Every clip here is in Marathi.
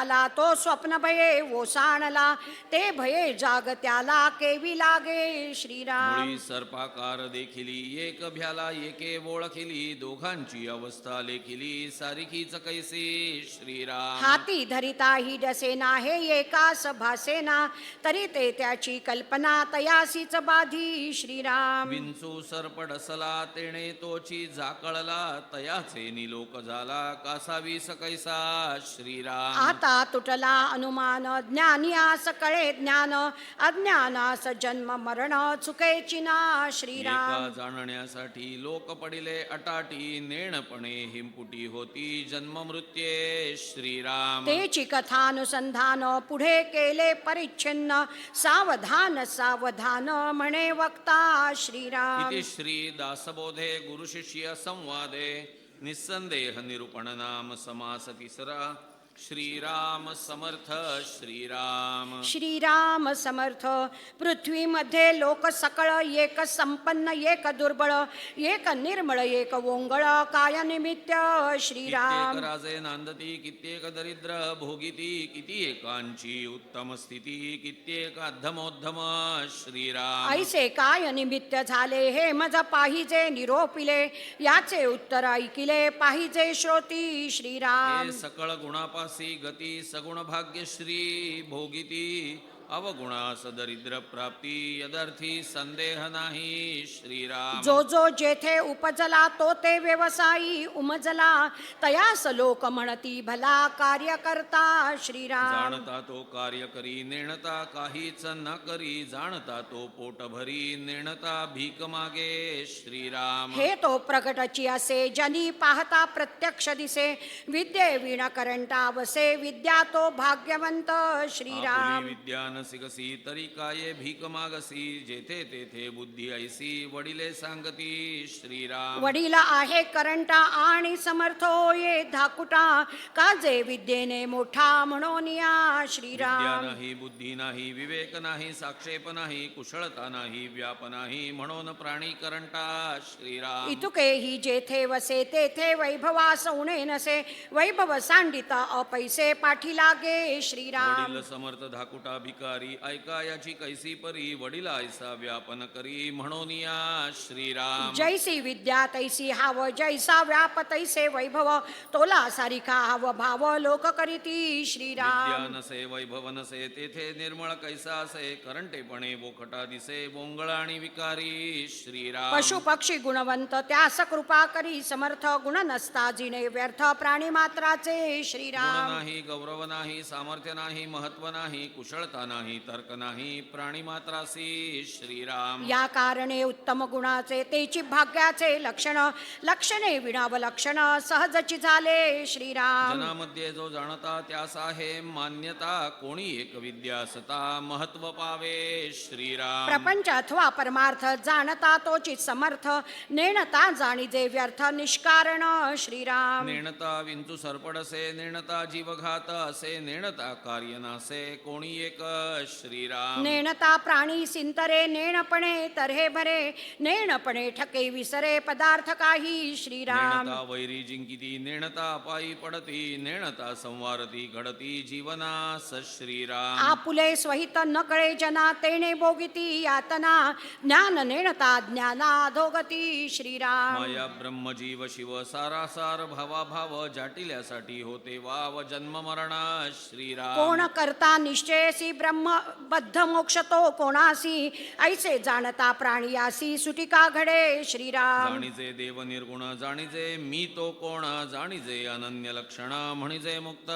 आला तो स्वप्न भये ओसाणला, ते भये जागत्याला केवी लागे श्रीराम. मुळी सर्पाकार देखिली एक भ्याला एके ओळखिली, दोघांची अवस्था लेखिली सारिखीच कैसे श्रीराम. हाती धरिता ही डसेना हे एकास भासेना, तरी ते त्याची कल्पना तयासीच बाधी श्रीराम. विंचू सरपडसला तेणे तोची जाकळला, तयाचे निलोक झाला कासावीस कैसा श्रीराम. आता तुटला अनुमान ज्ञानियास कळे ज्ञान, अज्ञानास जन्म मरण चुकेची ना श्रीराम. एका जाणण्यासाठी लोक पडिले अटाटी, नेणपणे हिमपुटी होती जन्म मृत्ये श्रीराम. तेची कथानुसंधान पुढे केले परिच्छिन्न, सावधान सावधान म्हणे वक्ता श्रीराम. इति श्री दासबोधे गुरु शिष्य संवादे निस्संदेह निरूपण नाम समास तिसरा. श्रीराम समर्थ श्रीराम. श्रीराम समर्थ. पृथ्वीमध्ये लोक सकळ, एक संपन्न एक दुर्बळ, एक निर्मळ एक ओंगळ, काय निमित्त श्रीराम. कित्येक राजे नांदती कित्येक दरिद्र भोगिती, किती एकांची उत्तम स्थिती कित्येक अधमोद्धम श्रीराम. ऐसे काय निमित्त झाले हे मज पाहिजे निरोपिले, याचे उत्तर ऐकिले पाहिजे श्रोती श्रीराम. हे सकळ गुणापासी गती सगुण भाग्यश्री भोगिती, अवगुणास दरिद्र प्राप्ती यदर्थी संदेह नाही श्रीराम. जो जो जेथे उपजला तो ते व्यवसायी उमजला, तयास लोक म्हणती भला कार्य करता श्रीराम. जाणता तो कार्य करी नेणता काहीच न करी, जाणता तो पोट भरी नेणता भीक मागे श्रीराम. हे तो प्रगटची असे ज्यांनी पाहता प्रत्यक्ष दिसे, विद्ये विण करंटा वसे विद्या तो भाग्यवंत श्रीराम. आपुली विद्या नसिकसी तरी काय भीक मागसी, जेथे तेथे बुद्धी ऐसी वडिले सांगती श्रीराम. वडील आहे करंटा आणि समर्थ होये धाकुटा, काजे विद्येने मोठा म्हणून या विद्या श्रीराम. नाही बुद्धी नाही विवेक नाही साक्षेप नाही, कुशळता नाही व्याप नाही म्हणून प्राणी करंटा श्रीराम. इतुके ही जेथे वसे तेथे वैभवास उणे नसे, वैभव सांडिता अपैसे पाठी लागे श्रीराम. वडील समर्थ धाकुटा भिकारी, ऐका याची कैसी परी वडील ऐसा व्यापन करी म्हणून या श्रीराम. जैसी विद्या तैसी हाव, जैसा व्याप तैसे वैभव, तोला सारिखा हाव भाव लोक करीती श्रीराम. विद्या नसे वैभव नसे तेथे निर्मळ कैसा असे, करंटेपणे बोखटा दिसे बोंगळ आणि विकारी श्रीराम. पशु पक्षी गुणवंत त्यास कृपा करी समर्थ, गुण नसता जिणे व्यर्थ प्राणी मात्राचे गुण श्रीराम. नाही गौरव नाही सामर्थ्य नाही महत्व नाही, कुशळता नाही तर्क नाही प्राणी मात्रासी श्रीराम. या कारणे उत्तम गुणाचे तेची भाग्याचे लक्षण, लक्षणे विणाव लक्षण सहजची झाले श्रीराम. जनामध्ये जो जाणता त्यास आहे मान्यता, कोणी एक विद्या असता महत्व पावे श्रीराम. प्रपंच अथवा परमार्थ जाणता तोची समर्थ, नेणता जाणीजे व्यर्थ निष्कारण श्रीराम. नेणता विंचू सरपडसे नेणता जीवघात असे, नेणता कार्य नासे कोणी एक श्रीराम. नेणता प्राणी सिंतरे नेणपणे तरहे भरे, नेणपणे ठके विसरे पदार्थ काही श्रीराम. नेणता वैरी जिंकिती नेणता पायी पडती, नेणता संवारती घडती जीवनास श्रीराम. आपुले स्वहित न कळे जना तेणे भोगिती यातना, ज्ञान नेणता ज्ञाना धोगती श्रीराम. माया ब्रह्म जीव शिव सारासार भावा भाव, जाटिल्यासाठी होते वाव जन्म मरण श्रीराम. कोण करता निश्चयसी ब्रह्म बद्ध मोक्ष तो कोणासी, ऐसे जाणता प्राणियासी सुटिका घडे श्रीराम. जाणीजे देव निर्गुण जाणीजे मी तो कोण, जाणीजे अनन्य लक्षण म्हणीजे मुक्त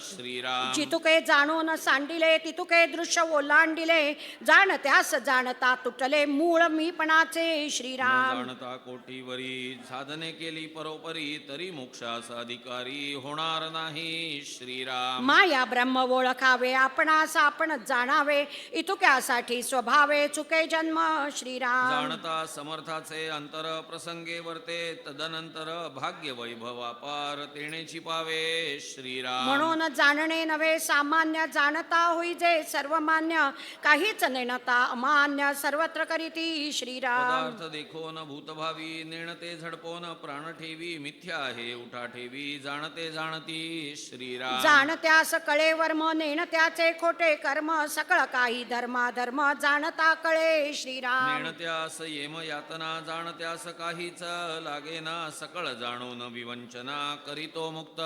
श्रीराम. जितुके जाणून सांडिले तितुके दृश्य ओलांडिले, जाणत्यास जाणता तुटले मूळ मीपणाचे श्रीराम. जाणता कोटीवरी साधने केली परोपरी, तरी मोक्षास अधिकारी होणार नाही श्रीराम. माया ब्रह्म ओळखावे आपणास आपण जाणावे इतुक्यासाठी स्वभावे चुके जन्म श्रीराम. जाणता समर्थाचे अंतर प्रसंगे वर्ते तदनंतर भाग्य वैभव अपार तेणेची पावे श्रीराम. म्हणून जाणणे नव्हे सामान्य जाणता होई जे सर्वमान्य काहीच नेणता अमान्य सर्वत्र करीती श्रीराम. पदार्थ देखोन भूतभावी नेणते झडपोन प्राण ठेवी मिथ्या आहे उठा ठेवी जाणते जाणती श्रीराम. जाणत्यास कळे वर्म नेणत्याचे खोटे कर्म सकळ काही धर्माधर्म जाणता कळे श्रीराम. नेणत्यास येम यातना जाणत्यास काहीच लागेना सकळ जाणून विवंचना करीतो मुक्त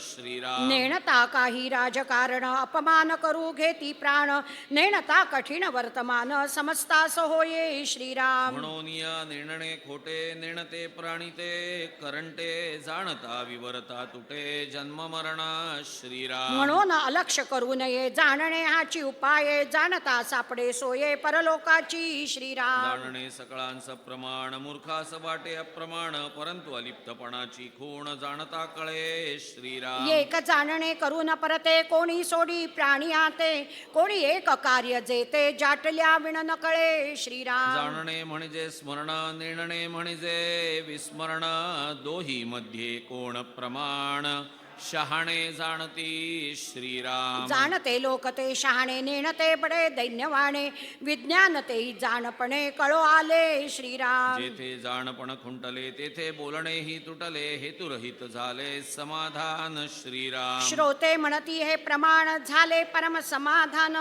श्रीराम. नेणता काही राजकारण अपमान करू घेती प्राण नेणता कठीण वर्तमान समजतास होये श्रीराम. म्हणून या नेणणे खोटे नेणते प्राणिते करंटे जाणता विवरता तुटे जन्म मरण श्रीराम. म्हणून अलक्ष करू नये जाणणे हाची उपाये जाणता सापडे सोये परलोकाची श्रीराम. जाणणे सकळांस प्रमाण मूर्खास वाटे अप्रमाण परंतु अलिप्तपणाची खूण जाणता कळे श्रीराम. एक जाणणे करू न परते कोणी सोडी प्राणी आते कोणी एक कार्य जेते जाटल्या विण न कळे श्रीराम. जाणणे म्हणजे स्मरण नेणणे म्हणजे विस्मरण दोही मध्ये कोण प्रमाण शहाणे जाणती श्रीराम. जाणते लोक ते शहाणे नेणते बडे दैन्यवाणे विज्ञान तेही जाणपणे कळो आले श्रीराम. जेथे जाणपण खुंटले तेथे बोलणेही तुटले हेतुरहित झाले समाधान श्रीराम. श्रोते म्हणती हे प्रमाण झाले परम समाधान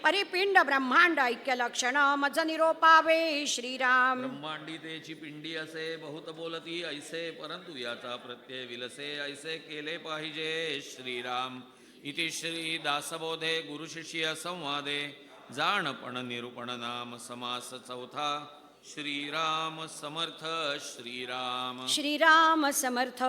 परिपिंड ब्रह्मांड ऐक्य लक्षण मज निरोपावे श्रीराम. ब्रह्मांडी तेची पिंडी असे बहुत बोलती ऐसे परंतु याचा प्रत्यय विलसे ऐसे केले पाहिजे श्रीराम. इति श्री दासबोधे गुरु शिष्य संवादे जाणपण निरूपण नाम समास चौथा. श्रीराम समर्थ श्रीराम. श्रीराम समर्थ.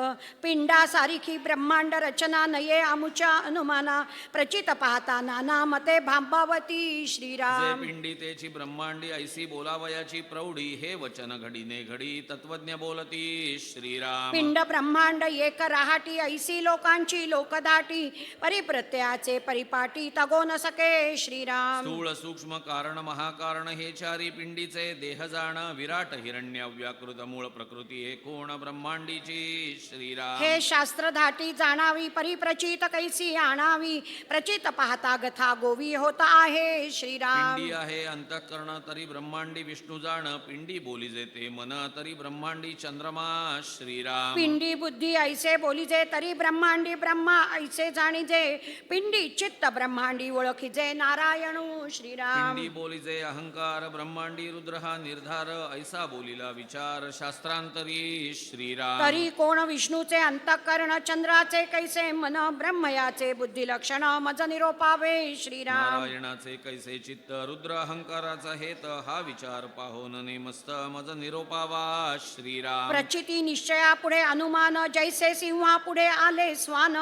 पिंडा सारिखी ब्रह्मांड रचना नये आमुच्या अनुमाना प्रचित पाहता नाना मते भांबावती जे श्रीराम. पिंडी तेची ब्रह्मांडी ऐसी बोलावयाची प्रौढी हे वचन घडीने घडी तत्वज्ञ बोलती श्रीराम. पिंड ब्रह्मांड एक राहाटी ऐसी लोकांची लोकदाटी परिप्रत्ययाचे परिपाटी तगो न सके श्रीराम. स्थूळ सूक्ष्म कारण महाकारण हे चारी पिंडीचे देह जाण विराट हिरण्य व्याकृत मूळ प्रकृती हे कोण ब्रह्मांडीची श्रीराम. हे शास्त्र धाटी जाणावी परिप्रचित कैसी आणावी प्रचित पाहता गथा गोवी होत आहे श्रीराम. पिंडी आहे अंतःकरण तरी ब्रह्मांडी विष्णू जाण पिंडी बोली जेते मन तरी ब्रह्मांडी चंद्रमा श्रीराम. पिंडी बुद्धी ऐसे बोलीजे तरी ब्रह्मांडी ब्रह्मा ऐसे जाणीजे पिंडी चित्त ब्रह्मांडी ओळखीजे नारायणू श्रीराम. पिंडी बोलीजे अहंकार ब्रह्मांडी रुद्र हा निर्धार ऐसा बोलीला विचार शास्त्रांतरी श्रीराम. तरी कोण विष्णूचे अंतःकरण चंद्राचे कैसे मन ब्रह्मयाचे बुद्धी लक्षण मज निरोपावे श्रीराम. नारायणाचे कैसे चित्त रुद्र अहंकाराचा हेत हा विचार पाहोन नेमस्त मज निरोपावा श्रीराम. प्रचिती निश्चया पुढे अनुमान जैसे सिंहा पुढे आले स्वान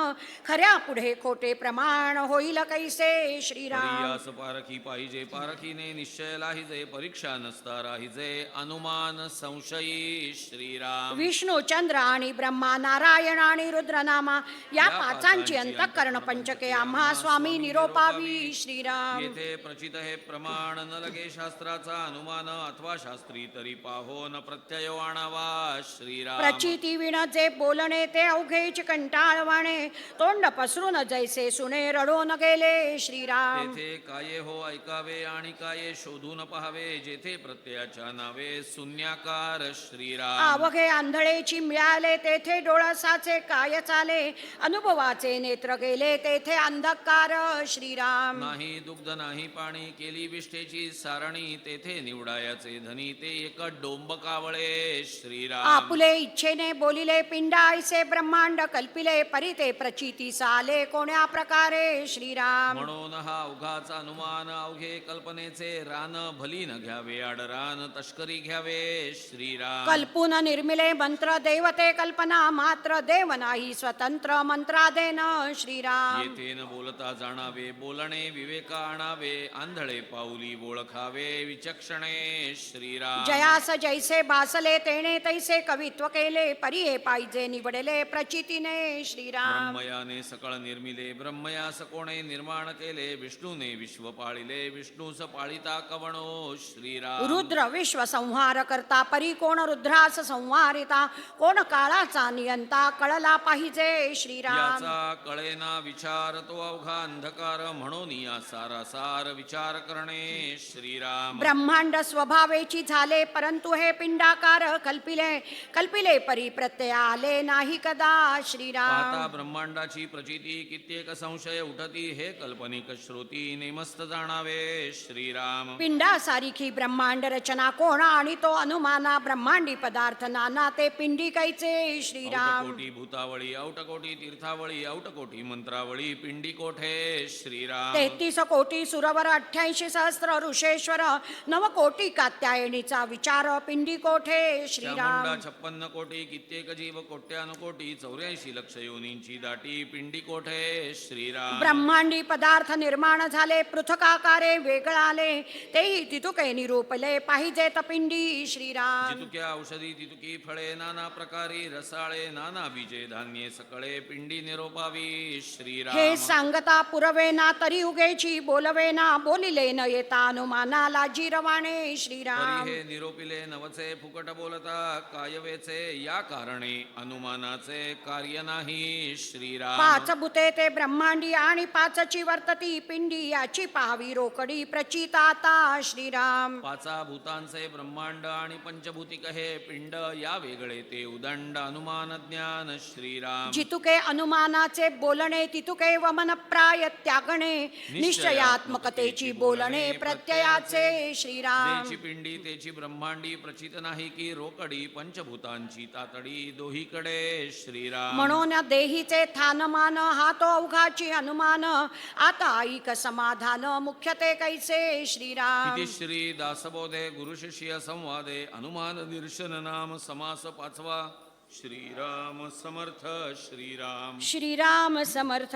खऱ्या पुढे खोटे प्रमाण होईल कैसे श्रीराम. यास पारखी पाहिजे पारखीने निश्चय लाहिजे परीक्षा नसता राहिजे अनुमान संशयी श्रीराम. विष्णू चंद्र आणि ब्रह्मा नारायण आणि रुद्रनामा या पाचांची अंतःकरण पंचके आम्हा स्वामी निरोपावी श्रीराम. येथे प्रचित हे प्रमाण न लगे शास्त्राचा अनुमान अथवा शास्त्री तरी पाहो न प्रत्यय आणावा श्रीराम. प्रचिती विण जे बोलणे ते अवघेच कंटाळवाणे तोंड पसरून जैसे सुने रडून गेले श्रीराम. तेथे काये हो ऐकावे आणि काये शोधून पहावे जेथे प्रत्ययाच्या नावे शून्याकार श्रीराम. अवघे आंधळेची मिळाले तेथे डोळसाचे काय चाले अनुभवाचे नेत्र गेले तेथे अंधकार श्रीराम. नाही दुग्ध नाही पाणी केली विष्ठेची सारणी तेथे निवडायाचे धनी ते एक डोंब कावळे श्रीराम. आपुले इच्छेने बोलिले पिंडा ऐसे ब्रह्मांड कल्पिले परी ते प्रचिती साले कोण्या प्रकारे श्रीराम. म्हणून हा अवघाचा अनुमान अवघे कल्पनेचे रान भली न घ्यावे आडरान तस्करी घ्यावे श्रीराम. कल्पून निर्मिले मंत्र देवते कल्पना मात्र देव नाही स्वतंत्र मंत्रादेन श्रीराम. येथेन बोलता जाणावे बोलणे विवेक आणावे आंधळे पाऊली ओळखावे विचक्षणे श्रीराम. जयास जैसे भासले तेने तैसे कवित्व केले परिये पाहिजे निवडले प्रचितीने श्रीराम. ब्रह्मयाने सकळ निर्मिले ब्रह्मयास कोणे निर्माण केले विष्णूने विश्व पाळिले विष्णूस पाळिता कवणो श्रीराम. रुद्र विश्व संहार करता परी कोण रुद्रास संहारिता कोण काळाचा नियंता कळला पाहिजे श्रीराम. याचा कळेना विचार तो अवघा अंधकार म्हणून या सारासार विचार करणे श्रीराम. ब्रह्मांड स्वभावेची झाले परंतु हे पिंडाकार कल्पिले कल्पिले परी प्रत्यय आले नाही कदा श्रीराम. पाहता ब्रह्मांडाची प्रचिती कित्येक संशय उठती हे कल्पनिक श्रुती नेमस्त जाणावे श्रीराम. पिंडा सारिखी ब्रह्मांड रचना कोण आणि तो अनुमाना ब्रह्मांडी पदार्थ नाना ते पिंडी कैचे श्रीराम. औटकोटी भूतावळी औटकोटी तीर्थावळी औटकोटी मंत्रावळी पिंडी कोठे श्रीराम. 33 कोटी सुरवर 88 सहस्त्र ऋषेश्वर 9 कोटी कात्यायनीचा विचार पिंडी कोठे श्रीराम. 56 कोटी कित्येक जीव कोट्यानुकोटी 84 लक्ष योनींची दाटी पिंडी कोठे श्रीराम. ब्रह्मांडी पदार्थ निर्माण झाले पृथकाकारे वेगळाले तेही तितुके निरूपले पाहिजेत पिंडी श्रीराम. जितुक्या औषधी तितुकी फळे नाना प्रकारी रसाळे नाना बीजे धान्ये सकळे पिंडी निरोपावी श्रीराम. हे सांगता पुरवे ना तरी उगेची बोलवे ना बोलिले न येता अनुमानाला जिरवाणे श्रीराम. तरी हे निरोपिले नवचे फुकट बोलता कायवेचे या कारणे अनुमानाचे कार्य नाही श्रीराम. 5 भूते ते ब्रह्मांडी आणि 5ची वर्तती पिंडी याची पाहावी रोकडी प्रचिताता श्रीराम. 5 भूतांचे ब्रह्मांड आणि पंचभूतिक हे पिंड या वेगळे ते उदंड अनुमान ज्ञान श्रीराम. जितुके अनुमानाचे बोलणे तितुके वमन प्राय त्यागणे निश्चयात्मकतेची बोलणे प्रत्ययाचे श्रीराम. तेची पिंडी तेची ब्रह्मांडी प्रचित नाही की रोकडी पंचभूतांची तातडी दोहीकडे श्रीराम. म्हणून देहीचे थानमान हा तो अवघाची अनुमान आता ऐक समाधान मुख्यते कैसे श्रीराम. इति श्री दासबोधे गुरुशिष्य संवादे अनुमान दर्शन नाम समास 5. श्रीराम समर्थ श्रीराम. श्रीराम समर्थ.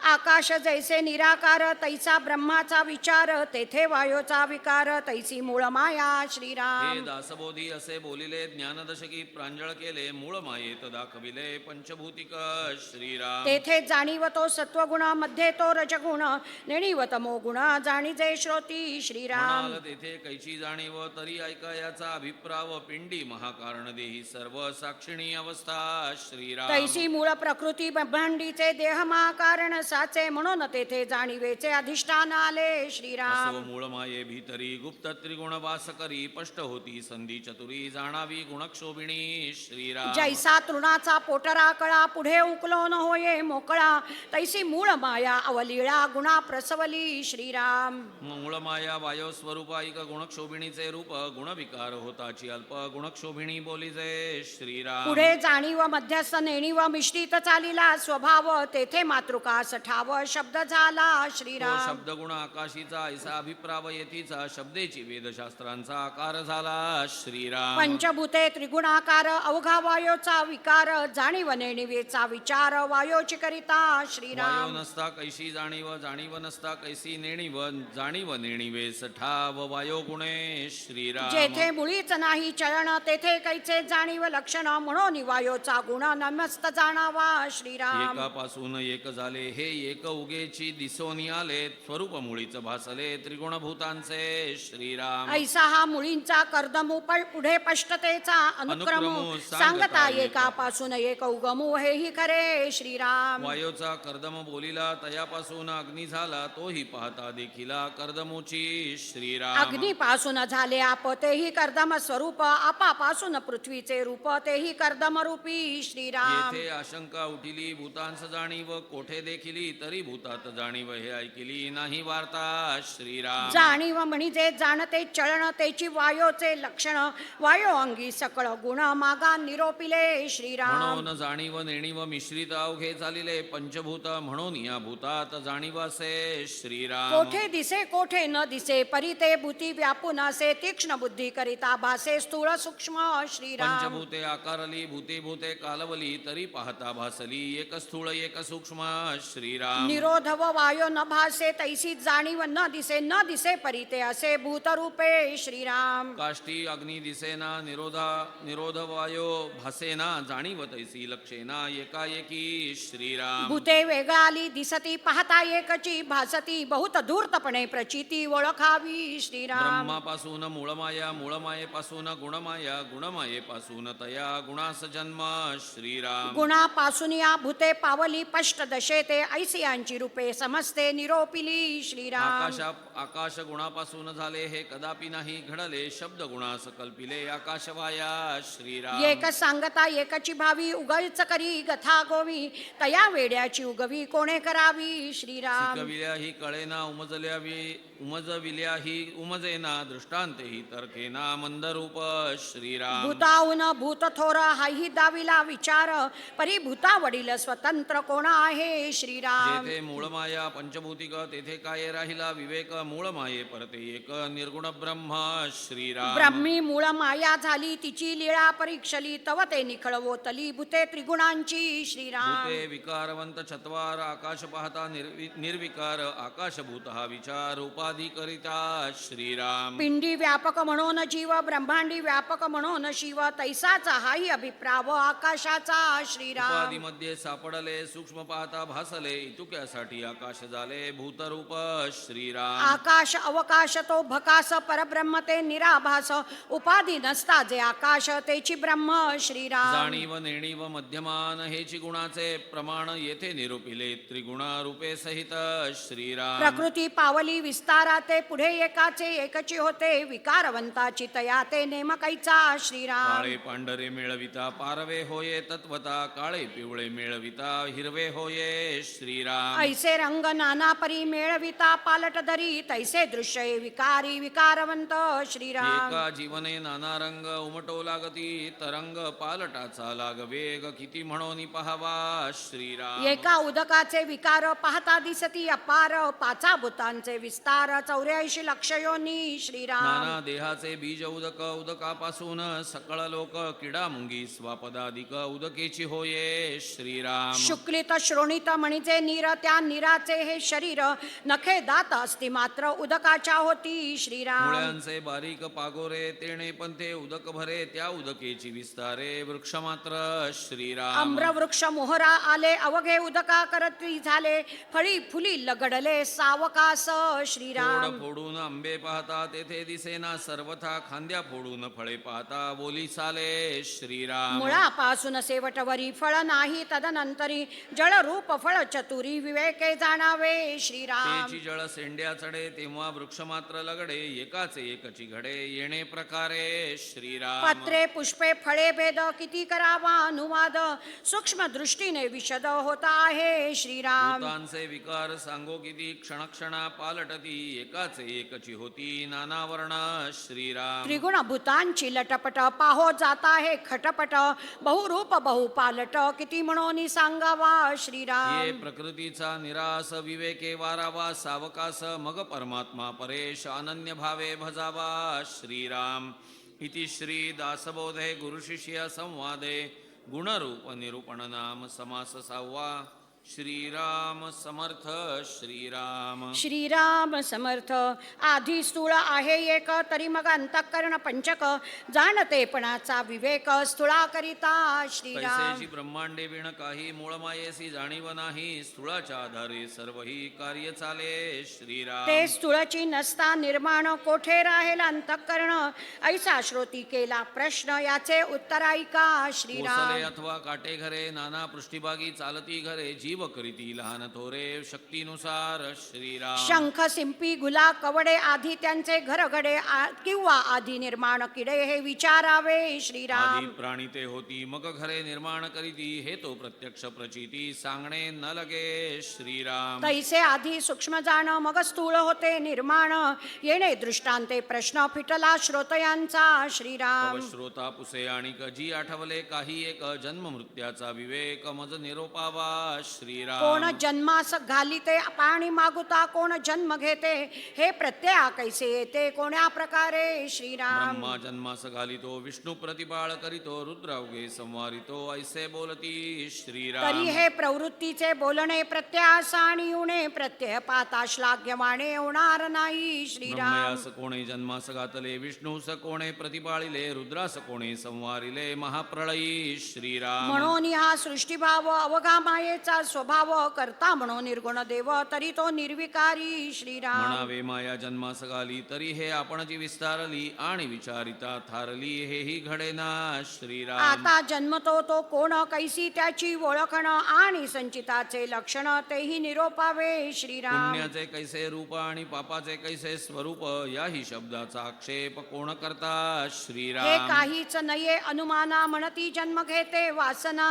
आकाश जैसे निराकार तैसा ब्रह्माचा विचार तेथे वायोचा विकार तैसी मूळ माया हे श्रीराम. दासबोधी असे बोलिले ज्ञानदशकी प्रांजळ केले मूळ मायेत दाखविले पंचभूतिक श्रीराम. तेथे जाणीवतो सत्वगुण मध्ये तो रजगुण नेणीव तमो गुण जाणीजे श्रोती श्रीराम. म्हणाल तेथे कैची जाणीव तरी ऐकायाचा अभिप्राव पिंडी महाकारण देही सर्व साक्षिणी अवस्था श्रीराम. तैसी मूळ प्रकृती ब्रह्मांडीचे देह महाकारण साचे म्हणून तेथे जाणीवेचे अधिष्ठान आले श्रीराम. असो मूळ माये भीतरी गुप्त त्रिगुण वास करी स्पष्ट होती संधी चतुरी जाणावी गुणक्षोभिणी श्रीराम. जैसा तृणाचा पोटरा कळा पुढे उकलो न होये मोकळा तैसी मूळ माया अवलीळा गुणा प्रसवली श्रीराम. मूळ माया वायो स्वरूपाईक गुणक्षोभिणीचे रूप गुणविकार होताची अल्प गुणक्षोभिणी बोलीजे श्रीराम. पुढे जाणीव मध्यस्थ नेणीव मिश्रित चालिला स्वभाव तेथे मातृकास ठाव शब्द झाला तो श्रीराम. शब्द गुण आकाशीचा ऐसा अभिप्राव येतीचा शब्देची वेदशास्त्रांचा आकार झाला श्रीराम. पंचभूते त्रिगुणाकार अवघा वायोचा विकार जाणीव नेणिवेचा विचार वायोची करिता वायो श्रीराम. नसता कैसी जाणीव जाणीव नसता कैसी नेणीव जाणीव नेणिवे सठाव वायो गुणे श्रीराम. जेथे मुळीच नाही चरण तेथे कैचे जाणीव लक्षण म्हणून वायोचा गुण नमस्त जाणावा श्रीराम. एकापासून एक झाले हे एक उगेची दिसोनी आले स्वरूप मुळीच भासले त्रिगुणभूतांचे श्रीराम. ऐसा हा मुळींचा कर्दमू पुढे स्पष्टतेचा अनुक्रमू अनुक्रमू सांगता एकापासून एक उगमू हेही खरे श्रीराम. वायोचा कर्दम बोलिला तयापासून अग्नी झाला तोही पाहता देखिला कर्दमूची श्रीराम. अग्नीपासून झाले आप तेही कर्दम स्वरूप आपापासून पृथ्वीचे रूप तेही कर्दम समरूपी श्रीराम. येथे आशंका उठिली भूतांस जाणीव, कोठे देखिली तरी भूतात जाणीव, हे ऐकिली नाही वार्ता श्रीराम. जाणीव म्हणजे जाणते चळण, तेची वायोचे लक्षण, वायो अंगी सकळ गुण मागा निरोपिले श्रीराम. म्हणून जाणीव नेणीव मिश्रित अवघे चालिले, पंचभूत म्हणून या भूतात जाणीवासे श्रीराम. कोठे दिसे कोठे न दिसे, परी ते भूती व्यापून असे, तीक्ष्ण बुद्धी करिता भासे स्थूळ सूक्ष्म श्रीराम. पंचभूते आकारली भूते भूते कालवली, तरी पाहता भासली एक स्थूळ एक सूक्ष्म श्रीराम. निरोध व वायो न भासे, तैसी जाणीव न दिसे, न दिसे परी ते असे भूतरूपे श्रीराम. काष्टी अग्नी दिसेना, निरोध वायो भासेना, जाणीव तैसी लक्षेना एकाएकी श्रीराम. भूते वेगळाली दिसती, पाहता एकची भासती, बहुत धूर्तपणे प्रचिती ओळखावी श्रीराम. ब्रह्मापासून मूळमाया, मूळमायेपासून गुणमाया, गुणमायेपासून तया गुणास जन्म श्रीराम. गुणापासून या भूते पावली पष्ट दशे, ते ऐसी यांची रूपे समजते निरोपिली श्रीराम. आकाश गुणापासून झाले, हे कदापि नाही घडले, शब्द गुणास कल्पिले आकाशवाया श्रीराम. एक सांगता एकची भावी, उगळच करी गथा गोवी, तया वेड्याची उगवी कोणे करावी श्रीराम. शिकविल्याही कळेना, उमजविल्याही उमजेना, दृष्टांतेही तर्केना मंदरूप श्रीराम. भूताऊन भूत थोर, हाही दाविला विचार, परी भूता वडील स्वतंत्र कोण आहे श्रीराम. जेथे मूळमाया पंचभूतिक, तेथे काय राहिला विवेक, मूळमाये परते एक निर्गुण ब्रह्म श्रीराम. ब्रह्मी मूळ माया झाली, तिची लीळा परीक्षली, तव ते निखळवोतली भूते त्रिगुणांची श्रीराम. भूते विकारवंत चत्वार, आकाश पाहता निर्विकार, आकाशभूत हा विचार उपाधी करिता श्रीराम. पिंडी व्यापक म्हणून जीव, ब्रह्मांडी व्यापक म्हणून शिव, तैसाचा हाही अभिप्राव आकाशाचा श्रीराम. उपाधीमध्ये सापडले, सूक्ष्म पाहता भासले, इतुक्यासाठी आकाश झाले भूतरूप श्रीराम. आकाश अवकाश तो भकास, परब्रह्म ते निराभास, उपाधी नसता जे आकाश तेची ब्रह्म श्रीराम. जाणीव नेणीव मध्यमान, हेची गुणाचे प्रमाण, येथे निरूपिले त्रिगुण रूपे सहित श्रीराम. प्रकृती पावली विस्तारा, ते पुढे एकाचे एकची होते, विकारवंताची तया ते नेमकैचा श्रीराम. काळे पांढरे मिळविता पारवे होये तत्वता, काळे पिवळे मिळविता हिरवे होये श्रीराम. ऐसे रंग नाना परी मेळविता, पालट धरी तैसे दृश्य विकारी विकारवंत श्रीराम. एका जीवने नाना रंग, उमटो लागती तरंग, पालटाचा लाग वेग, किती म्हणून पहावा श्रीराम. एका उदकाचे विकार, पाहता दिसती अपार, पाचा भूतांचे विस्तार, 84 लक्ष योनी श्रीराम. नाना देहाचे बीज उदक, उदकापासून सकळ लोक, किडा मुंगी स्वापदादिक, उदकेची होये श्रीराम. शुक्लित श्रोणित म्हणजे नीर, त्या नीराचे हे शरीर, नखे दात असती मात्र उदकाच्या होती श्रीराम. मुळ्यांचे बारीक पागोरे, तेणे पण ते उदक भरे, त्या उदकेची विस्तारे, वृक्ष मात्र श्रीराम. आम्रवृक्ष मोहरा आले, अवघे उदका करती झाले, फळी फुली लगडले सावकास श्रीराम. फोड फोडून आंबे पाहता, तेथे दिसेना सर्वथा, खांद्या फोडून फळे पाहता, बोली साले श्रीराम. मुळापासून शेवटवरी फळ नाही, तदनंतरी जळ रूप फळ चतुरी, विवेके जाणावे श्रीराम. तेची जळ सेंड्या चढे, तेव्हा वृक्ष मात्र लगडे, एकाचे एकची घडे, येणे प्रकारे श्रीराम. पत्रे पुष्पे फळे भेद, किती करावा अनुवाद, सूक्ष्म दृष्टीने विशद होता आहे श्रीराम. भूतांचे विकार सांगो किती, क्षणक्षणा पालटती, एकाचे एकची होती नाना वर्ण श्रीराम. त्रिगुण भूतांची लटपट, पाहो जाता हे खटपट, बहुरूप बहुपालट, किती म्हणून सांगावा ये श्रीराम. प्रकृतीचा निरास, विवेके वारावा सावकास, मग परमात्मा परेश अनन्य भावे भजावा श्रीराम. इति श्री दासबोधे गुरुशिष्य संवादे, गुणरूप निरूपण नाम समास 6वा. श्रीराम समर्थ श्रीराम. श्रीराम समर्थ. आधी स्थूळ आहे एक, तरी मग अंतःकरण पंचक, जाणतेपणाचा विवेक स्थूळाकरिता श्रीराम. कैसेची ब्रह्मांडे विण काही, मूळमायेसी जाणीव नाही, स्थूळाच्या आधारे सर्व ही कार्य चाले श्रीराम. ते स्थूळची नसता निर्माण, कोठे राहेल अंतःकरण, ऐसा श्रोती केला प्रश्न, याचे उत्तर ऐका श्रीराम. कोसले अथवा काटे घरे, नाना पृष्ठभागी चालती घरे, जीव करीती लहान थोरे शक्तीनुसार श्रीराम. शंख सिंपी गुला कवडे आधी त्यांचे घरगडे किंवा आधी निर्माण किडे हे विचारावे श्रीराम. आधी प्राणी ते होती मग खरे निर्माण करीती हे तो प्रत्यक्ष प्रचिती सांगणे न लगे श्रीराम. तैसे आधी सूक्ष्म जाण मग स्थूळ होते निर्माण येणे दृष्टांते प्रश्न फिटला श्रोतयांचा श्रीराम. तव श्रोता पुसे आणि जी आठवले काही एक जन्म मृत्याचा विवेक मज निरोपावा श्रीराम. कोण जन्मास घालिते पाणी मागुता कोण जन्म घेते हे प्रत्यया कैसे येते कोण्या प्रकारे श्रीराम. ब्रह्मा जन्मास घालितो विष्णू प्रतिपाळ करीतो रुद्र अवघे संवारितो ऐसे बोलती श्रीराम. तरी हे प्रवृत्तीचे बोलणे प्रत्यास आणि उणे प्रत्यय पाता श्लाघ्यमाने होणार नाही श्रीराम. ब्रह्मयास कोणे जन्मास घातले विष्णूस कोणे प्रतिपाळिले रुद्रास कोणे संवारिले महाप्रळयी श्रीराम. म्हणून हा सृष्टीभाव अवघा मायेचा स्वभाव करता म्हणून निर्गुण देव तरी तो निर्विकारी श्रीराम. म्हणावे माया जन्मास घाली तरी हे आपण जी विस्तारली आणि विचारिता थारली हेही घडेना श्रीराम. आता जन्मतो तो कोण कैसी त्याची ओळखण आणि संचिताचे लक्षण तेही निरोपावे श्रीराम. पुण्याचे कैसे रूप आणि पापाचे कैसे स्वरूप याही शब्दाचा आक्षेप कोण करता हे श्रीराम. काहीच नये अनुमाना म्हणती जन्म घेते वासना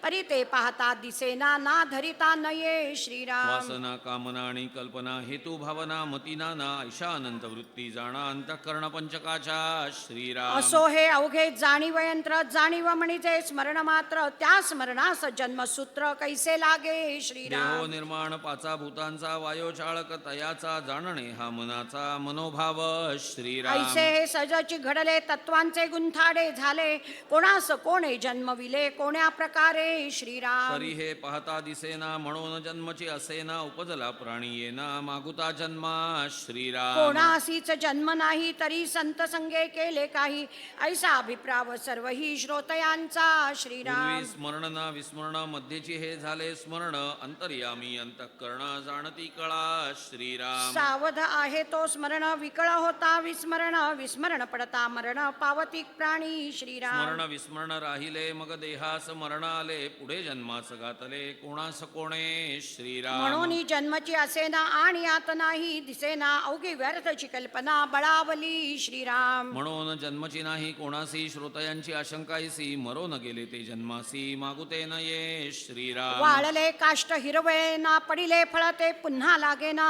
परी ते पाहता दिसेना ना धरिता नये श्रीराम. वासना कामना आणि कल्पना हेतू भावना मतीना ना ऐशा अनंत वृत्ती जाणा अंतःकरण पंचकाच्या श्रीराम. असो हे अवघे जाणीव यंत्र जाणीव म्हणीचे स्मरण मात्र त्या स्मरणास जन्मसूत्र कैसे लागे श्रीराम. देहो निर्माण पाचा भूतांचा वायो चाळक तयाचा जाणणे हा मनाचा मनोभाव श्रीराम. ऐसे हे सजची घडले तत्वांचे गुंथाडे झाले कोणास कोणे जन्मविले कोण्या प्रकारे श्रीराम. तरी हे पाहता दिसेना म्हणून जन्मची असेना उपजला प्राणी येना मागुता जन्मा श्रीराम. कोणासीच जन्म नाही तरी संत संगे केले काही ऐसा अभिप्राव सर्वही श्रोतयांचा श्रीराम. पूर्वी स्मरण ना विस्मरण मध्येची हे झाले स्मरण अंतर्यामी अंतःकरण जाणती कळा श्रीराम. सावध आहे तो स्मरण विकळ होता विस्मरण विस्मरण पडता मरण पावतिक प्राणी श्रीराम. स्मरण विस्मरण राहिले मग देहास मरण आले पुढे जन्मास घातले कोणास कोणे श्रीराम. म्हणून जन्मची असेना आणि आत नाही दिसेना अवघी व्यर्थची कल्पना बळावली श्रीराम. म्हणून जन्मची नाही कोणासी श्रोतयांची आशंकायसी मरो न गेले ते जन्मासी मागुते न ये श्रीराम. वाळले काष्ट हिरवे ना पडिले फळ ते पुन्हा लागेना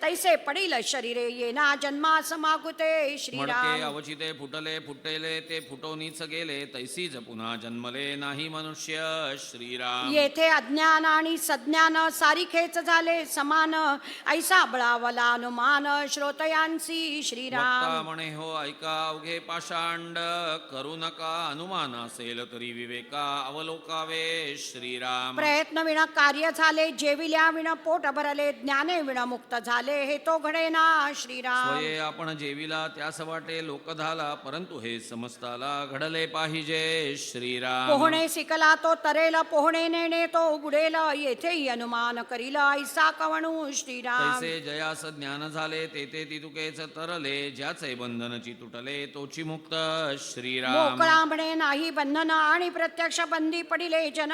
तैसे पडिल शरीरे येना जन्मास मागुते मडके श्रीराम. अवचिते फुटले फुटले ते फुटोनीच गेले तैसीच पुन्हा जन्मले नाही मनुष्य श्रीराम. येथे अज्ञान आणि सज्ञान सारिखेच झाले समान ऐसा बळावला अनुमान श्रोतयांसी वक्ता श्रीराम. म्हणे हो ऐका अवघे पाषांड करू नका अनुमान असेल तरी विवेका अवलोकावे श्रीराम. प्रयत्न विण कार्य झाले जेविल्या विण पोट भरले ज्ञाने विण मुक्त झाले हे तो घडेना श्रीराम. स्वये आपण जेविला त्यास वाटे लोक झाला परंतु हे समजताला घडले पाहिजे श्रीराम. पोहणे शिकला तो तरेल पोहणे नेणे तो बुडेल येथेही अनुमान करील ऐसा कवणू श्रीराम. तैसे जयास ज्ञान झाले ते तितुकेच तरले ज्याचे बंधनची तुटले तोची मुक्त श्रीराम. मोकळा म्हणे नाही बंधन आणि प्रत्यक्ष बंदी पडिले जन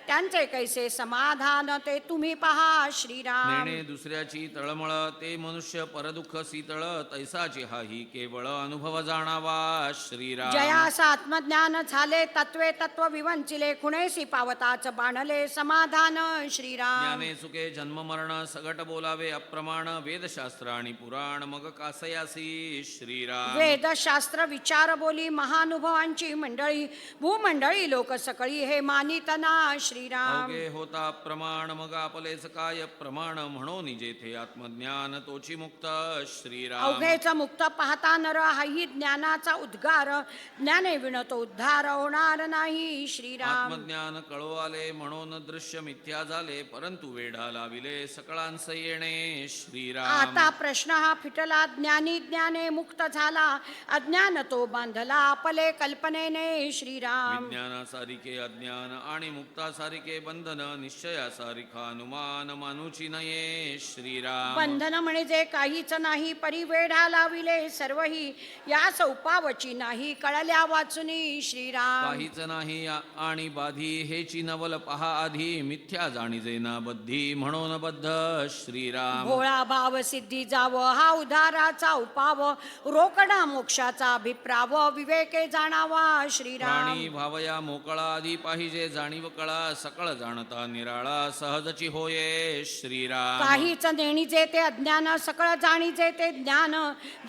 त्यांचे कैसे समाधान ते तुम्ही पहा श्रीराम. नेणे दुसऱ्याची तळमळ ते मनुष्य परदुःख शीतळ तैसाची हाही केवळ अनुभव जाणावा श्रीराम. जयास आत्मज्ञान झाले तत्वे तत्व विवंचिले खुणेसी पावताच बाणले समाधान श्रीराम. ज्ञाने सुखे जन्म मरण सगट बोलावे अप्रमाण वेदशास्त्र आणि पुराण मग कासयासी श्रीराम. वेदशास्त्र विचार बोली महानुभवांची मंडळी भूमंडळी लोक सकळी हे मानितना श्रीराम. अवघे होता प्रमाण मग आपलेच काय प्रमाण म्हणून जेथे आत्मज्ञान तोची मुक्त श्रीराम. अवघेच मुक्त पाहता नर हाही ज्ञानाचा उद्गार ज्ञाने विणतो उद्धार होणार नाही श्रीराम. आत्मज्ञान कळो आले म्हणून दृश्य मिथ्या झाले परंतु वेढा लाविले सकळांस येणे श्रीराम. आता प्रश्न हा फिटला ज्ञानी ज्ञाने मुक्त झाला अज्ञान तो बांधला आपले कल्पनेने श्रीराम. विज्ञानासारिखे अज्ञान आणि मुक्तासारिखे बंधन निश्चयासारिखा अनुमान मानुची नये श्रीराम. बंधन म्हणजे काहीच नाही परी वेढा लाविले सर्वही यास उपावची नाही कळल्या वाचुनी श्रीराम. काहीच नाही आणि बाधी हेची नवल पहा आधी मिथ्या जाणीजे ना बद्धी म्हणून बद्ध श्रीराम. भोळा भाव सिद्धी जावं हा उद्धाराचा उपाव, रोकडा मोक्षाचा अभिप्राव, विवेके जाणावा श्रीराम. प्राणी भावया मोकळा आधी पाहिजे जाणीव कळा, सकळ जाणता निराळा सहजची होये श्रीराम. काहीच नेणीचे ते अज्ञान, सकळ जाणीचे ते ज्ञान,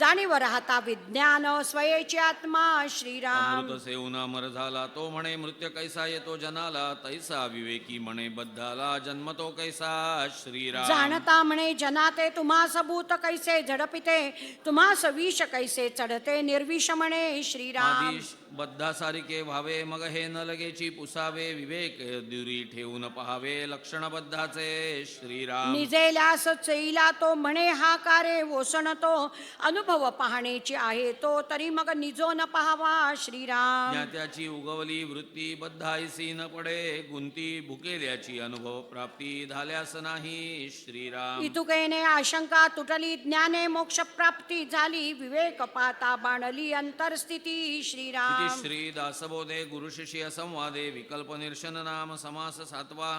जाणीव राहता विज्ञान, स्वयेची आत्मा श्रीराम. अमृत सेवून अमर झाला तो म्हणे मृत्यू कैसा येतो जनाला, तैसा विवेकी म्हणे बद्धाला जन्मतो कैसा श्रीराम. जाणता म्हणे जनाते तुम्हा सबूत कैसे झडपिते, तुम्हा विष कैसे चढते, निर्विष म्हणे श्रीराम. आधी बद्धा सारिके व्हावे मग हे न लगेची पुसावे, विवेक दुरी ठेवून पहावे लक्षण बद्धाचे श्रीराम. निजेल्यास चैला तो म्हणे हा कारे ओसणतो, अनुभव पाहण्याची आहे तो तरी मग निजो न पहावा श्रीराम. ज्ञात्याची उगवली वृत्ती बद्धाईसी न पडे, गुंती भुकेल्याची अनुभव प्राप्ती झाल्यास नाही श्रीराम. इतुकेने आशंका तुटली, ज्ञाने मोक्ष प्राप्ती झाली, विवेक पाता बाणली अंतरस्थिती श्रीराम. इति श्री दासबोधे गुरुशिष्य संवादे विकल्प निरशन नाम समास सातवा.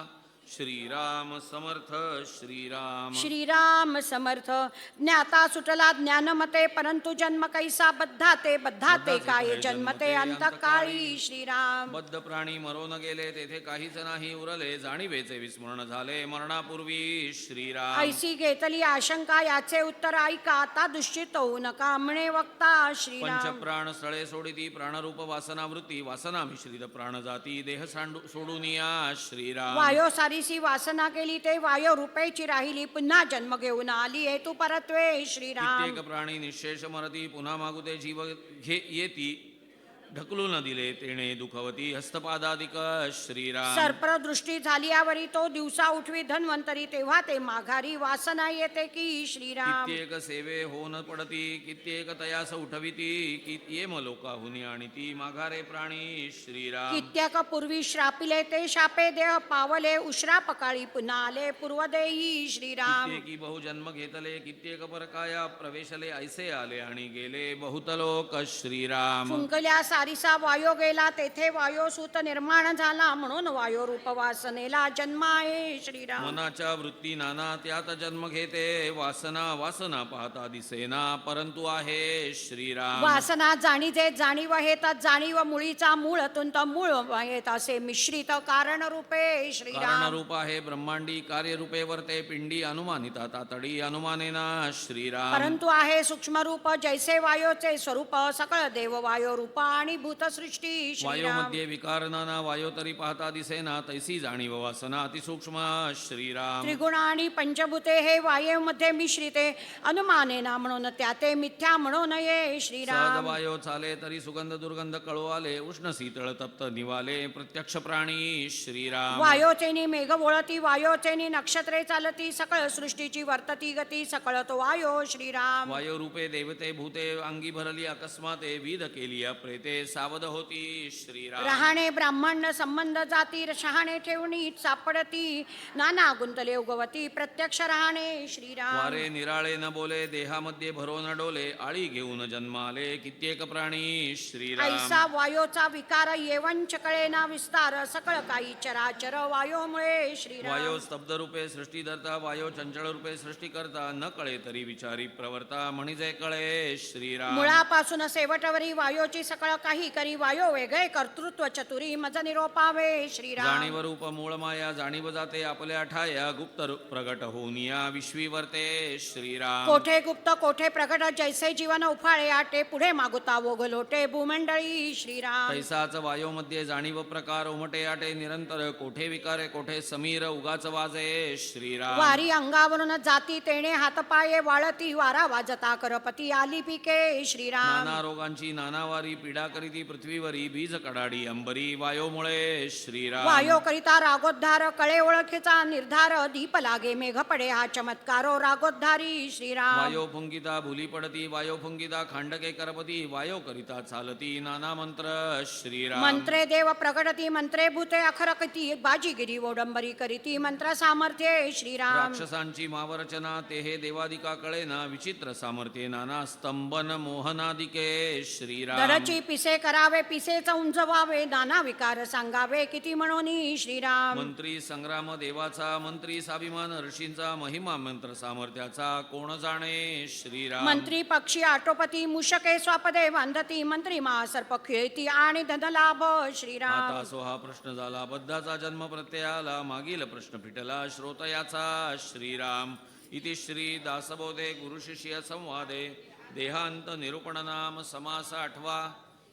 श्रीराम समर्थ श्रीराम. श्रीराम समर्थ. ज्ञाता सुटला ज्ञानमते, परंतु जन्म कैसा बद्धाते, बद्धाते काय जन्मते अंतकाळी श्रीराम. बद्ध प्राणी मरून गेले तेथे काहीच नाही उरले, जाणीवेचे विस्मरण झाले मरणापूर्वी श्रीराम. ऐसी घेतली आशंका याचे उत्तर ऐका, आता दुश्चित होऊ नका म्हणे वक्ता श्रीराम. पंचप्राण स्थळे सोडिती प्राणरूप वासना वृत्ती, वासना मिश्रित प्राण जाती देह सोडून या श्रीराम. वायो सारीसी वासना केली ते वायो रूपेची राहिली, पुन्हा जन्म घेऊन आली हेतू परत्वे श्रीराम. कित्येक प्राणी निशेष मरती, पुन्हा मागुते जीव येती, ढकलून दिले तेणे दुखवती हस्तपादादिक श्रीराम. सर्पदृष्टी झाली यावरी तो दिवसा उठवी धन्वंतरी, तेव्हा ते माघारी वासना येते की श्रीराम. कित्येक सेवे होऊन पडती, कित्येक तयास उठविती, कित्येम लोकाहुनी आणि ती माघारे प्राणी श्रीराम. कित्येक पूर्वी श्रापिले ते शापे देह पावले, उश्रा पकाळी पुन्हा आले पूर्वदेही श्रीराम. कित्येकी बहुजन्म घेतले, कित्येक परकाया प्रवेशले, ऐसे आले आणि गेले बहुत लोक श्रीराम. फुंकल्या सारिसा वायो गेला, तेथे वायोसूत निर्माण झाला, म्हणून वायो रूप वासनेला जन्म आहे श्रीराम. मनाच्या वृत्ती नाना त्यात जन्म घेते, वासना वासना पाहता दिसेना परंतु आहे श्रीराम. वासना जाणीजे जाणीव हेत, जाणीव मुळीचा मूळ तुंत मूळ आहेत असे मिश्रित कारण रूपे श्रीराम. कारण रूप आहे ब्रह्मांडी, कार्यरूपे वर्ते पिंडी, अनुमानिता तातडी अनुमानेना श्रीराम. परंतु आहे सूक्ष्म रूप, जैसे वायोचे स्वरूप, सकळ देव वायो रूप आणि भूतसृष्टी वायो श्रीराम. मध्ये विकार नाना, वायो तरी पाहता दिसेना, तैसी जाणीव वासना अतिसूक्ष्म श्रीराम. त्रिगुण आणि पंचभूते हे वायू मध्ये मिश्रिते, अनुमानेना म्हणून त्याते मिथ्या म्हणू नये सहज श्रीराम. वायो चाले तरी सुगंध दुर्गंध कळू आले, उष्ण शीतळ तप्त निवाले प्रत्यक्ष प्राणी श्रीराम. वायोचेनी मेघ वळती, वायोचेनी नक्षत्रे चालती, सकळ सृष्टीची वर्तती गती, सकळ तो वायो श्रीराम. वायो रूपे देवते भूते अंगी भरली अकस्माते, विध केली प्रेते सावध होती श्रीराम. रहाणे ब्राह्मण संबंध जाती, शहाणे ठेवणी सापडती, नाना गुंतले उगवती प्रत्यक्ष राहणे श्रीराम. वारे निराळे न बोले, देहामध्ये भरो न डोले, आळी घेऊन जन्माले कित्येक प्राणी श्रीराम. ऐसा वायोचा विकार, येवंच कळेना विस्तार, सकळ काही चराचर वायोमुळे श्रीराम. वायो स्तब्ध रूपे सृष्टी धरता, वायो चंचळ रूपे सृष्टी करता, न कळे तरी विचारी प्रवर्ता, म्हणजे कळे श्रीराम. मुळापासून शेवटवरी वायोची सकळ काही करी, वायो वेगळे कर्तृत्व चतुरी मज निरोपावे श्रीराम. जाणीव रूप मूळ माया, जाणीव जाते आपल्या ठाया, गुप्त प्रगट होऊन या विश्वी वर्ते श्रीराम. कोठे गुप्त कोठे प्रगट, जैसे जीवन उफाळे आटे, पुढे मागुता ओघलोटे भूमंडळी श्रीराम. तैसाच वायो मध्ये जाणीव प्रकार, उमटे आटे निरंतर, कोठे विकारे कोठे समीर उगाच वाजे श्रीराम. वारी अंगावरून जाती, तेणे हातपाये वाळती, वारा वाजता करपती आली पिके श्रीराम. नाना रोगांची नानावारी पीडा करीती पृथ्वीवरी, बीज कडाडी अंबरी वायोमुळे श्रीराम. वायो करिता रागोद्धार, कळे ओळखीचा निर्धार, दीप लागे मेघ पडे हा चमत्कारो रागोद्धारी श्रीराम. वायो फुंकिता भुली पडती, वायो फुंकिता खांडके करपती, वायो करिता चालती नाना मंत्र श्रीराम. मंत्रे देव प्रगटती, मंत्रे भूते अखरकती, बाजीगिरी ओडंबरी करीती मंत्र सामर्थ्ये श्रीराम. राक्षसांची मावरचना, ते हे देवादिका कळेना, विचित्र सामर्थ्ये नाना स्तंभन मोहनादिके श्रीराम. धडची पिसे करावे पिसेच उंजवावे नाना विकार सांगावे किती म्हणोनी श्रीराम. मंत्री संग्राम देवाचा मंत्री स्वाभिमान ऋषींचा महिमा मंत्र सामर्थ्याचा कोण जाणे श्रीराम. मंत्री पक्षी आटोपती मूषके स्वापदे बांधती मंत्री मा सर्प खेळती आणि धनलाभ श्रीराम. आता असो हा प्रश्न झाला बद्धाचा जन्म प्रत्ययाला मागील प्रश्न फिटला श्रोतयाचा श्रीराम. इति श्री दासबोधे गुरुशिष्य संवादे देहांत निरूपण नाम समास 8वा.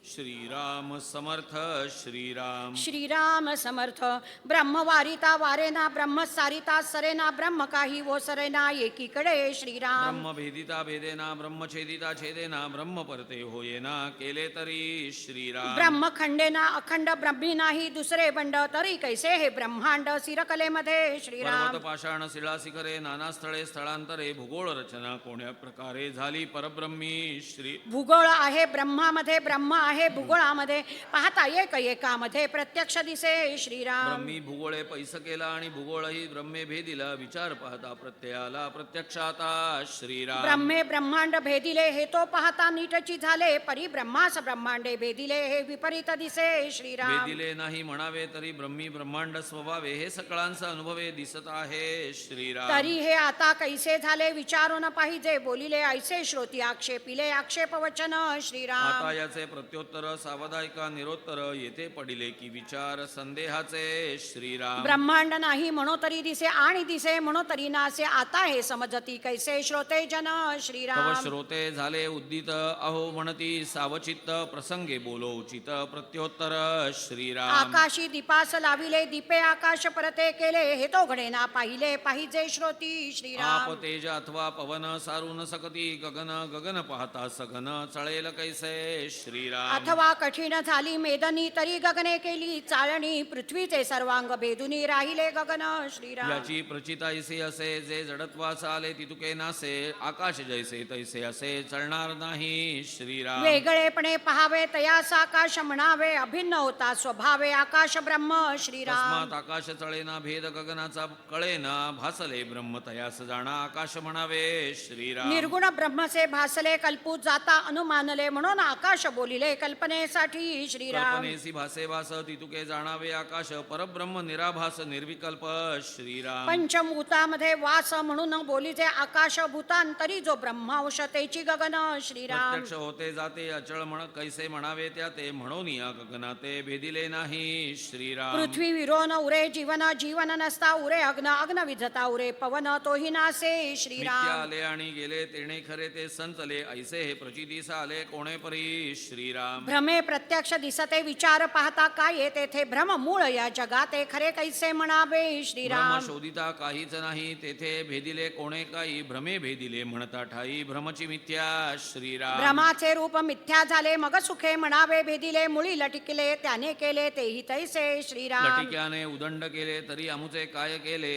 श्रीराम समर्थ श्रीराम. श्रीराम समर्थ. ब्रह्मवारिता वारेना ब्रह्म सारिता सरेना ब्रह्म काही वो सरेना एकीकडे श्रीराम. ब्रह्म भेदिता भेदेना ब्रह्मछेदिता छेदेना ब्रह्म परते होयेना केले तरी श्रीराम. ब्रह्म खंडेना अखंड ब्रह्मी नाही दुसरे बंड तरी कैसे हे ब्रह्मांड सिरकलेमध्ये श्रीराम. पर्वत पाषाण शिळा शिखरे नाना स्थळे स्थळांतरे भूगोळ रचना कोण्या प्रकारे झाली परब्रह्मी श्री. भूगोळ आहे ब्रह्मामध्ये ब्रह्म आहे भूगोळामध्ये पाहता एक एकामध्ये प्रत्यक्ष दिसे श्रीराम. ब्रह्मी भूगोळे पैस केला आणि भूगोळही ब्रह्मे भेदिला विचार पाहता प्रत्ययाला प्रत्यक्षाता श्रीराम. ब्रह्मे ब्रह्मांड भेदिले हे तो पाहता नीटची झाले परी ब्रह्मास ब्रह्मांडे भेदिले हे विपरीत दिसे श्रीराम. भेदिले नाही म्हणावे तरी ब्रह्मी ब्रह्मांड स्वभावे हे सकळांचा अनुभवे दिसत आहे श्रीराम. तरी हे आता कैसे झाले विचारू न पाहिजे बोलिले ऐसे श्रोती आक्षेपिले आक्षेप वचन श्रीराम. आता याचे प्रत्योत्तर सावधायिका निरोत्तर येथे पडिले की विचार संदेहाचे श्रीराम. ब्रह्मांड नाही म्हणो तरी दिसे आणि दिसे म्हणो तरी नासे आता हे समजती कैसे श्रोते जन तव श्रीराम. श्रोते झाले उद्दित अहो म्हणती सावचित्त प्रसंगे बोलो उचित प्रत्योत्तर श्रीराम. आकाशी दीपास लाविले दीपे आकाश परते केले हे तो घडेना पाहिले पाहिजे श्रोती श्रीराम. आप तेज अथवा पवन सारून सकती गगन गगन पाहता सघन चळेल कैसे श्रीराम. अथवा कठीण झाली मेदनी तरी गगने केली चाळणी पृथ्वीचे सर्वांग भेदुनी राहिले गगन श्रीराम. याची प्रचितायसे असे जे जडत्वास आले तितुके नासे आकाश जैसे तैसे असे चलणार नाही श्रीराम. वेगळेपणे पहावे तयास आकाश म्हणावे अभिन्न होता स्वभावे आकाश ब्रह्म श्रीराम. तस्मात आकाश चळेना भेद गगनाचा कळेना भासले ब्रह्म तयास जाणा आकाश म्हणावे श्रीराम. निर्गुण ब्रह्मसे भासले कल्पूत जाता अनुमानले म्हणून आकाश बोलिले कल्पनेसाठी श्रीराम. कल्पनेसी भासे भास तितुके जाणावे आकाश परब्रह्म निराभास निर्विकल्प श्रीराम. पंचभूतामध्ये वास म्हणून बोलीचे आकाश भूतांतरी जो ब्रह्मांश तेची गगन श्रीराम. प्रत्यक्ष होते जाते अचळ म्हण कैसे म्हणावे त्या ते म्हणून या गगनाते भेदिले नाही श्रीराम. पृथ्वी विरोन उरे जीवन जीवन नसता उरे अग्न अग्न विझता उरे पवन तोही नासे नित्य श्रीराम. आले आणि गेले तेणे खरे ते संतले ऐसे हे प्रचितीस आले कोणे परी श्रीराम. भ्रमे प्रत्यक्ष दिसते विचार पाहता काय तेथे भ्रम मूळ या जगाते खरे कैसे म्हणावे ब्रह्म श्रीराम. शोधिता काहीच नाही तेथे भेदिले कोणे काही भ्रमे भेदिले म्हणता ठाई भ्रमची मिथ्या श्रीराम. भ्रमाचे रूप मिथ्या झाले मग सुखे म्हणावे भेदिले मुळी लटकले त्याने केले तेही तैसे श्रीराम. लटिक्याने उदंड केले तरी अमुचे काय केले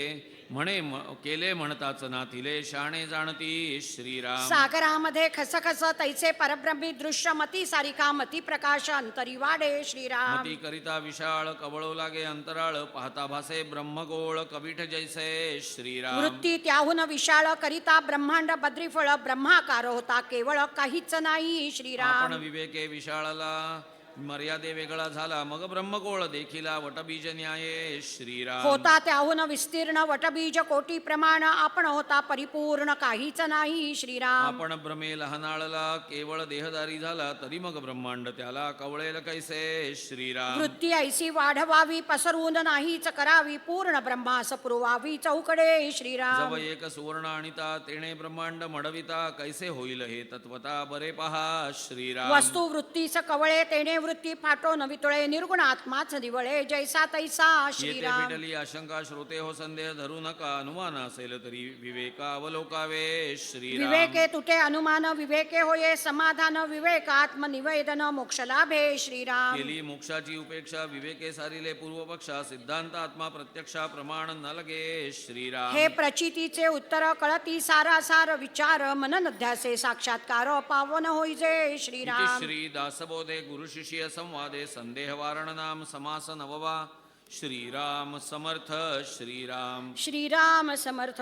म्हणे केले म्हणताच ना तिले शाणे जाणती श्रीराम. सागरामध्ये खसखस तैसे परब्रह्मी दृश्य मती सारिका मती प्रकाश अंतरी वाढे श्रीराम. मती करिता विशाळ कवळो लागे अंतराळ पाहता भासे ब्रह्मगोळ कविठ जैसे श्रीराम. वृत्ती त्याहून विशाळ करिता ब्रह्मांड बद्रीफळ ब्रह्माकार होता केवळ काहीच नाही श्रीराम. आपण विवेके विशाळला मर्यादे वेगळा झाला मग ब्रह्मगोळ देखिला वटबीज न्याये श्रीराम. होता त्याहून विस्तीर्ण वटबीज कोटी प्रमाण आपण होता परिपूर्ण काहीच नाही श्रीराम. आपण भ्रमे लहानाळला केवळ देहदारी झाला तरी मग ब्रह्मांड त्याला कवळेल कैसे श्रीराम. वृत्ती ऐसी वाढवावी पसरून नाहीच करावी पूर्ण ब्रह्मास पुरवावी चौकडे श्रीराम. जव एक सुवर्ण आणिता तेणे ब्रह्मांड मडविता कैसे होईल हे तत्वता बरे पहा श्रीराम. वस्तू वृत्तीस कवळे तेने वृत्ती फाटो नवितुळे निर्गुण आत्माच दिवळे जैसा तैसा येथे श्रीराम. भेटली आशंका श्रोते हो संदेह धरू नका अनुमान असेल तरी विवेका अवलोकावे श्रीराम. विवेके तुटे अनुमान विवेके होये समाधान विवेक आत्मनिवेदन मोक्ष लाभे श्रीराम. केली मोक्षाची उपेक्षा विवेके सारिले पूर्वपक्षा सिद्धांत आत्मा प्रत्यक्षा प्रमाण न लगे श्रीराम. हे प्रचितीचे उत्तर कळती सारासार विचार मननध्यासे साक्षात्कार पावन होईजे इति श्रीराम. श्री दासबोधे गुरुशिष्य संवादे संदेह वारण नाम समास 9वा. श्रीराम समर्थ श्रीराम. श्रीराम समर्थ.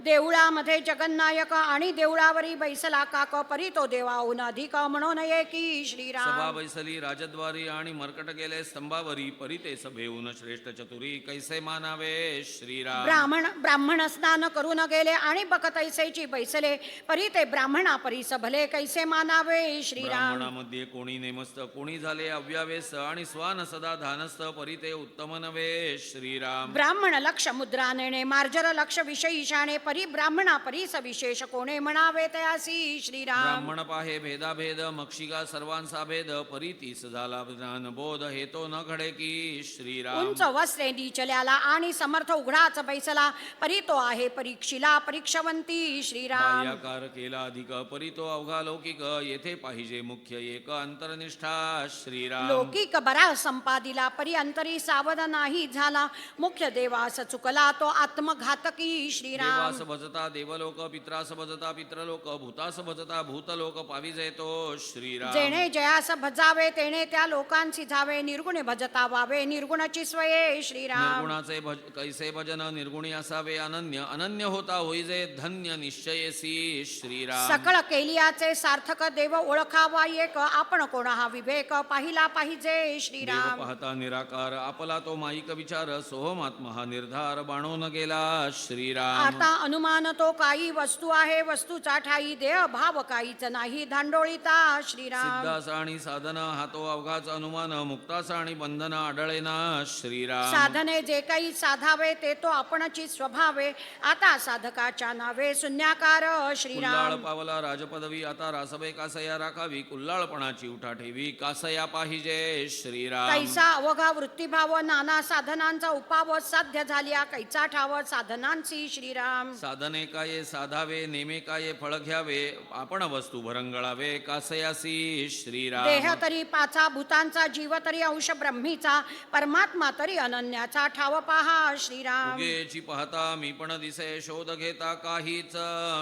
देऊळामध्ये जगन्नायक आणि देऊळावरी बैसला काक, परी तो देवाहून अधिक म्हणून की सभा श्रीराम. बैसली राजद्वारी आणि मरकट गेले स्तंभावरी, परिते सभेहून श्रेष्ठ चतुरी कैसे मानावे श्रीराम. ब्राह्मण स्नान करून गेले आणि बकतैसेची बैसले, परी ते ब्राह्मणा परीस भले कैसे मानावे श्रीराम. ब्राह्मणामध्ये कोणी नेमस्त, कोणी झाले अव्यावेस आणि स्वान सदा धानस्थ, परिते उत्तम नवे श्रीराम. ब्राह्मण लक्ष मुद्रा नेणे, मार्जर लक्ष विषयी शाणे, परी ब्राह्मणा परीस विशेष कोणे म्हणावे तयासी श्रीराम. ब्राह्मण पाहे भेदाभेद, मक्षिका सर्वांचा भेद, परितीस झाला ज्ञानबोध, हे तो न घडे की श्रीराम. उंच वस्त्रे नीचल्याला आणि समर्थ उघडाच बैसला, परी तो आहे परीक्षिला परीक्षवंती श्रीराम. बाह्याकार केला अधिक, परी तो अवघा लौकिक, येथे पाहिजे मुख्य एक अंतरनिष्ठा श्रीराम. लौकिक बरा संपादिला, परी अंतरी सावध नाही झाला, मुख्य देवास चुकला तो आत्मघातकी श्रीराम. देवास भजता देवलोक, पित्रास भजता पित्रलोक, भूतास भजता भूतलोक, पाविजे तो श्रीराम. जेणे जयास भजावे तेणे त्या लोकांची जावे, निर्गुणे भजता वावे निर्गुणाची स्वये श्रीराम. निर्गुणाचे कैसे भजन, निर्गुणी असावे अनन्य, अनन्य होता होईजे धन्य निश्चयसी श्रीराम. सकळ केलियाचे सार्थक देव ओळखावा एक, आपण कोणा हा विवेक पाहिला पाहिजे देव श्रीराम. पाहता निराकार, आपला तो माईक विचार, सोहमात्मा हा निर्धार बाणून गेला श्रीराम. आता अनुमान तो काही वस्तू आहे, वस्तूचा ठाई देह भाव काहीच नाही धांडोळीता श्रीराम. सिद्धाचा आणि साधन हा तो अवघाच अनुमान, मुक्ताचा आणि बंधन आढळेना श्रीराम. साधने जे काही साधावे ते तो आपणची स्वभावे, आता साधकाच्या नावे शून्याकार कुल्लाळ श्रीराम. पावला राजपदवी, आता रासबे कासया राखावी, कुल्लाळपणाची उठा ठेवी कासया पाहिजे श्रीराम. कैसा अवघा वृत्तीभाव, नाना साधनांचा उपाव साध्य झाल्या, कैचा ठाव साधनांची श्रीराम. साधने काय साधावे, नेमे काय फळ घ्यावे, आपण वस्तू भरंगळावे कासयासी श्रीराम. देह तरी पाचा भूतांचा, जीव तरी अंश ब्रह्मीचा, परमात्मा तरी अनन्याचा ठाव पहा श्रीराम. उगेची पाहता मी पण दिसे, शोध घेता काहीच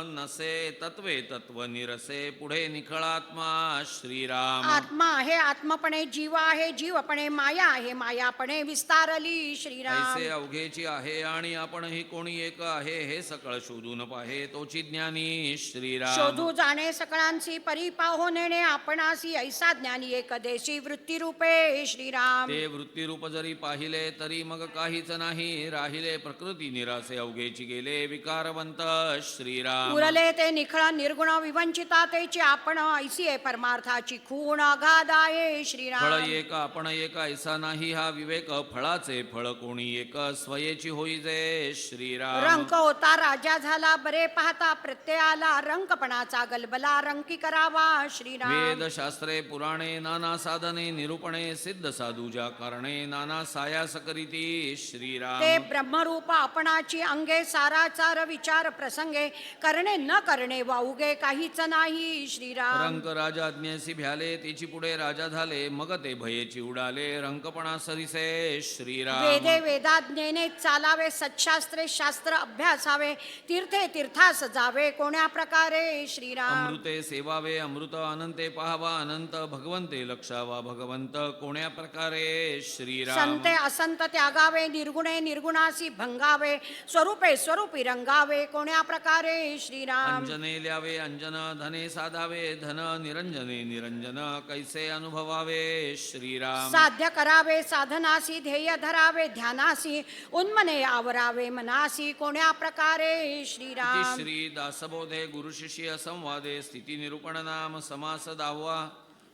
नसे, तत्वे तत्व निरसे, पुढे निखळात्मा श्रीराम. आत्मा आहे आत्मपणे, जीव आहे जीवपणे, माया आहे मायापणे विस्तारली श्रीराम. ऐसे अवघेची आहे आणि आपण ही कोणी एक आहे, हे सकळ शोधून पाहे तोची ज्ञानी श्रीराम. शोधू जाणे सकळांची, परी पाहो नेणे आपणासी, ऐसा ज्ञानी एक देशी वृत्ती रूपे श्रीराम. ते वृत्तीरूप जरी पाहिले तरी मग काहीच नाही राहिले, प्रकृती निरासे अवघेची गेले विकारवंत श्रीराम. उरले ते निखळ निर्गुण विवंचिता, तेची आपण ऐसी आहे परमार्थाची खूण अगाध आहे फळ श्रीराम. एक आपण एक ऐसा नाही हा विवेक, फळाचे फळ कोणी एक स्वयेची होईजे श्रीराम. रंक होता राजा झाला, बरे पाहता प्रत्यय आला, रंकपणाचा गलबला रंकी करावा श्रीराम. वेद शास्त्रे पुराणे नाना साधने, निरूपणे सिद्ध साधूजा कारणे, नाना सायास करीती श्रीराम. ते ब्रह्मरूप आपणाची अंगे, साराचार विचार प्रसंगे, करणे न करणे वाउगे काहीच नाही श्रीराम. रंक राजा ज्ञेसी भ्याले, तिची पुढे राजा झाले, मग ते भयेची उडाले, रंकपणा सरिसे श्रीराम. वेदे वेदाज्ञेने चालावे, सच्छास्त्रे शास्त्र अभ्यासावे, तीर्थे तीर्थास जावे कोण्या प्रकारे श्रीराम. अमृते सेवावे, अमृत अनंते पाहावा, अनंत भगवंते लक्षावा, भगवंत कोण्या प्रकारे श्रीराम. संते असंत त्यागावे, निर्गुणे निर्गुणासी भंगावे, स्वरूपे स्वरूपी रंगावे कोण्या प्रकारे श्रीराम. अंजने ल्यावे अंजन, धने साधावे धन, निरंजने निरंजन कैसे अनुभवावे श्रीराम. साध्य करावे साधनासी, ध्येय धरावे ध्यानासी, उन्मने आवरावे मनासी कोण्या प्रकारे श्रीराम. श्री दासबोधे गुरु शिष्य संवादे, स्थिती निरूपण नाम समास 10वा.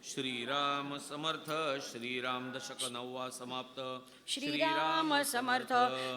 श्रीराम समर्थ. श्रीराम दशक 9वा समाप्त. श्रीराम समर्थ.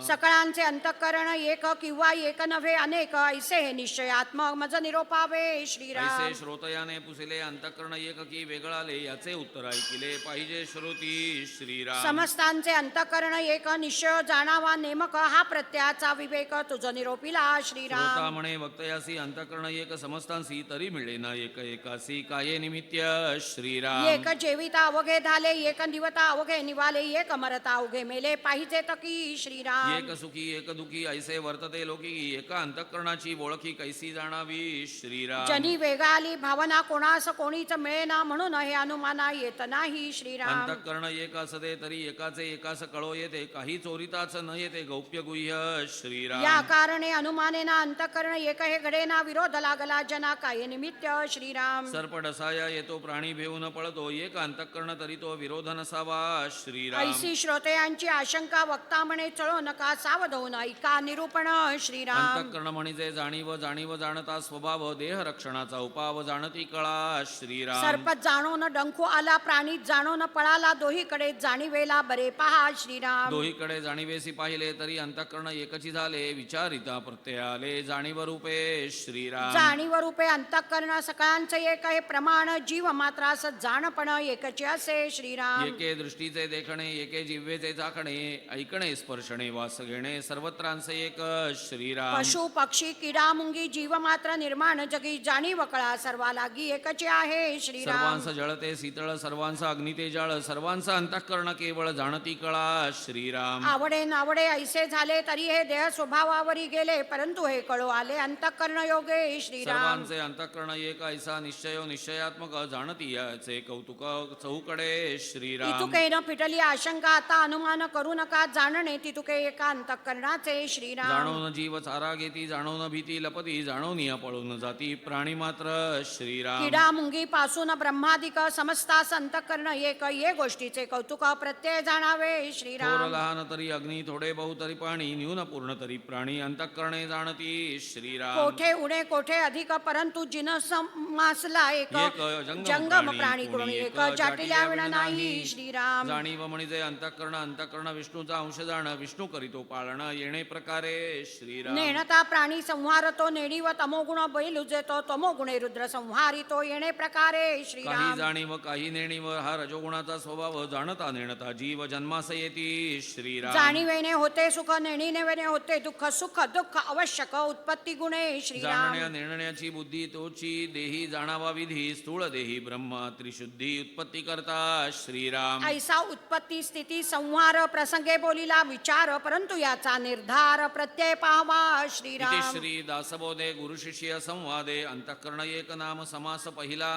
सकळांचे अंतःकरण एक किंवा एक नव्हे अनेक, ऐसे हे निश्चयात्मक मज निरोपावे श्रीराम. ऐसे श्रोतयाने पुसिले, अंतःकरण एक की वेगळाले, याचे उत्तर ऐकिले पाहिजे श्रुती श्रीराम. समस्तांचे अंतःकरण एक, निश्चय जाणावा नेमक, हा प्रत्ययाचा विवेक तुझ निरोपिला श्रीराम. श्रोता म्हणे वक्तयासी, अंतःकरण एक समस्तांसी, तरी मिळे ना एक एकासी, काये निमित्य श्री श्रीराम एक जेविता अवघे झाले, एक दिवता अवघे निवाले, एक मरता अवघे मेले, पाहिजे तकी श्रीराम. एक सुखी एक दुखी ऐसे वर्तते लोकी, एका अंतःकरणाची ओळखी कैसी जाणावी श्रीराम. जनी वेगाली भावना कोणास कोणीच मिळेना, म्हणून हे अनुमाना येत नाही श्रीराम. अंतःकरण एक असते तरी एकाचे एकास कळो येते, काही चोरिताच न येते गौप्य गुह्य श्रीराम. या कारणे अनुमानेना अंतःकरण एक हे घडेना, विरोध लागला जना काय निमित्त श्रीराम. सर्प डसाया येतो प्राणी भेऊन पळतो, एक अंतःकरण तरी तो विरोध नसावा श्रीराम. ऐसी श्रोतेयांची आशंका, वक्ता म्हणे चळो नका, सावधवून ऐका निरूपण श्रीराम. अंतःकरण म्हणजे जाणीव जाणीव जाणता स्वभाव, देह रक्षणाचा उपाव जाणती कळा श्रीराम. सर्प जाणून डंखू आला, प्राणी जाणून पळाला, दोहीकडे जाणीवेला बरे पहा श्रीराम. दोहीकडे जाणीवेसी पाहिले तरी अंतःकरण एकची झाले, विचारिता प्रत्यय आले जाणीव रूपे श्रीराम. जाणीव रूपे अंतःकरण सकळांचे एक हे प्रमाण, जीव मात्रास जाणपण एकचे असे श्रीराम. एके दृष्टीचे देखणे, एके जिव्हेचे चाखणे, ऐकणे स्पर्शणे वास घेणे, सर्वत्रांचे एक श्रीराम. पशु पक्षी किडा मुंगी जीव मात्र निर्माण जगी, जाणीव कळा सर्वा लागी एकचे आहे श्रीराम. सर्वांस जळते शीतळ, सर्वांचा अग्निते जाळ, सर्वांचा अंतःकरण केवळ जाणती कळा श्रीराम. आवडे नावडे ऐसे झाले तरी हे देह स्वभावावरी गेले, परंतु हे कळो आले अंतःकरण योगे श्रीराम. सर्वांचे अंतःकरण एक ऐसा निश्चयो निश्चयात्मक, जाणती याचे कौतुक चहूकडे श्रीराम. तितुके न फिटली आशंका, आता अनुमान करू नका, जाणणे तितुके एका अंतःकरणाचे श्रीराम. जाणून जीव चारा घेती, जाणून भीती लपती, जाणून या पळून जाती प्राणी मात्र श्रीराम. किडा मुंगी पासून ब्रह्मादिक समस्तास अंतःकरण एक, ये गोष्टीचे कौतुक प्रत्यय जाणावे थोर श्रीराम. लहान तरी अग्नी, थोडे बहु तरी पाणी, न्यून पूर्ण तरी प्राणी, अंतःकरणे जाणती श्रीराम. कोठे उडे कोठे अधिक, परंतु जिनस मासला एक, एक जंगम प्राणी कोणी एक, जाटिल्या विण नाही श्रीराम. जाणीव म्हणजे अंतःकरण, अंतःकरण विष्णूचा अंश जाण, विष्णू करीतो पाळण येणे प्रकारे श्रीराम. नेणता प्राणी संहारतो, नेणीव तमोगुण बैल उजेतो, तमोगुणे रुद्र संहारितो येणे प्रकारे काही श्रीराम. जाणीव काही नेणीव, हा रजोगुणाचा स्वभाव, जाणता नेणता जीव जन्मास येती श्रीराम. जाणीवेने होते सुख, नेणीनेवेने होते दुःख, सुख दुःख आवश्यक उत्पत्ती गुणे श्रीराम. जाणण्या निर्णयाची बुद्धी तोची, देही जाणावा विधी, स्थूळ देही ब्रह्म त्रिशुद्धी उत्पत्ती करता श्रीराम. ऐसा उत्पत्ती स्थिती संहार प्रसंगे बोलिला विचार, परंतु याचा निर्धार प्रत्यय पाहावा इति श्रीराम. श्री दासबोधे गुरु शिष्य संवादे, अंतःकरण एक नाम समास पहिला,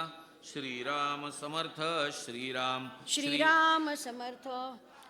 श्रीराम समर्थ श्रीराम. श्रीराम समर्थ.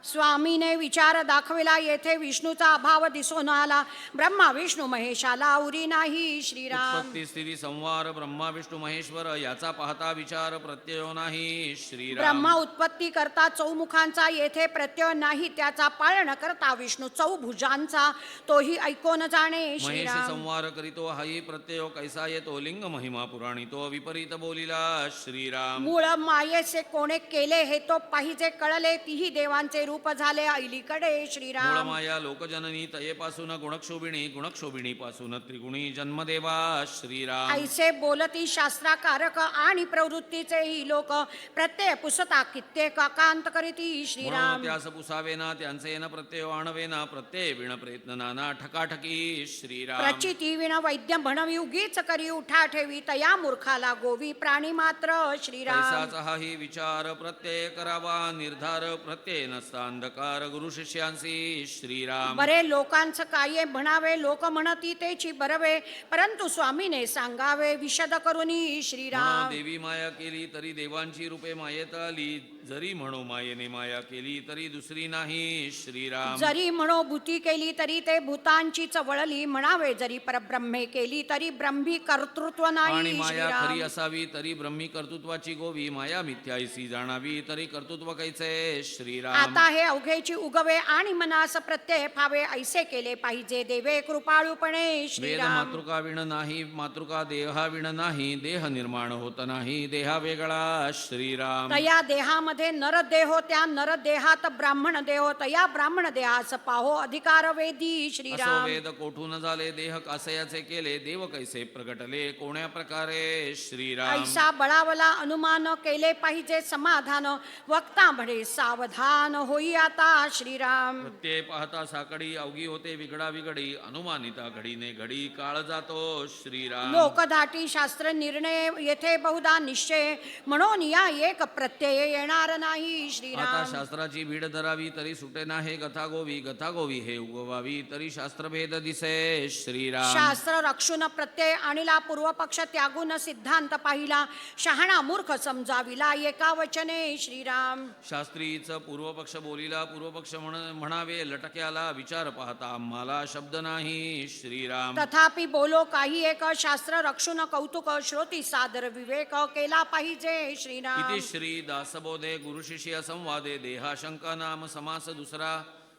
स्वामीने विचार दाखविला, येथे विष्णूचा अभाव दिसून आला, ब्रह्मा विष्णू महेशाला उरी नाही श्रीराम. उत्पत्ती स्थिती संवार ब्रह्मा विष्णू महेश्वर, याचा पाहता विचार प्रत्ययो नाही श्रीराम. ब्रह्मा उत्पत्ती करता चौमुखांचा, येथे प्रत्यय नाही, त्याचा पालन करता विष्णू चौभुजांचा, तोही ऐकून जाणे महेश श्रीराम. संवार करीतो, हाही प्रत्ययो कैसा येतो, लिंग महिमा पुराणी तो विपरीत बोलिला श्रीराम. मूळ मायेचे कोणे केले हे तो पाहिजे कळले, तीही देवांचे रूप झाले अलीकडे मूळ श्रीराम. माया लोकजननी, तयेपासून गुणक्षोभिणी, गुणक्षोभिणी पासून त्रिगुणी जन्मदेवा श्रीराम. ऐसे बोलती शास्त्राकारक, आणि प्रवृत्तीचे ही लोक प्रत्यय पुसता कित्येक कांत करीती म्हणून श्रीराम. त्यास पुसावेना, त्यांचे न प्रत्यय आणवेना, प्रत्यय विण प्रयत्न नाना ठकाठकी श्रीराम. प्रचिती विण वैद्य म्हणवी, उगीच करी उठा ठेवी, तया मूर्खाला गोवी प्राणी मात्र श्रीराम. पैसाचा हाही विचार प्रत्यय करावा, निर्धार प्रत्यय नसता अंधकार गुरु शिष्यांसी श्रीराम. बरे लोकांचं काय म्हणावे, लोक म्हणती तेची बरवे, परंतु स्वामीने सांगावे विशद करुनी श्रीराम. म्हणून देवी माया केली तरी देवांची रूपे मायेत आली, जरी म्हणू मायेने माया केली तरी दुसरी नाही श्रीराम. जरी म्हणो भूती केली तरी ते भूतांचीच वळली, म्हणावे जरी परब्रह्मे केली तरी ब्रह्मी कर्तृत्व आणि नाही माया खरी श्रीराम. असावी तरी ब्रह्मी कर्तृत्वाची गोवी, माया मिथ्याईसी जाणावी तरी कर्तृत्व कैचे श्रीराम. आता हे अवघेची उगवे, आणि मनास प्रत्यय फावे, ऐसे केले पाहिजे देवे कृपाळूपणे वेद श्रीराम. मातृका विण नाही, मातृका देहा विण नाही, देह निर्माण होत नाही, देहा वेगळा श्रीराम. तया देहामध्ये नर देहो, त्या नर देहात ब्राह्मण देहो, तया ब्राह्मण देहास पाहो अधिकार वेदी असो श्रीराम. वेद कोठून झाले, देह कासयाचे केले, देव कैसे प्रगटले, कोण्या प्रकारे श्रीराम. ऐसा बळावला अनुमान, केले पाहिजे समाधान, वक्ता म्हणे सावधान हो होई आता श्रीराम. प्रत्यय पाहता साकडी अवघी होते विघडा विघडी अनुमानिता घडीने घडी काळ जातो श्रीराम. लोकधाटी शास्त्र निर्णय येथे बहुधा निश्चय म्हणून या एक प्रत्यय येणार नाही आता श्रीराम. शास्त्राची भीड धरावी तरी सुटे नाही गथा गोवी हे उगवावी तरी शास्त्रभेद दिसे श्रीराम. शास्त्र रक्षून प्रत्यय आणिला पूर्वपक्ष त्यागून सिद्धांत पाहिला शहाणा मूर्ख समजाविला एका वचने श्रीराम. शास्त्रीच पूर्वपक्ष बोलिला पूर्वपक्ष म्हणावे लटक्याला विचार पाहता आम्हाला शब्द नाही श्रीराम. तथापि बोलो काही एक शास्त्र रक्षून कौतुक श्रोती सादर विवेक केला पाहिजे श्रीराम. इति श्री दासबोधे गुरुशिष्य संवादे देहाशंका नाम समास दुसरा.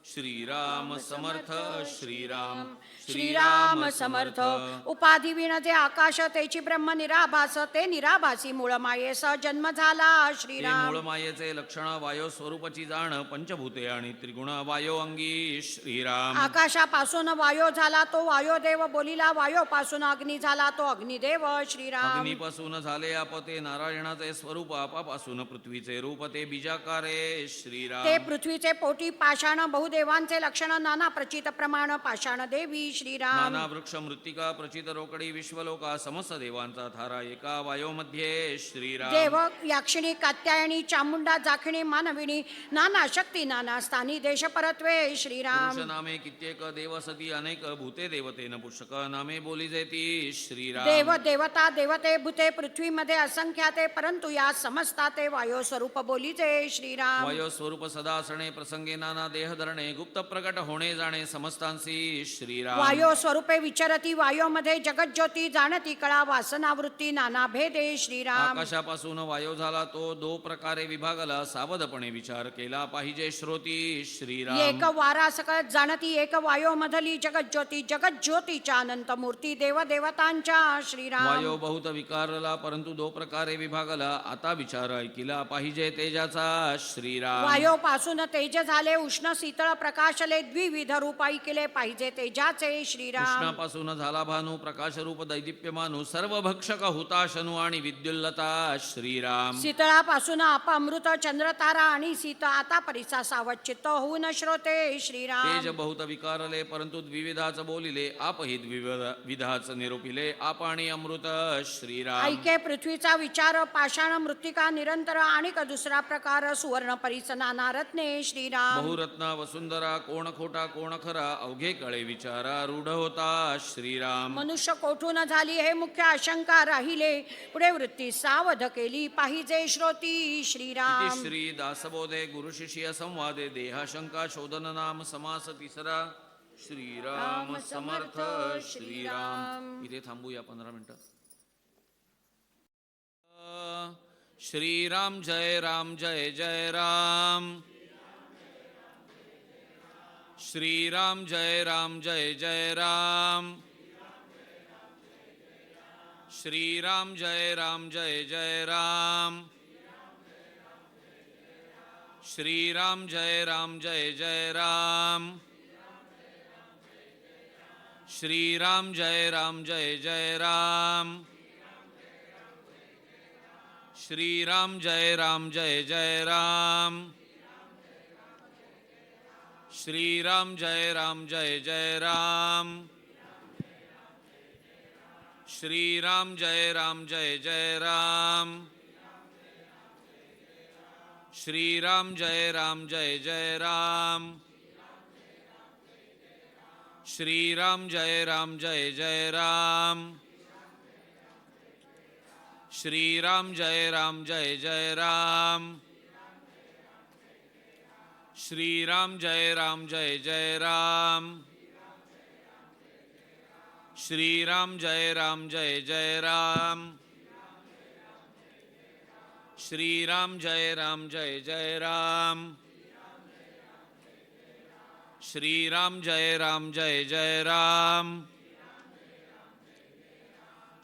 श्रीराम समर्थ श्रीराम. श्रीराम समर्थ. उपाधी विण जे आकाश तेची ब्रह्म निराभास ते निराभासी मूळ मायेस जन्म झाला ते श्रीराम. मूळ मायेचे लक्षण वायो स्वरूपाची जाण पंचभूते आणि त्रिगुण वायो अंगी श्रीराम. आकाशापासून वायो झाला तो वायोदेव बोलिला वायोपासून अग्नी झाला तो अग्निदेव श्रीराम. अग्नीपासून झाले आपते नारायणाचे स्वरूप आपापासून पृथ्वीचे रूप ते बीजाकारे श्रीराम. ते पृथ्वीचे पोटी पाषाण बहुदेवांचे लक्षण नाना प्रचित प्रमाण पाषाण देवी श्रीराम. नाना वृक्ष मृत्तिका प्रचित रोकडी विश्वलोका समस्त देवांचा थारा एका वायोमध्ये श्रीराम. देव याक्षिणी कात्यायनी चामुंडा जाखिणी मानविणी नाना शक्ती नाना स्थानी देश परत्वे श्रीराम. पुरुष नामे कित्येक देवसती अनेक भूते देवतेन पुष्कळ नामे बोली जेती श्रीराम. देव देवता देवते भूते पृथ्वीमध्ये असंख्याते परंतु या समस्ता ते वायो स्वरूप बोलीचे श्रीराम. वायो स्वरूप सदा असणे प्रसंगे नाना देह धरणे गुप्त प्रकट होणे जाणे समस्तांसी श्रीराम. वायो स्वरूपे विचरती वायोमध्ये जगज्योती जाणती कळा वासनावृत्ती नाना भेदे श्रीराम. आकाशापासून वायो झाला तो दो प्रकारे विभागला सावधपणे विचार केला पाहिजे श्रोती श्रीराम. एक वारा सकळ जाणती एक वायो मधली जगज्योतीच्या अनंत मूर्ती देवदेवतांच्या श्रीराम. वायो बहुत विकारला परंतु दो प्रकारे विभागला आता विचार ऐकिला पाहिजे तेजाचा श्रीराम. वायोपासून तेज झाले उष्ण शीतळ प्रकाशले द्विविध रूप ऐकिले पाहिजे तेजाचे श्रीराम. कृष्णापासून झाला भानू प्रकाश रूप दैदिप्यमानू सर्व भक्षक हुताशनु आणि विद्युल्लता श्रीराम. शीतळापासून आप अमृत चंद्र तारा आणि सीत आता परिसा सावध चित्त होऊन श्रोते श्रीराम. तेज बहुत विकारले परंतु द्विविधाच बोलिले आप ही द्विविधाच निरूपिले आप आणि अमृत श्रीराम. ऐके पृथ्वीचा विचार पाषाण मृत्तिका निरंतर आणि दुसरा प्रकार सुवर्ण परिस नाना रत्ने श्रीराम. बहुरत्ना वसुंधरा कोण खोटा कोण खरा अवघे कळे विचारा रूढ होता श्रीराम. मनुष्य कोठून झाली हे मुख्य आशंका राहिले पुढे वृत्ती सावध केली पाहिजे श्रोती श्रीराम. इति श्री दासबोधे गुरुशिष्य संवादे देहाशंका शोधन नाम समास तिसरा. श्रीराम समर्थ श्रीराम. इथे थांबूया 15 मिनिटं. श्रीराम जय राम जय जय राम. श्रीराम जय राम जय जय राम. श्रीराम जय राम जय जय राम. श्रीराम जय राम जय जय राम. श्रीराम जय राम जय जय राम. श्रीराम जय राम जय जय राम. श्रीराम जय राम जय जय राम. श्रीराम जय राम जय जय राम. श्रीराम जय राम जय जय राम. श्रीराम जय राम जय जय राम. श्रीराम जय राम जय जय राम. श्रीराम जय राम जय जय राम. श्रीराम जय राम जय जय राम. श्रीराम जय राम जय जय राम. श्रीराम जय राम जय जय राम.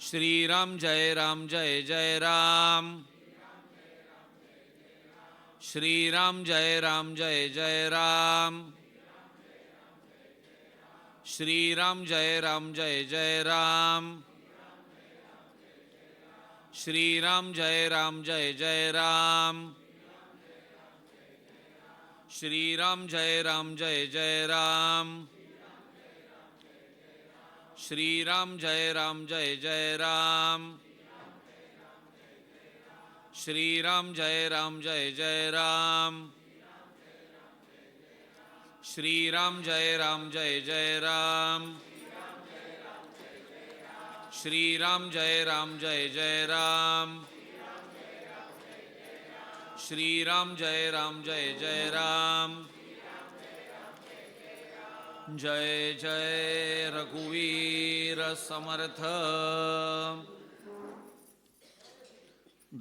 श्रीराम जय राम जय जय राम. श्रीराम जय राम जय जय राम. श्रीराम जय राम जय जय राम. श्रीराम जय राम जय जय राम. श्रीराम जय राम जय जय राम. श्रीराम जय राम जय जय राम. श्रीराम जय राम जय जय राम. श्रीराम जय राम जय जय राम. श्रीराम जय राम जय जय राम. श्रीराम जय राम जय जय राम. जय जय रघुवीर समर्थ.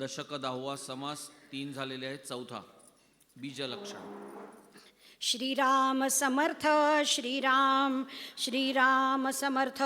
दशक 10वा समास 3 झालेले आहेत. चौथा बीजलक्षण. श्रीराम समर्थ श्रीराम श्रीराम समर्थ.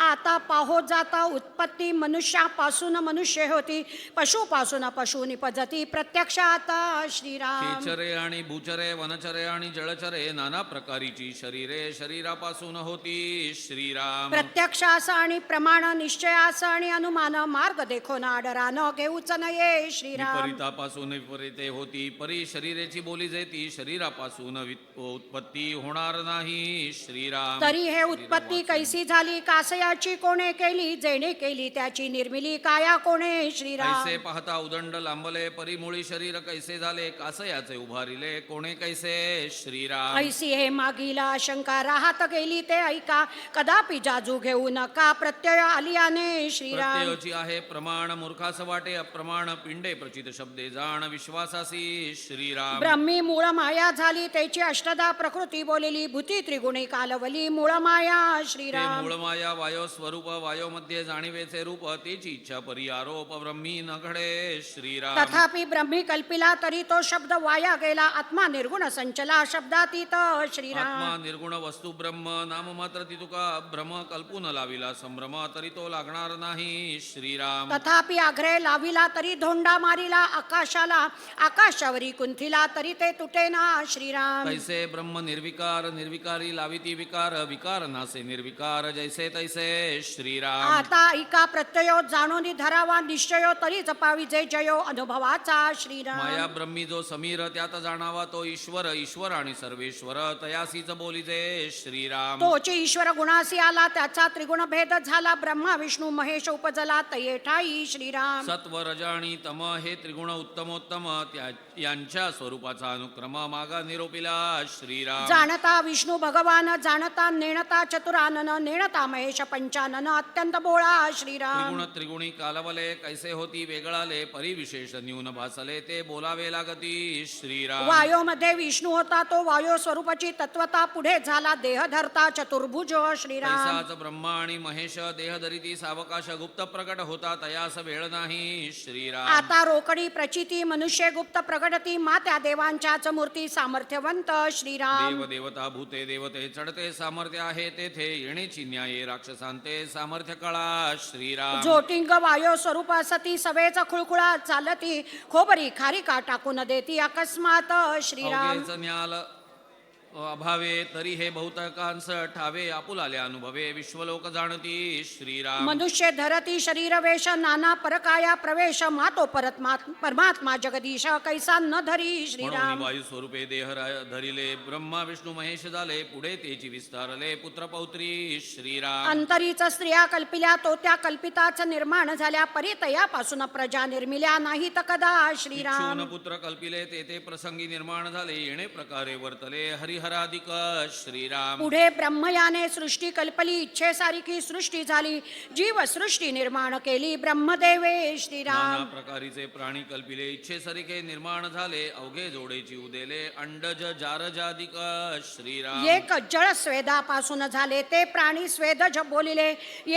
आता पाहो जाता उत्पत्ती मनुष्यापासून मनुष्य होती, पशुपासून पशु निपजती प्रत्यक्षात श्रीराम. खेचरे आणि भूचरे, वनचरे आणि जळचरे, नाना प्रकारीची शरीरे शरीरापासून होती श्रीराम. प्रत्यक्षास आणि प्रमाण, निश्चयास आणि अनुमान, मार्ग देखो ना आडरा न घेऊच नये श्रीराम. विपरीतापासून विपरीते होती, परी शरीरेची बोली जेती, शरीरापासून उत्पत्ती होणार नाही श्रीराम. तरी हे उत्पत्ती कैसी झाली, कासयाची कोणे केली, जेणे केली त्याची निर्मिली, काया कोणे श्रीराम. कैसे पाहता उदंड लांबले, परिमुळी शरीर कैसे झाले, कासयाचे उभारिले, कोणे कैसे श्रीराम. ऐसी हे मागीला शंका राहत गेली ते ऐका, कदापि जाजू घेऊ नका प्रत्यय आलियाने श्रीराम. प्रत्ययोची आहे प्रमाण, मूर्खास वाटे अप्रमाण, पिंडे प्रचित शब्दे जाण विश्वासासी श्रीराम. ब्रह्मी मूळ माया झाली, त्याची अष्टदा प्रकृती बोलली, भूती त्रिगुणी कालवली, मूळ माया ते श्रीराम. मूळ माया वायो स्वरूप, वायो मध्ये जाणीवेचे रूप, तेची इच्छा परी आरोप, ब्रह्मी न घडे श्रीराम. तथापि ब्रह्मी कल्पिला तरी तो शब्द वाया गेला, आत्मा निर्गुण संचला शब्दातीत श्रीराम. आत्मा निर्गुण वस्तू ब्रह्म, नाम मात्र ती तुका भ्रम, कल्पून लाविला संभ्रम, तरी तो लागणार नाही श्रीराम. तथापि आग्रे लाविला तरी धोंडा मारिला आकाशाला, आकाशावरी कुंथिला तरी ते तुटेना श्रीराम. तैसे ब्रह्म निर्विकार, निर्विकारी लाविती विकार, विकार नासे निर्विकार, जैसे तैसे श्रीराम. आता ऐका प्रत्ययो जाणून धरावा, निश्चयो तरी जपाविजे जयो अनुभवाचा श्रीराम. माया ब्रह्मी जो समीर, त्यात जाणावा तो ईश्वर, ईश्वर आणि सर्वेश्वर, तयासीच बोलीजे श्रीराम. तोची ईश्वर गुणासी आला, त्याचा त्रिगुण भेद झाला, ब्रह्मा विष्णू महेश उपजला तये ठाई श्रीराम. सत्व रज आणि तम हे त्रिगुण उत्तमोत्तम, यांच्या स्वरूपाचा अनुक्रम मागा निरोपिला श्रीराम. जाणता विष्णू भगवान, जाणता नेणता चतुरानन, नेणता महेश पंचानन, अत्यंत बोळा श्रीराम. त्रिगुण त्रिगुणी कालवले, कैसे होती वेगळाले, परिविशेष न्यून भासले, ते बोलावे लागती श्रीराम. वायो मध्ये विष्णू होता, तो वायो स्वरूपाची तत्वता पुढे झाला, देह धरता चतुर्भुज श्रीराम. तैसाच ब्रह्मा आणि महेश, देह धरिती सावकाश गुप्त प्रकट होता, तयास वेळ नाही श्रीराम. आता रोकडी प्रचिती मनुष्य गुप्त प्रगटती, मात्या देवांच्याच मूर्ती सामर्थ्यवंत श्रीराम. देव देवता भूते देवते चढते सामर्थ्य आहे, तेथे येण्याची न्याये राक्षसांते सामर्थ्य कळा श्रीराम. ज्योतिंग वायो स्वरूप सती, सवेच खुळखुळा चालती, खोबरी खारिका टाकून देती अकस्मात श्रीराम. अवघेच न्याल अभावे, तरी हे बहुतकांस ठावे, आपुलाले अनुभवे, विश्वलोक जाणती श्रीराम. मनुष्य धरती शरीर वेश, नाना परकाया प्रवेश, मातो परमात्मा जगदीश कैसा न धरी म्हणून श्रीराम. वायू स्वरूपे देह धरिले, ब्रह्मा विष्णू महेश झाले, पुढे तेची विस्तारले, पुत्र पौत्री श्रीराम. अंतरीच स्त्रिया कल्पिल्या, तो त्या कल्पिताच निर्माण झाल्या, परितयापासून प्रजा निर्मिल्या नाहीत कदा श्रीराम. इच्छून पुत्र कल्पिले, ते प्रसंगी निर्माण झाले, येणे प्रकारे वर्तले, हरिहराधिक श्रीराम. पुढे ब्रह्मयाने सृष्टी कल्पली, इच्छेसारखी सृष्टी झाली, जीव सृष्टी निर्माण केली ब्रह्मदेवे श्रीराम. नाना प्रकारीचे प्राणी कल्पिले, इच्छेसारखे निर्माण झाले, अवघे जोडेची उदेले, अंडज जारजाधिक श्रीराम. एक जळ स्वेदापासून झाले, ते प्राणी स्वेदज बोलिले,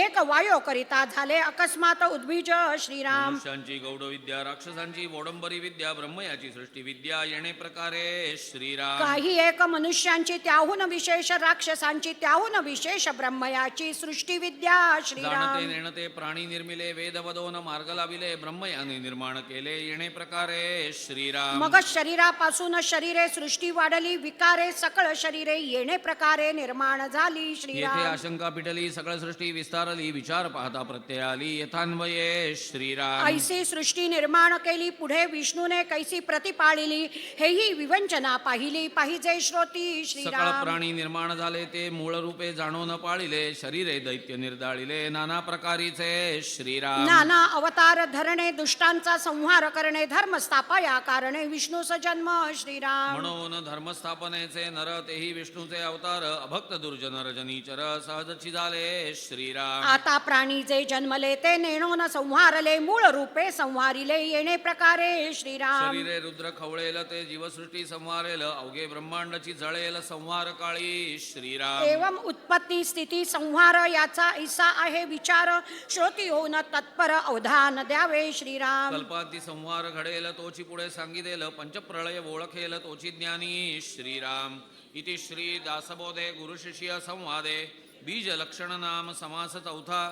एक वायो करिता झाले अकस्मात उद्बीज श्रीराम. मनुष्यांची गौड विद्या, राक्षसांची वोडंबरी विद्या, ब्रह्मयाची सृष्टी विद्या, येणे प्रकारे श्रीराम. काही एक मनुष्य मनुष्यांची त्याहून विशेष राक्षसांची त्याहून विशेष ब्रह्मयाची सृष्टी विद्या श्रीराम. जाणते नेणते प्राणी निर्मिले वेद वदोन मार्ग लाविले ब्रह्मयाने निर्माण केले येणे प्रकारे श्रीराम. मग शरीरापासून शरीरे सृष्टी वाढली विकारे सकळ शरीरे येणे प्रकारे निर्माण झाली येथे श्रीराम. आशंका पिटली सकळ सृष्टी विस्तारली विचार पाहता प्रत्यय आली यथान्वये श्रीराम. ऐसी सृष्टी निर्माण केली पुढे विष्णूने कैसी प्रतिपाळिली हेही विवंचना पाहिली पाहिजे श्रोती सकळ श्रीराम. प्राणी निर्माण झाले ते मूळ रूपे जाणून पाळिले शरीरे दैत्य निर्दाळिले नाना प्रकारीचे श्रीराम. नाना अवतार धरणे दुष्टांचा संहार करणे धर्म स्थापया कारणे विष्णूचा जन्म श्रीराम. म्हणून धर्मस्थापनेचे नर तेही विष्णूचे अवतार अभक्त दुर्जन रजनीचर सहजची झाले श्रीराम. आता प्राणी जे जन्मले ते नेणून संहारले मूळ रूपे संहारिले येणे प्रकारे श्रीराम. शरीरे रुद्र खवळेल ते जीवसृष्टी संहारेल अवघे ब्रह्मांडाची जळेल संहार काळी श्रीराम. एवं उत्पत्ती स्थिती संहार याचा ऐसा आहे विचार श्रोती होऊन तत्पर अवधान द्यावे श्रीराम. कल्पाती संहार घडेल तोची पुढे सांगितलेल पंचप्रळय ओळखेल तोची ज्ञानी श्रीराम. इति श्री दासबोधे गुरुशिष्य संवादे बीज लक्षण नाम समास चौथा.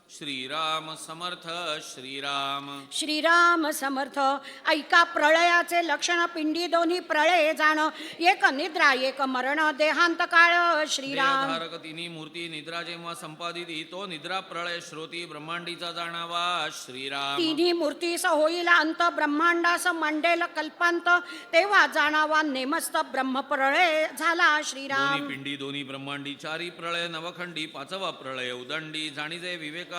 श्रीराम समर्थ श्रीराम. श्रीराम समर्थ. ऐका प्रळयाचे लक्षण पिंडी दोन्ही प्रळय जाण एक निद्रा एक मरण देहांत काळ श्रीराम. देहधारक तिन्ही मूर्ती निद्रा जेव्हा संपादिती तो निद्रा प्रळय श्रोती ब्रह्मांडीचा जाणावा श्रीराम. तिन्ही मूर्तीस होईल अंत ब्रह्मांडास मांडेल कल्पांत तेव्हा जाणावा नेमस्त ब्रह्मप्रळय झाला श्रीराम. दोन्ही पिंडी दोन्ही ब्रह्मांडी चारी प्रळय नवखंडी पाचवा प्रळय उदंडी जाणीजे विवेकाचा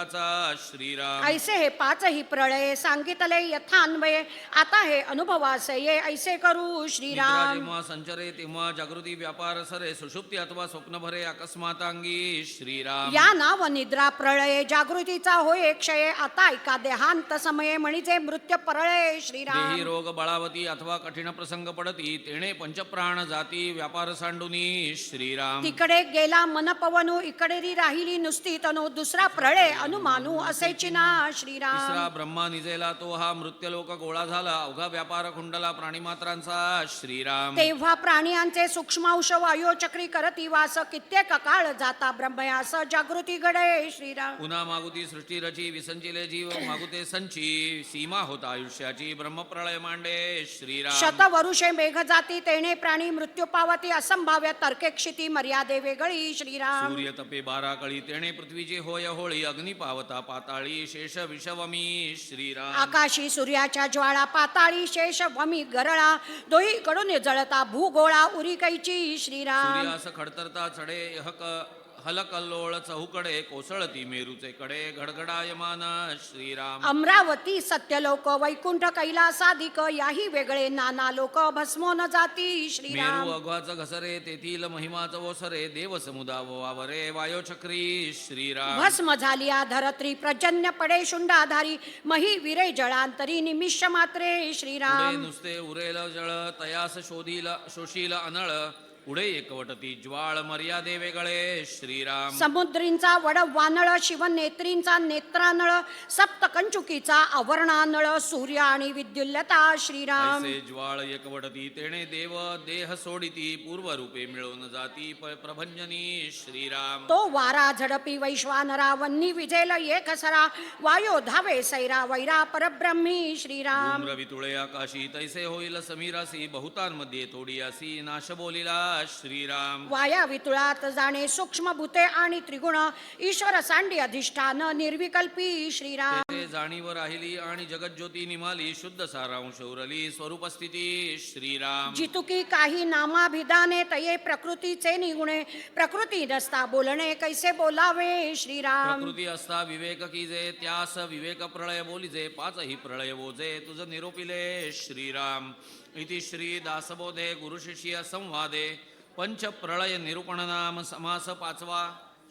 श्रीराम. ऐसे हे पाचही प्रळय सांगितले यथान्वये आता हे अनुभवास ये ऐसे करू निद्रा श्रीराम. जेव्हा संचरे तेव्हा जागृती व्यापार सरे सुषुप्ती अथवा स्वप्न भरे अकस्मातांगी श्रीराम. या नाव निद्रा प्रळय जागृतीचा होय क्षय आता ऐका देहांत समये म्हणजे मृत्यू प्रळय श्रीराम. देही रोग बळावती अथवा कठीण प्रसंग पडती तेणे पंचप्राण जाती व्यापार सांडुनी श्रीराम. तिकडे गेला मन पवनू इकडे राहिली नुसती तनु दुसरा प्रळय अनुमानू असेची ना श्रीराम. तिसरा ब्रह्मा निजेला तो हा मृत्यूलोक गोळा झाला अवघा व्यापार कुंडला प्राणीमात्रांचा श्रीराम. तेव्हा प्राण्यांचे सूक्ष्मांश वायोचक्री करती वास कित्येक काळ जाता ब्रह्मयास जागृती घडे श्रीराम. पुन्हा मागुती सृष्टी रची विसंचिले जीव मागुते संची सीमा होता आयुष्याची ब्रह्मप्रळय मांडे श्रीराम. शतवरुषे मेघ जाती तेणे प्राणी मृत्यू पावती असंभाव्य तर्के क्षिती मर्यादे वेगळी श्रीराम. सूर्य तपे बारा कळी तेणे पृथ्वीची होय होळी अग्नी पावता पाताळी शेष विषवमी श्रीराम. आकाशी सूर्याच्या ज्वाळा पाताळी शेष वमी गरळा दोही कडून जळता भूगोळा उरिकैची श्रीराम. सूर्यास खडतरता चढे हलकल्लोळ चहूकडे कोसळती मेरूचे कडे घडघडायमान श्रीराम. अमरावती सत्यलोक वैकुंठ कैलासाधिक याही वेगळे नाना लोक भस्मोन जाती श्रीराम. मेरू अघवाच घसरे तेथील महिमाच ओसरे देव समुदाव वावरे वायोचक्री श्रीराम. भस्म झालिया धरत्री प्रजन्य पडे शुंडाधारी मही विरे जळांतरी निमिष मात्रे पुढे श्रीराम. नुसते उरेल जळ तयास शोषील अनळ पुढे एकवटती ज्वाळ मर्यादे वेगळे श्रीराम. समुद्रींचा वड वानळ शिवनेत्रींचा नेत्रानळ सप्त कंचुकीचा आवरणानळ सूर्य आणि विद्युल्लता श्रीराम. ऐसे ज्वाळ एकवटती तेणे देव देह सोडिती पूर्व रूपे मिळून जाती प्रभंजनी श्रीराम. तो वारा झडपी वैश्वानरा वन्नी विजेल एक सरा वायो धावे सैरा वैरा परब्रह्मी श्रीराम. धूम्र वितुळे आकाशी तैसे होईल समीरासी बहुतांमध्ये थोडी असी नाश बोलिला श्रीराम. वाया वितुळात जाणे सूक्ष्म भूते आणि त्रिगुण ईश्वर सांडी अधिष्ठान निर्विकल्पी श्रीराम. तेथे जाणीव राहिली आणि जगज्योती निमाली शुद्ध सारांश उरली स्वरूपस्थिती श्रीराम. जितुकी काही नामाभिधाने तये प्रकृतीचे निगुणे प्रकृती नसता बोलणे कैसे बोलावे श्रीराम. प्रकृती असता विवेक कीजे त्यास विवेक प्रळय बोलिजे पाचही प्रळय बोजे तुझ निरोपिले श्रीराम. इति श्री दासबोधे गुरुशिष्य संवादे पंच प्रळय निरूपण नाम समास पाचवा.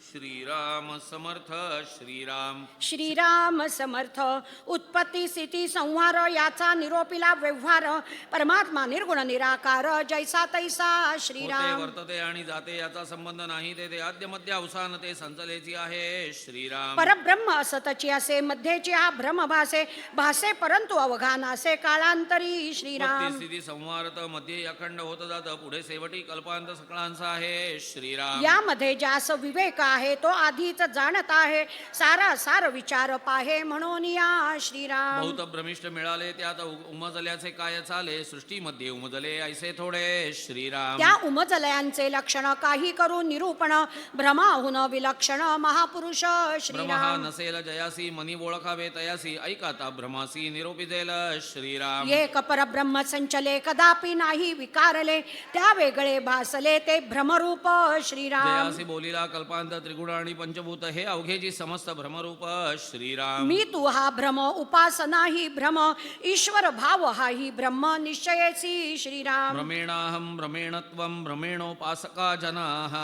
श्रीराम समर्थ श्रीराम. श्रीराम समर्थ. उत्पत्ती स्थिती संहार याचा निरोपीला व्यवहार, परमात्मा निर्गुण निराकार जैसा तैसा होते श्रीराम. वर्तते आणि जाते याचा संबंध नाही, ते आद्य मध्य अवसान ते संचलेची आहे श्रीराम. परब्रह्म असतची असे, मध्येची हा भ्रम भासे, भासे परंतु अवघानासे काळांतरी श्रीराम. स्थिती संवारत मध्ये अखंड होत जात, पुढे शेवटी कल्पांत सकळांचा आहे श्रीराम. यामध्ये ज्यास विवेक आहे तो आधीच जाणत आहे, सारा सार विचार पाहे म्हणून या श्रीराम. बहुत भ्रमिष्ठ मिळाले त्यात उमजल्याचे काय चाले, सृष्टीमध्ये उमजले ऐसे थोडे श्रीराम. त्या उमजलयांचे लक्षण काही करू निरूपण, भ्रमाहून विलक्षण महापुरुष ब्रह्म हा श्रीराम. नसेल जयासी, मनी ओळखावे तयासी, ऐकाता भ्रमासी निरोपिजेल श्रीराम. एक परब्रह्म संचले कदापि नाही विकारले, त्या वेगळे भासले ते भ्रमरूप श्रीराम. जयासी बोलिला कल्पांत त्रिगुण आणि पंचभूत, हे अवघेची समस्त भ्रमरूप श्रीराम. मी तू हा भ्रम उपासना ही भ्रम, ईश्वर भाव हा ही ब्रह्म निश्चयेसी श्रीराम. भ्रमेणाहं भ्रमेणत्वं भ्रमेणोपासका जनाः,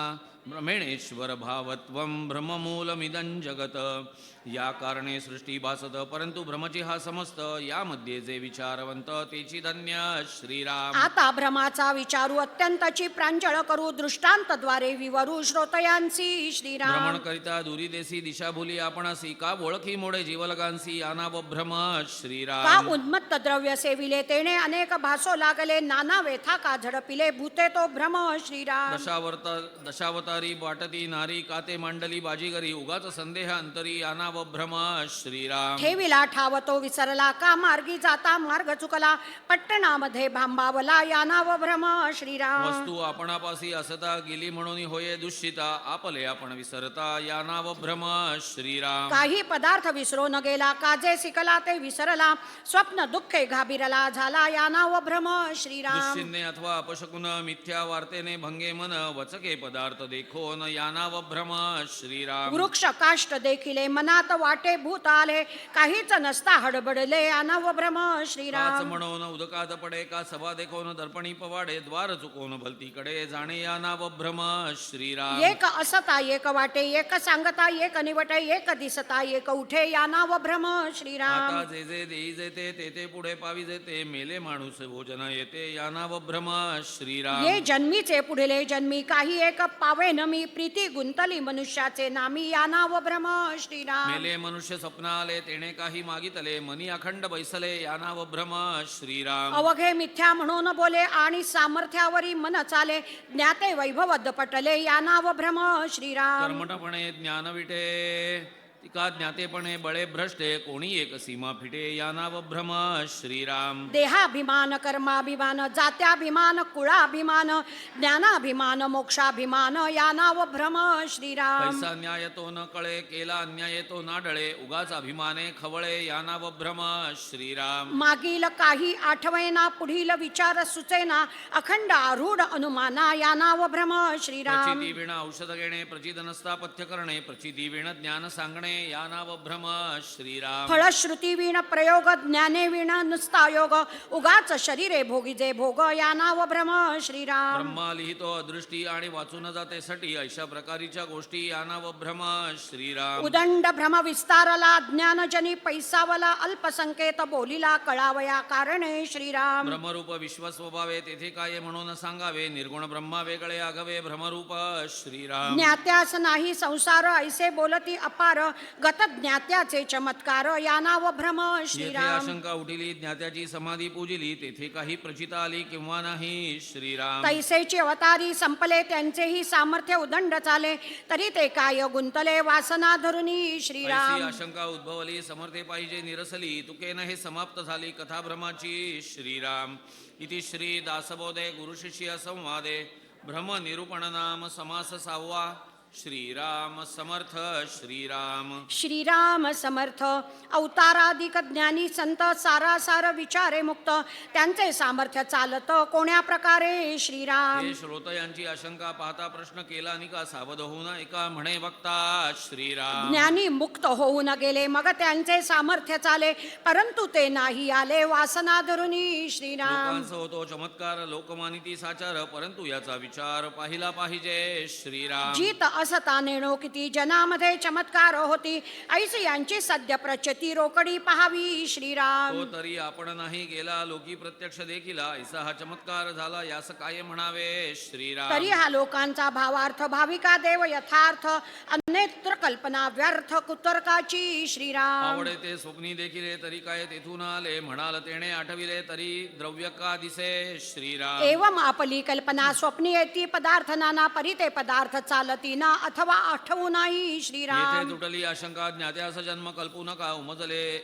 भ्रमेणेश्वर भावत्वं भ्रममूलमिदं जगत. या कारणे सृष्टी भासत, परंतु भ्रमची हा समस्त, यामध्ये जे विचारवंत तेची धन्य श्रीराम. आता भ्रमाचा विचारू अत्यंतची प्रांजळ करू, दृष्टांतद्वारे विवरू श्रोतयांसी श्रीराम. भ्रमण करिता दुरी देसी दिशा भुली आपणासी, का ओळखी मोडे जीवलगांसी आनाव भ्रम का श्रीराम. उन्मत्त द्रव्य सेविले तेने अनेक भासो लागले, नाना वेथा का झडपिले भूते तो भ्रम श्रीराम. दशावतारी वाटती नारी, काते मांडली बाजीगरी, उगाच संदेह अंतरी आनाव भ्रम श्रीराम. ठेविला ठाव तो विसरला, का मार्गी जाता मार्ग चुकला, पट्टणामध्ये भांबावला या नाव भ्रम श्रीराम. वस्तू आपणापासी असता गेली म्हणून होये दुष्टिता, आपले आपण विसरता या नाव भ्रम श्रीराम. काही पदार्थ विसरून गेला, काजे सिकला ते विसरला, स्वप्न दुःखे घाबिरला झाला या नाव भ्रम श्रीराम. दुश्चिन्हे अथवा अपशकुन मिथ्या वार्तेने भंगे मन, वचके पदार्थ देखोन या नाव भ्रम श्रीराम. वृक्ष काष्ट देखिले मनात वाटे भूत आले, काहीच नसता हडबडले या नाव भ्रम काच श्रीराम. म्हणून उदकात पडे, का सभा देखोन दर्पणी पवाडे, द्वार चुकोन भलतीकडे जाणे या नाव भ्रम श्रीराम. एक असता एक वाटे, एक सांगता एक निवटे, एक दिसता एक उठे या नाव भ्रम श्रीराम. आता जे जे देई जेते ते ते पुढे पावी जेते, मेले माणूस भोजन येते या नाव भ्रम श्रीराम. ये जन्मीचे पुढले जन्मी, काही एक पावे न मी, प्रीती गुंतली मनुष्याचे नामी या नाव भ्रम श्रीराम. मेले मनुष्य स्वप्न आले, तेणे काही मागितले, मनी अखंड बैसले या नाव भ्रम श्रीराम. अवघे मिथ्या म्हणून बोले आणि सामर्थ्यावरी मन चाले, ज्ञाते वैभवद पटले या नाव भ्रम श्रीराम. कर्मठपणे ज्ञान विटे, तिका ज्ञातेपणे बळे भ्रष्टे, कोणी एक सीमा फिटे या नाव भ्रम श्रीराम. देहाभिमान कर्माभिमान, जात्याभिमान कुळाभिमान, ज्ञानाभिमान मोक्षाभिमान या नाव भ्रम श्रीराम. पैसा न्याय तो न कळे, केला अन्याय तो ना डळे, उगाच अभिमाने खवळे या नाव भ्रम श्रीराम. मागील काही आठवेना, पुढील विचार सुचेना, अखंड आरूढ अनुमाना या नाव भ्रम श्रीराम. प्रचिती विण औषध घेणे, प्रचित नसता पथ्य करणे, प्रचिती विण ज्ञान सांगणे या नाव भ्रम श्रीराम. फळश्रुती विण प्रयोग, ज्ञाने विण नुसता योग, उगाच शरीरे भोगीजे भोग या नाव भ्रम श्रीराम. ब्रह्मा लिहितो अदृष्टी आणि वाचून जाते सटी, अशा प्रकारीच्या गोष्टी या नाव भ्रम श्रीराम. उदंड भ्रम विस्तारला, ज्ञानजनी पैसावला, अल्पसंकेत बोलिला कळावया कारणे श्रीराम. ब्रह्मरूप विश्वस्वभावे, तेथे काय म्हणून सांगावे, निर्गुण ब्रह्मा वेगळे आगवे भ्रमरूप श्रीराम. ज्ञात्यास नाही संसार, ऐसे बोलती अपार, गत ज्ञात्याचे चमत्कार या नाव भ्रम येथे श्रीराम. आशंका उठिली, ज्ञात्याची समाधी पूजिली, तेथे काही प्रचिता आली किंवा नाही श्रीराम. तैसेची अवतारी संपले, त्यांचेही सामर्थ्य उदंड चाले, तरी ते काय गुंतले वासना धरुनी ऐसी श्रीराम. आशंका उद्भवली, समर्थे पाहिजे निरसली, तुकेन हे समाप्त झाली कथा भ्रमाची श्रीराम. इति श्री दासबोधे गुरुशिष्य संवादे भ्रम निरूपण नाम समास 6वा. श्रीराम समर्थ श्रीराम. श्रीराम समर्थ. अवताराधिक ज्ञानी संत, सारासार विचारे मुक्त, त्यांचे सामर्थ्य चालत कोण्या प्रकारे श्रीराम. हे श्रोतयांची आशंका पाहता प्रश्न केला निका, सावध होऊन एका म्हणे वक्ता श्रीराम. ज्ञानी मुक्त होऊन गेले, मग त्यांचे सामर्थ्य चाले, परंतु ते नाही आले वासना धरुनी श्रीराम. लोकांचा होतो चमत्कार, लोकमानिती साचार, परंतु याचा विचार पाहिला पाहिजे श्रीराम. जीत हसता नेणो किती जनामध्ये चमत्कार होती, ऐसी यांची सद्य प्रचिती रोकडी पहावी श्रीराम. तो तरी आपण नाही गेला, लोकी प्रत्यक्ष देखिला, ऐसा हा चमत्कार झाला, यास काय म्हणावे श्रीराम. तरी हा लोकांचा भावार्थ, भाविका देव यथार्थ, अन्यत्र कल्पना व्यर्थ कुतर्काची श्रीराम. आवडे ते स्वप्नी देखिले, तरी काय तेथून आले, म्हणाल तेणे आठविले, तरी द्रव्य का दिसे श्रीराम. एवं आपली कल्पना स्वप्नी येती, पदार्थ नाना परी ते पदार्थ चालती ना, अथवा आठवू नाही येथे श्रीराम. तुटली आशंका, ज्ञात्यास जन्म कल्पू नका,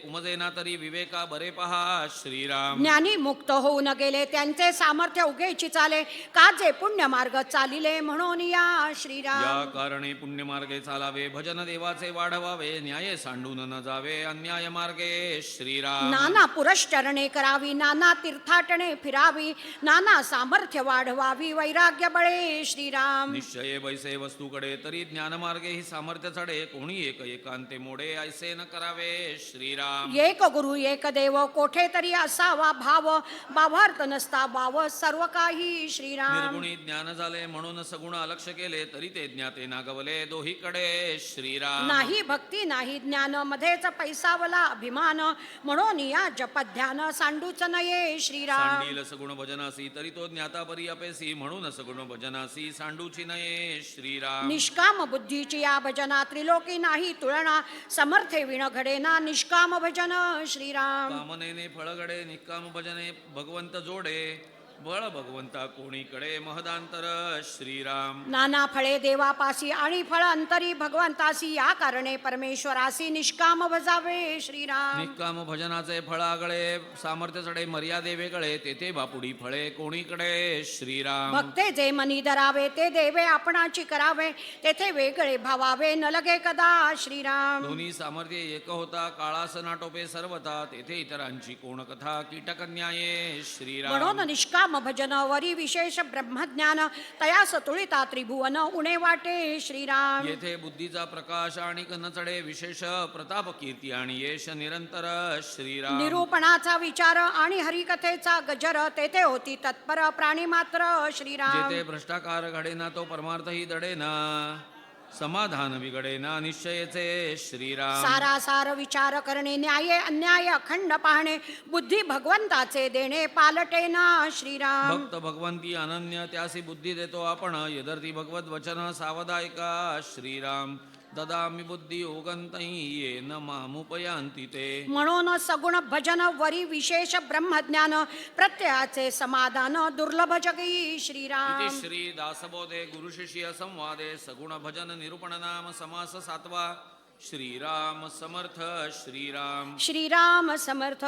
उमजेना तरी विवेका बरे पहा श्रीराम. ज्ञानी मुक्त होऊन गेले, त्यांचे सामर्थ्य उगेची चाले, का जे पुण्य मार्ग चालिले म्हणून या श्रीराम. या कारणे पुण्य मार्गे चालावे, भजन देवाचे वाढवावे, न्याय सांडून न जावे अन्याय मार्गे श्रीराम. नाना पुरश्चरणे करावी, नाना तीर्थाटणे फिरावी, नाना सामर्थ्य वाढवावी, वैराग्य बळे श्रीराम. निश्चये बैसे वस्तूकडे, तरी ज्ञान मार्गे ही सामर्थ्य चढे, कोणी एक एकांते मोडे, ऐसे न करावे श्रीराम. एक गुरु एक देव, कोठे तरी असावा भाव, भावार्थ नसता भाव सर्व काही श्रीराम. निर्गुणी ज्ञान झाले, म्हणून सगुण अलक्ष केले, तरी ते ज्ञाते नागवले दोहीकडे श्रीराम. नाही भक्ती नाही ज्ञान, मध्येच पैसावला अभिमान, म्हणून या जप ध्यान सांडूच नये श्रीराम. सांडील सगुण भजनासी, तरी तो ज्ञाता परी अपेसी, म्हणून सगुण भजनासी सांडूची नये श्रीराम. निष्काम बुद्धीची या भजना, त्रिलोकी नाही तुळना, समर्थे विण घडेना निष्काम भजन श्रीराम. कामनेने फळ घडे, निष्काम भजने भगवंत जोडे, बळ भगवंता कोणीकडे महदांतर श्रीराम. नाना फळे देवापासी आणि फळ अंतरी भगवंतासी, या कारणे परमेश्वरासी निष्काम भजावे श्रीराम. निष्काम भजनाचे फळ आगळे, सामर्थ्य चढे मर्यादे वेगळे, तेथे बापुडी फळे कोणीकडे श्रीराम. भक्ते जे मनी धरावे, ते देवे आपणाची करावे, तेथे वेगळे भावावे न लगे कदा श्रीराम. दोन्ही सामर्थ्य एक होता, काळास नाटोपे सर्वता, तेथे इतरांची कोण कथा कीटक न्याये श्रीराम. म्हणून निष्काम भजन वरी विशेष ब्रह्मज्ञान, तयास तुळिता त्रिभुवन उणे वाटे श्रीराम. येथे बुद्धीचा प्रकाश आणि न चढे, विशेष प्रताप कीर्ती आणि यश निरंतर श्रीराम. निरूपणाचा विचार आणि हरिकथेचा गजर, तेथे होती तत्पर प्राणी मात्र श्रीराम. जेथे भ्रष्टाकार घडेना, तो परमार्थही दडेना, समाधान बिघडेना निश्चयचे श्रीराम. सारासार विचार करणे, न्याय अन्याय अखंड पाहणे, बुद्धी भगवंताचे देणे पालटे ना श्रीराम. भक्त भगवंती अनन्य, त्यासी बुद्धी देतो आपण, यदर्थी भगवत वचन सावधायका श्रीराम. ददामि बुद्धी योगंतै येन मामुपयांती ते. म्हणून सगुण भजन वरी विशेष ब्रह्मज्ञान, प्रत्ययाचे समाधान दुर्लभ जगी श्रीराम. इति श्री दासबोधे गुरुशिष्य संवादे सगुण भजन निरूपण नाम समास 7वा. श्रीराम समर्थ श्रीराम. श्रीराम समर्थ.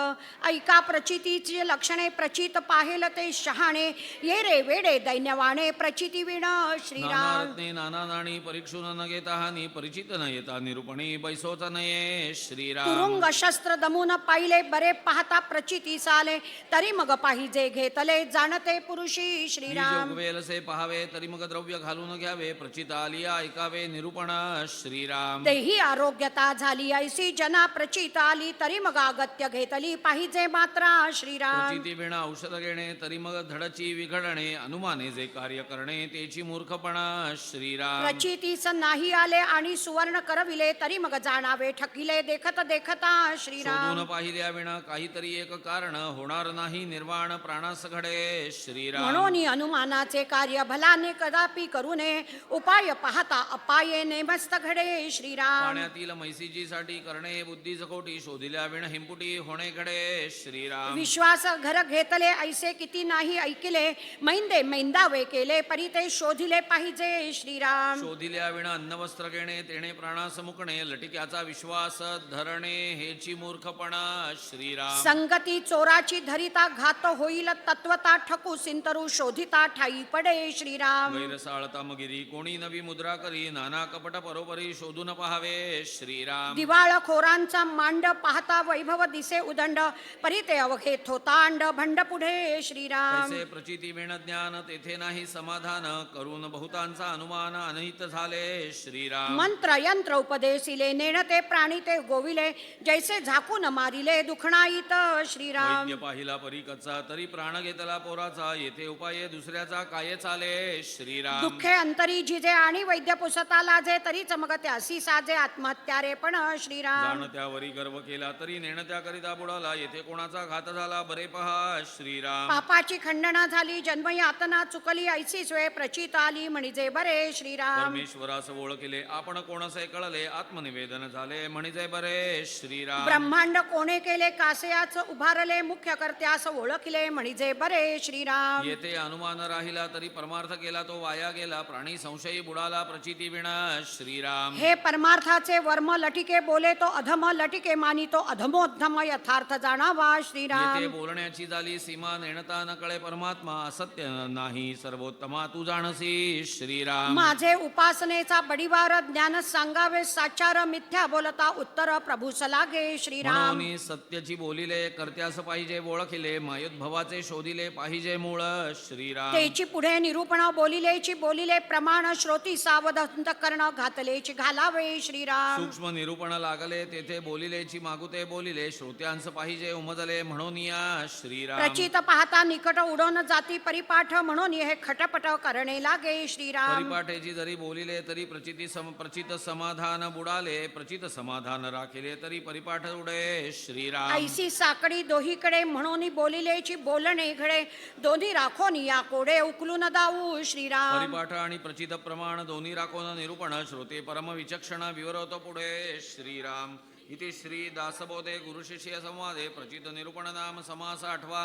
ऐका प्रचितीची लक्षणे, प्रचित पाहेल ते शहाणे, ये रे वेडे दैन्यवाणे प्रचिती विण नाना श्रीराम. रत्ने नाना नाणी, परीक्षून न घेता हानी, परिचित न येता निरूपणी बैसोच नये श्रीराम. तुरुंग शस्त्र दमून पाहिले, बरे पाहता प्रचिती साले, तरी मग पाहिजे घेतले जाणते पुरुषी बीज श्रीराम. उगवेलसे पहावे, तरी मग द्रव्य घालून घ्यावे, प्रचित आली ऐकावे निरूपण श्रीराम. देही आरोग्यता झाली, ऐसी जना प्रचित आली, तरी मग अगत्य घेतली पाहिजे मात्रा श्रीराम. प्रचिती विणा औषध घेणे, तरी मग धडची विघडणे, अनुमाने जे कार्य करणे तेची मूर्खपणा श्रीराम. प्रचितीस नाही आले आणि सुवर्ण करविले, तरी मग जाणावे ठकिले देखत देखता श्रीराम. शोधून पाहिल्या विणा काहीतरी एक कारण, होणार नाही निर्वाण प्राणास घडे श्रीराम. म्हणून अनुमानाचे कार्य भलाने कदापि करू नये, उपाय पाहता अपाये नेमस्त घडे श्रीराम. पाण्यातील मैसीजीसाठी करणे बुद्धी जकोटी, शोधिल्या विण हिंपुटी होणे घडे श्रीराम. विश्वास घर घेतले, ऐसे किती नाही ऐकिले, मैंदे मैंदावे केले, परी ते शोधिले पाहिजे श्रीराम. शोधिल्या विण अन्न वस्त्र घेणे, तेणे प्राणास मुकणे, लटिक्याचा विश्वास धरणे हेची मूर्खपणा श्रीराम. संगती चोराची धरिता घात होईल, तत्वता ठकू सिंतरू शोधिता ठाई पडे श्रीराम. गैरसाळता मगिरी, कोणी नवी मुद्रा करी, नाना कपट परोपरी शोधून पहावे श्रीराम. दिवाळखोरांचा मांड पाहता वैभव दिसे उदंड, परिते अवघे थोतांड भंड पुढे श्रीराम. तैसे प्रचिती विण ज्ञान तेथे नाही समाधान, करून बहुतांचा अनुमान अनहित झाले श्रीराम. मंत्र यंत्र उपदेशिले नेणते प्राणी ते गोविले, जैसे झाकून मारिले दुखणाईत श्रीराम. वैद्य पाहिला परी कच्चा, तरी प्राण घेतला पोराचा, येथे उपाये दुसऱ्याचा काय चाले श्रीराम. दुःखे अंतरी जिजे आणि वैद्य पुसता लाजे, तरी चमकते असी साजे आत्महत्या रे पण श्रीराम. जाण त्यावरी गर्व केला, तरी नेणत्या करिता बुडाला, येथे कोणाचा घात झाला बरे पहा श्रीराम. पापाची खंडना झाली जन्म यातना चुकली, ऐसी सोय प्रचित आली म्हणजे बरे श्रीराम. परमेश्वरास ओळखले आपण कोणसे कळले, आत्मनिवेदन झाले म्हणजे बरे श्रीराम. ब्रह्मांड कोणे केले कासयाच उभारले, मुख्य कर्त्यास ओळखले म्हणजे बरे श्रीराम. येथे अनुमान राहिला, तरी परमार्थ केला तो वाया गेला, प्राणी संशयी बुडाला प्रचिती विना श्रीराम. हे परमार्थाचे वर्म लटिके बोले, तो अधम लटिके मानी, तो अधमोद्धम यथार्थ जाणावा येथे श्रीराम. बोलण्याची झाली सीमा, नेणता न कळे परमात्मा, असत्य नाही सर्वोत्तमा तू जाणसी श्रीराम. माझे उपासनेचा बडीवार ज्ञान सांगावे, साचार मिथ्या बोलता उत्तर प्रभूस लागे श्रीराम. म्हणून सत्याची बोलिले, कर्त्यास पाहिजे ओळखिले, मायोद्भवाचे शोधिले पाहिजे मूळ श्रीराम. तेची पुढे निरूपण बोलिलेची बोलिले, प्रमाण श्रोती सावध अंतःकरण घातलेची घालावे श्रीराम. सूक्ष्म निरूपण लागले, तेथे बोलिलेची मागुते बोलिले, श्रोत्यांस पाहिजे उमजले म्हणून या श्रीराम. प्रचित पाहता निकट उडून जाती परिपाठ, म्हणून हे खटपट करणे लागे श्रीराम. परिपाठेची जरी बोलिले, तरी प्रचित समाधान बुडाले, प्रचित समाधान राखिले, तरी परिपाठ उडे श्रीराम. ऐसी साकडी दोहीकडे, म्हणून बोलिलेची बोलणे घडे, दोन्ही राखोन या कोडे उकलून दाऊ श्रीराम. परिपाठ आणि प्रचित प्रमाण दोन्ही राखून निरूपण, श्रोते परम विचक्षण विवरतो पुढे श्रीराम. इथे श्री दासबोधे गुरुशिष्य संवादे प्रचित निरूपण नाम समास 8वा.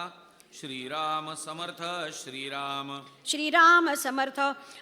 श्रीराम समर्थ श्रीराम. श्रीराम समर्थ.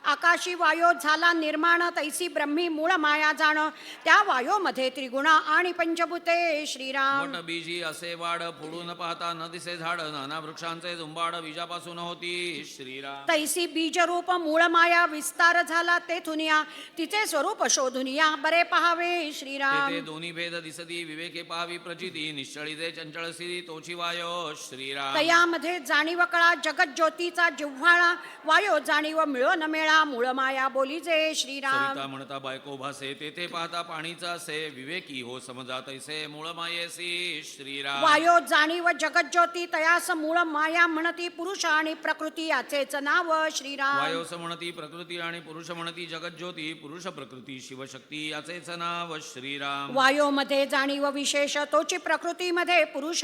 आकाशी वायो झाला निर्माण, तैसी ब्रह्मी मूळ माया जाण, त्या वायोमध्ये त्रिगुण आणि पंचभूते श्रीराम. मोठ बीजी असे वाढ, पुढून पाहता न दिसे झाड, नाना वृक्षांचे झुंबाड बीजापासून होती श्रीराम. तैसी बीजरूप मूळ माया विस्तार झाला तेथुनिया, तिचे स्वरूप शोधुनिया बरे पहावे श्रीराम. तेथे दोन्ही भेद दिसती, विवेके पाहावी प्रचिती, निश्चळीचे चंचळ सिरी तोची वायो श्रीराम. तयामध्ये जाणीव कळा जगत ज्योतीचा जिव्हाळा, वायो जाणीव मिळो न मेळा, मूळ माया बोलीजे श्रीराम. सरिता म्हणता बायको भासे, तेथे पाहता पाणीचा असे, विवेकी हो समजा तैसे मूळ मायेसी श्रीराम. वायो जाणीव जगत ज्योती, तयास मूळ माया म्हणती, पुरुष आणि प्रकृती याचेच नाव श्रीराम. वायोस म्हणती प्रकृती आणि पुरुष म्हणती जगत ज्योती, पुरुष प्रकृती शिवशक्ती याचेच नाव श्रीराम. वायो मध्ये जाणीव विशेष, तोची प्रकृतीमध्ये पुरुष,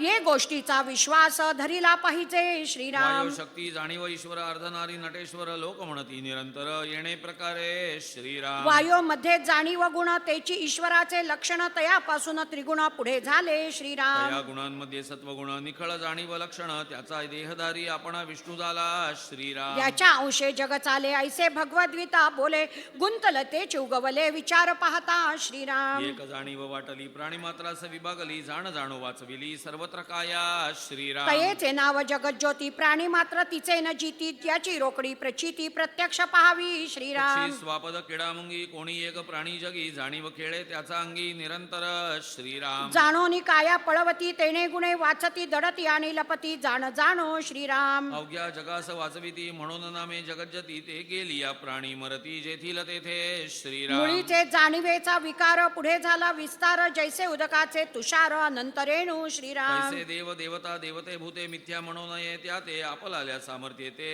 ये गोष्टीचा विश्वास धरिला पाहिजे श्रीराम. वायो शक्ती जाणीव ईश्वर अर्धनारी नटेश्वर, लोक म्हणती निरंतर येणे प्रकारे श्रीराम. वायो मध्ये जाणीव गुण, तेची ईश्वराचे लक्षण, तयापासून त्रिगुण पुढे झाले श्रीराम. या गुणांमध्ये सत्वगुण निखळ जाणीव लक्षण, त्याचा देहधारी आपण विष्णू झाला श्रीराम. याच्या अंशे जग चाले, ऐसे भगवद्गीता बोले, गुंतल तेच उगवले विचार पाहता श्रीराम. एक जाणीव वाटली, प्राणी मात्रास विभागली, जाण जाणो वाचविली सर्वत्र काया श्रीराम. तयेचे नाव जगत ज्योती, प्राणी मात्र तिचे न जीती, त्याची रोकडी प्रचिती प्रत्यक्ष पाहावी श्रीराम. पक्षी स्वापद किडा मुंगी, कोणी एक प्राणी जगी, जाणीव खेळे त्याचा अंगी निरंतर श्रीराम. जाणोनी काया पळवती, तेने गुणे वाचती, दडती आणि लपती, जाण जाणो श्रीराम. अवघ्या जगास वाचविती, म्हणून नामे जगज्जती, ते गेली या प्राणी मरती, जेथील तेथे श्रीराम. मुळीचे जाणीवेचा विकार, पुढे झाला विस्तार, जैसे उदकाचे तुषार अनंतरेणू श्रीराम. कैसे देव देवता देवते भूते मिथ्या म्हणून नये, त्या ते आपलाल्या सामर्थ्य ते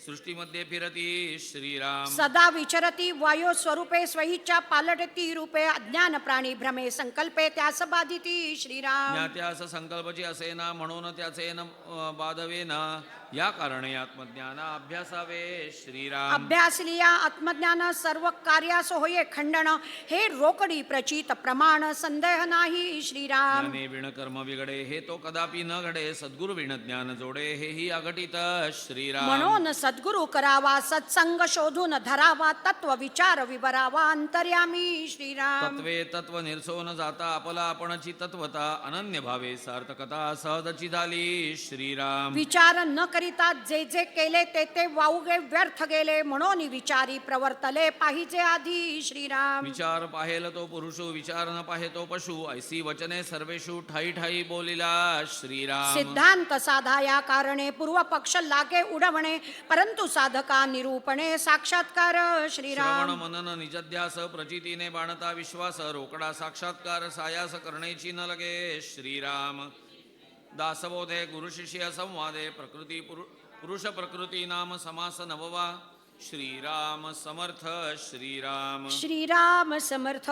सृष्टीमध्ये फिरती श्रीराम. सदा विचरती वायो स्वरूपे, स्वहिच्छा पालटती रूपे, अज्ञान प्राणी भ्रमे संकल्पे, त्यास बाधिती श्रीराम. ज्ञात्यास संकल्पची असे ना, म्हणून त्याचे न बाधवे ना, या कारणे आत्मज्ञान अभ्यासावे श्रीराम. अभ्यासलिया आत्मज्ञान सर्व कार्यास होये खंडन, हे रोकडी प्रचित प्रमाण संदेह नाही श्रीराम. ज्ञाने विण कर्म बिघडे, हे तो कदापि न घडे, सद्गुरु विण ज्ञान जोडे, हेही अघटित श्रीराम. म्हणून सद्गुरु करावा, सत्संग शोधून धरावा, तत्व विचार विवरावा, अंतर्यामी श्रीराम. तत्वे तत्व निरसो न जाता आपला आपणची तत्वता, अनन्य भावे सार्थकता सहजची झाली श्रीराम. विचार न करिता जे जे केले ते ते वाऊगे व्यर्थ गेले, म्हणून विचारी प्रवर्तले पाहिजे आधी श्रीराम. विचार पाहेल तो पुरुषो, विचार न पाहे तो पशु, ऐसी वचने सर्वेषु ठाई ठाई बोलिला श्रीराम. सिद्धांत साधा या कारणे, पूर्व पक्ष लागे उडवणे, परंतु साधका निरूपणे साक्षात्कार श्रीराम. श्रवण मनन निजध्यास, प्रचितीने बाणता विश्वास, रोकडा साक्षात्कार सायास करणेची न लगे श्रीराम. दासबोधे गुरुशिष्य संवादे, प्रकृती पुरुष प्रकृती नाम समास नववा, श्रीराम समर्थ श्रीराम. श्रीराम समर्थ.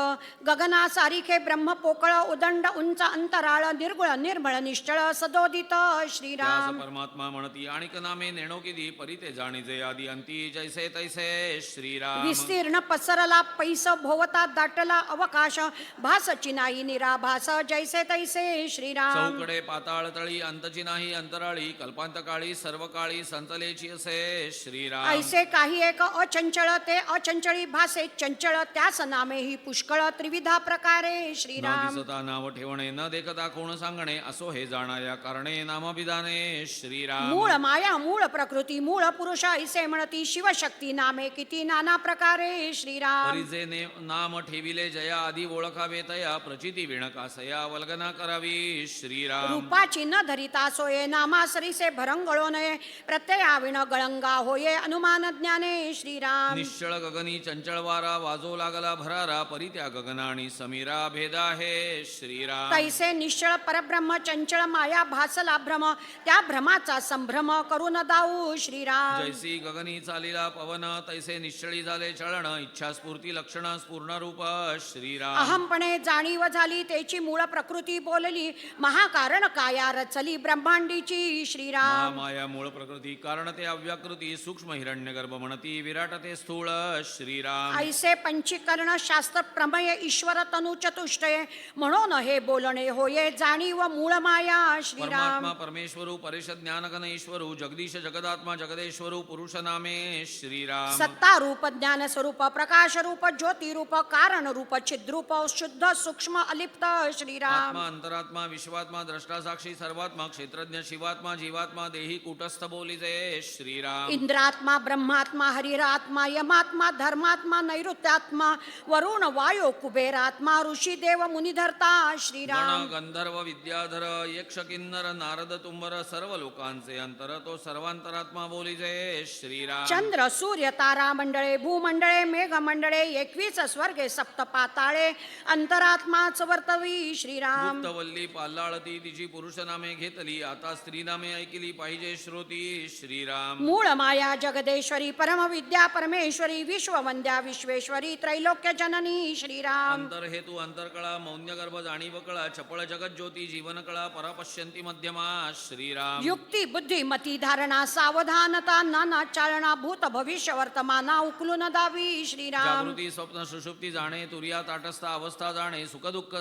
गगनासारिखे ब्रह्म पोकळ, उदंड उंच अंतराळ, निर्गुळ निर्मळ निश्चळ सदोदित त्यास श्रीराम. परमात्मा म्हणती, आणिक नामे नेणो किती, परिते जाणीजे आदी अंती, जैसे तैसे श्रीराम. विस्तीर्ण पसरला पैस, भोवता दाटला अवकाश, भासची नाही निराभास, जैसे तैसे श्रीराम. चौकडे पाताळ तळी, अंतची नाही अंतराळी, कल्पांतकाळी सर्व काळी संतलेची असे श्रीराम. ऐसे काही एक अचंचळ, ते अचंचळी भासे चंचळ, त्यास नामे ही पुष्कळ, त्रिविधा प्रकारे न श्रीराम. दिसता नाव ठेवणे, न देखता कोण सांगणे, असो हे जाणाया कारणे नामभिधाने श्रीराम. मूळ माया मूळ प्रकृती, मूळ पुरुष ऐसे म्हणती, शिवशक्ती नामे किती नाना प्रकारे श्रीराम. परिजे नाम ठेविले जया, आधी ओळखावे तया, प्रचिती विणकासया वल्गना करावी श्रीराम. रूपाची न धरिता सोये, नामासरीसे भरंगळो नये, प्रत्ययाविण गळंगा होये, अनुमान ज्ञाने श्रीराम. निश्चळ गगनी चंचळ वारा, वाजो लागला भरारा, परित्या गगना आणि समीरा भेद आहे श्रीराम. तैसे निश्चळ परब्रह्म, चंचळ माया भासला भ्रम, त्या भ्रमाचा संभ्रम करून दाऊ श्रीराम. जैसी गगनी चालिला पवन, तैसे निश्चळी झाले चळण, इच्छा स्फूर्ती लक्षण स्पूर्ण रूप श्रीराम. अहमपणे जाणीव झाली, त्याची मूळ प्रकृती बोलली, महाकारण काया रचली ब्रह्मांडीची श्रीराम. महामाया मूळ प्रकृती, कारण ते अव्याकृती, सूक्ष्म हिरण्यगर्भ म्हणती, विराट ते स्थूळ श्रीराम. ऐसे पंचीकरण शास्त्र प्रमय ईश्वर तनु चतुष्टय, म्हणून हे बोलणे होये जाणीव मूळ माया श्रीराम. परमात्मा परमेश्वरू, परेश ज्ञानघन ईश्वरू, जगदीश जगदात्मा जगदेश्वरू, पुरुष नामे श्रीराम. सत्ता रूप ज्ञान स्वरूप, प्रकाश रूप, ज्योती रूप, कारण रूप, छिद्रूप, शुद्ध सूक्ष्म अलिप्त श्रीराम. आत्मा अंतरात्मा विश्वात्मा, द्रष्टा साक्षी सर्वात्मा, क्षेत्रज्ञ शिवात्मा जीवात्मा, देही कूटस्थ बोलिजे श्रीराम. इंद्रात्मा ब्रह्मात्मा हरिरात्मा, यमात्मा धर्मात्मा, नैऋत्यात्मा, वरुण वायो कुबेरात्मा, ऋषी देव मुनिधर्ता श्रीराम. गण गंधर्व विद्याधर, यक्ष किन्नर नारद तुंबर, सर्व लोकांचे अंतर, तो सर्वांतरात्मा बोलिजे श्रीराम. चंद्र सूर्य तारा मंडळे, भूमंडळे, मेघमंडळे, 21 स्वर्गे, सप्त पाताळे, अंतरात्माच वर्तवी श्रीराम. गुप्तवल्ली पाल्लाळती, तिची पुरुष नामे घेतली, आता स्त्री नामे ऐकली पाहिजे श्रोती श्रीराम. मूळ माया जगदेश्वरी, परम विद्या परमेश्वरी, विश्ववंद्या विश्वेश्वरी, त्रैलोक्य जननी श्रीराम. अंतर हेतू अंतरकळा, मौन्यगर्भ जाणीव कळा, चपळ जगत ज्योती जीवन कळा, परापश्यंती मध्यमा श्रीराम. युक्ती बुद्धी मती धारणा, सावधानता नाना चालना, भूत भविष्य वर्तमाना, उकलून दावी श्रीराम. जागृती स्वप्न सुषुप्ती जाणे, तुर्या ताटस्थ अवस्था जाणे, सुख दुःख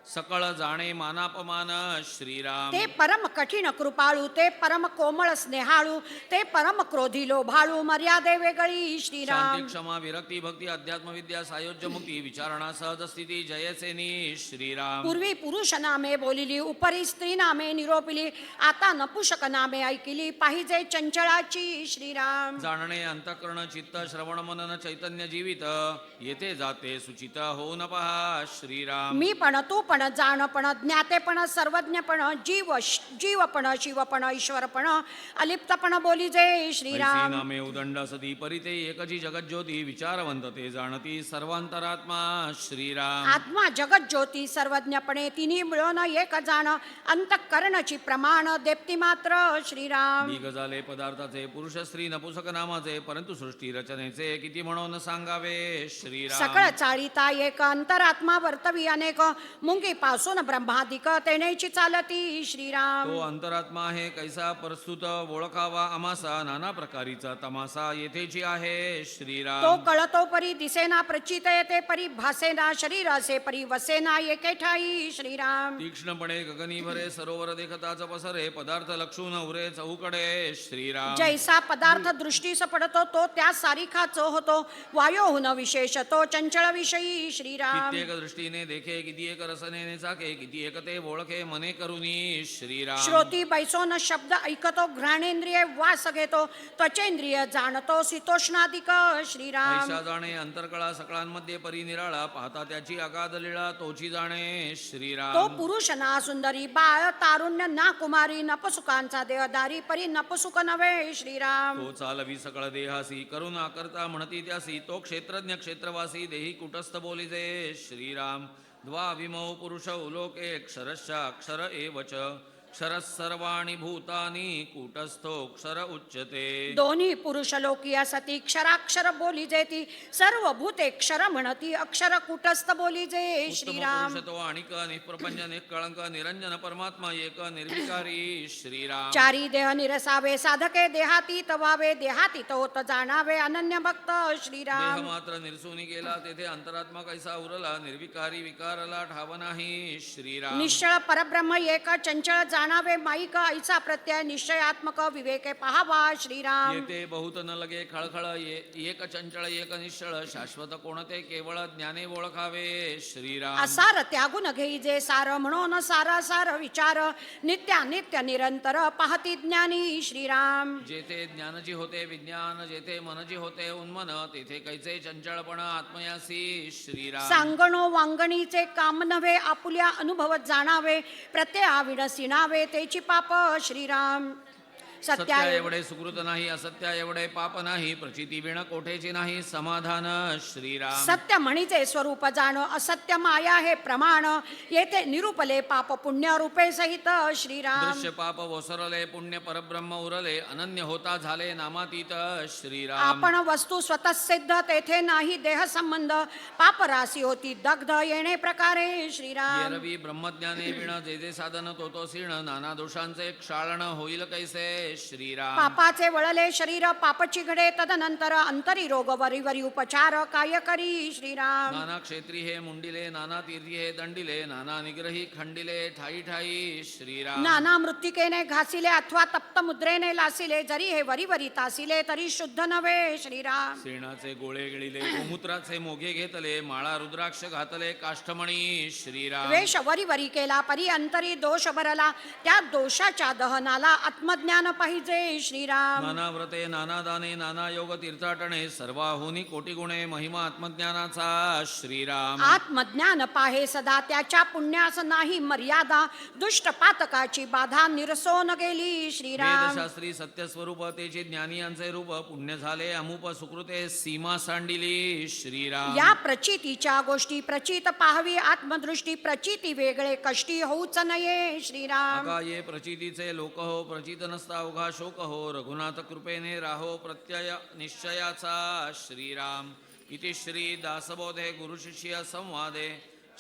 सकळ जाणे, मानापमान श्रीराम. ते परम कठीण कृपाळू, ते परम कोमळ स्नेहाळू, ते परम क्रोधी लोभाळू, मर्यादे वेगळी श्रीराम. शांती क्षमा विरक्ती भक्ती अध्यात्म विद्या सायोज्य मुक्ती, विचारणा सहज स्थिती जयसेनी श्रीराम. पूर्वी पुरुष नामे बोलिली, उपरी स्त्री नामे निरोपिली, आता नपुषक नामे ऐकिली, पाहिजे चंचळाची श्रीराम. जाणणे अंतःकरण चित्त श्रवण मनन चैतन्य जीवित, येथे जाते सुचित होऊ न पहा श्रीराम. मी पण तू पण, जाणपण, ज्ञातेपण, सर्वज्ञपण, जीवपण, शिवपण, ईश्वरपण, अलिप्तपण बोलिजे श्रीराम. ऐसी नामे उदंड सती, परिते एकची जगज्योती, विचारवंत ते जाणती, सर्वांतरात्मा श्रीराम. आत्मा जगत ज्योती सर्वज्ञपणे, तिन्ही मिळून एक जाण, अंतःकरणची प्रमाण, देप्ती मात्र श्रीराम. निघ झाले पदार्थाचे, पुरुष स्त्री नपुसक नामाचे, परंतु सृष्टी रचनेचे किती म्हणून सांगावे श्रीराम. सकळ चाळीता एक, अंतरात्मा वर्तवी अनेक, मुंग लिंगी पासून ब्रह्मादिक तेनेची चालती श्रीराम. तो अंतरात्मा आहे कैसा प्रस्तुत ओळखावा आमासा, नाना प्रकारीचा तमासा येथेची आहे तो श्रीराम. कळतो परी दिसेना प्रचित येते परी भासेना शरीर असे परी वसेना एके ठाई श्रीराम. तीक्ष्णपणे गगनी भरे सरोवर देखताच पसरे, पदार्थ लक्षून उरे चहूकडे श्रीराम. जैसा पदार्थ दृष्टीस पडतो तो त्या सारिखाच होतो, वायोहुन विशेष तो चंचळ विषयी श्रीराम. कित्येक दृष्टीने देखे, किती एक रसने चाके, किती एक ते ओळखे मने करुनी श्रीराम. श्रोती बैसोन शब्द ऐकतो, घ्राणेंद्रिय वास घेतो, त्वचेंद्रिय जाणतो शीतोष्णादिक श्रीराम. ऐसा जाणे अंतरकळा सकळांमध्ये परिनिराळा, पाहता त्याची अगाध लीळा तोची जाणे तो श्रीराम. पुरुष ना सुंदरी, बाळ तारुण्य ना कुमारी, नपसुकांचा देहदारी परी नपसुक नव्हे श्रीराम. तो चालवी सकळ देहासी, करुणा करता म्हणती त्यासी, तो क्षेत्रज्ञ क्षेत्रवासी देही कुटस्थ बोलिजे श्रीराम. द्वाविमौ पुरुष उलोके क्षरश्च अक्षर एवच, क्षरः सर्वाणि भूतानि कूटस्थोक्षर उच्यते. दोन्ही पुरुष लोकीय सती क्षराक्षर बोली जेती, सर्व भूते क्षर म्हणती, अक्षर कुटस्थ बोली जे उत्तम श्रीराम. पुरुष तो आणिक निष्प्रपंच निष्कळंक निरंजन परमात्मा एक निर्विकारी श्रीराम. चारी देह निरसावे, साधके देहातीत व्हावे, देहातीत होत जाणावे अनन्य भक्त देह श्रीराम. मात्र निरसुनी गेला, तेथे अंतरात्मा कैसा उरला, निर्विकारी विकारला ठाव नाही श्रीराम. निश्चळ परब्रह्म एक चंचळ जाणावे, माईक ऐसा प्रत्यय निश्चयात्मक विवेके पहावा श्रीराम. येते बहुत न लगे खळखळ, एक चंचळ एक निश्चळ, शाश्वत कोणते केवळ ज्ञाने ओळखावे श्रीराम. असार त्यागून घेई जे सार, म्हणून सारा सार विचार, नित्यानित्य निरंतर पाहती ज्ञानी श्रीराम. जेथे ज्ञानजी होते विज्ञान, जेथे मनजी होते उन्मन, तेथे कैचे चंचळपण आत्मयासी श्रीराम. सांगणो वांगणीचे काम नव्हे, आपुल्या अनुभवत जाणावे, प्रत्ययाविण सिणावे तेची पाप श्रीराम. सत्या एवढे सुकृत नाही, असत्या एवढे पाप नाही, प्रचिती विण कोठेची नाही समाधान श्रीराम. सत्य म्हणीचे स्वरूप जाण, असत्य माया हे प्रमाण, येथे निरूपले पाप पुण्य रूपे सहित श्रीराम. दृश्य पाप ओसरले, पुण्य परब्रह्म उरले, अनन्य होता झाले नामातीत श्रीराम. आपण वस्तू स्वतः सिद्ध, तेथे नाही देह संबंध, पाप राशी होती दग्ध येणे प्रकारे श्रीराम. येरवी ब्रह्मज्ञाने विण, जे जे साधन तो तो सीण, नाना दोषांचे क्षाळन होईल कैसे श्रीराम. पापाचे वळले शरीर, पापची घडे तदनंतर, अंतरी रोग वरी वरी उपचार काय करी श्रीराम. नाना क्षेत्री हे मुंडिले, नाना तीर्थी हे दंडिले, नाना निग्रही खंडिले ठाई ठाई श्रीराम. नाना मृत्तिकेने घासिले, अथवा तप्त मुद्रेने लासिले, जरी हे वरी वरी तासिले तरी शुद्ध नव्हे श्रीराम. शेणाचे गोळे गिळिले, गोमूत्राचे मोघे घेतले, माळा रुद्राक्ष घातले काष्ठमणी श्रीराम. वेश वरी वरी केला परी अंतरी दोष भरला, त्या दोषाच्या दहनाला आत्मज्ञान पाहिजे श्रीराम. नाना व्रते नाना दाने, नाना योग तीर्थाटणे, सर्वाहुनी कोटी गुणे, महिमा आत्मज्ञानाचा श्रीराम. आत्मज्ञान पाहे सदा, त्याच्या पुण्यास नाही मर्यादा, दुष्ट पातकाची बाधा निरसोन गेली श्रीराम. वेदशास्त्री सत्यस्वरूप, तेचे ज्ञानियांचे रूप, पुण्य झाले अमुप सुकृते, सीमा सांडिली श्रीराम. या प्रचितीच्या गोष्टी प्रचित पाहावी, आत्मदृष्टी प्रचिती वेगळे कष्टी होऊच नये श्रीराम. अका ये प्रचितीचे लोक हो, प्रचित नसता अवघा शोक हो, रघुनाथ कृपेने राहो प्रत्यय निश्चयाचा श्रीराम. इति श्री दासबोधे गुरुशिष्य संवादे,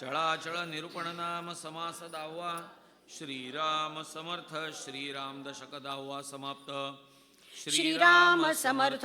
चळाचळ निरूपण नाम समास 10वा. श्रीराम समर्थ. श्रीराम दशक 10वा समाप्त. श्रीराम समर्थ.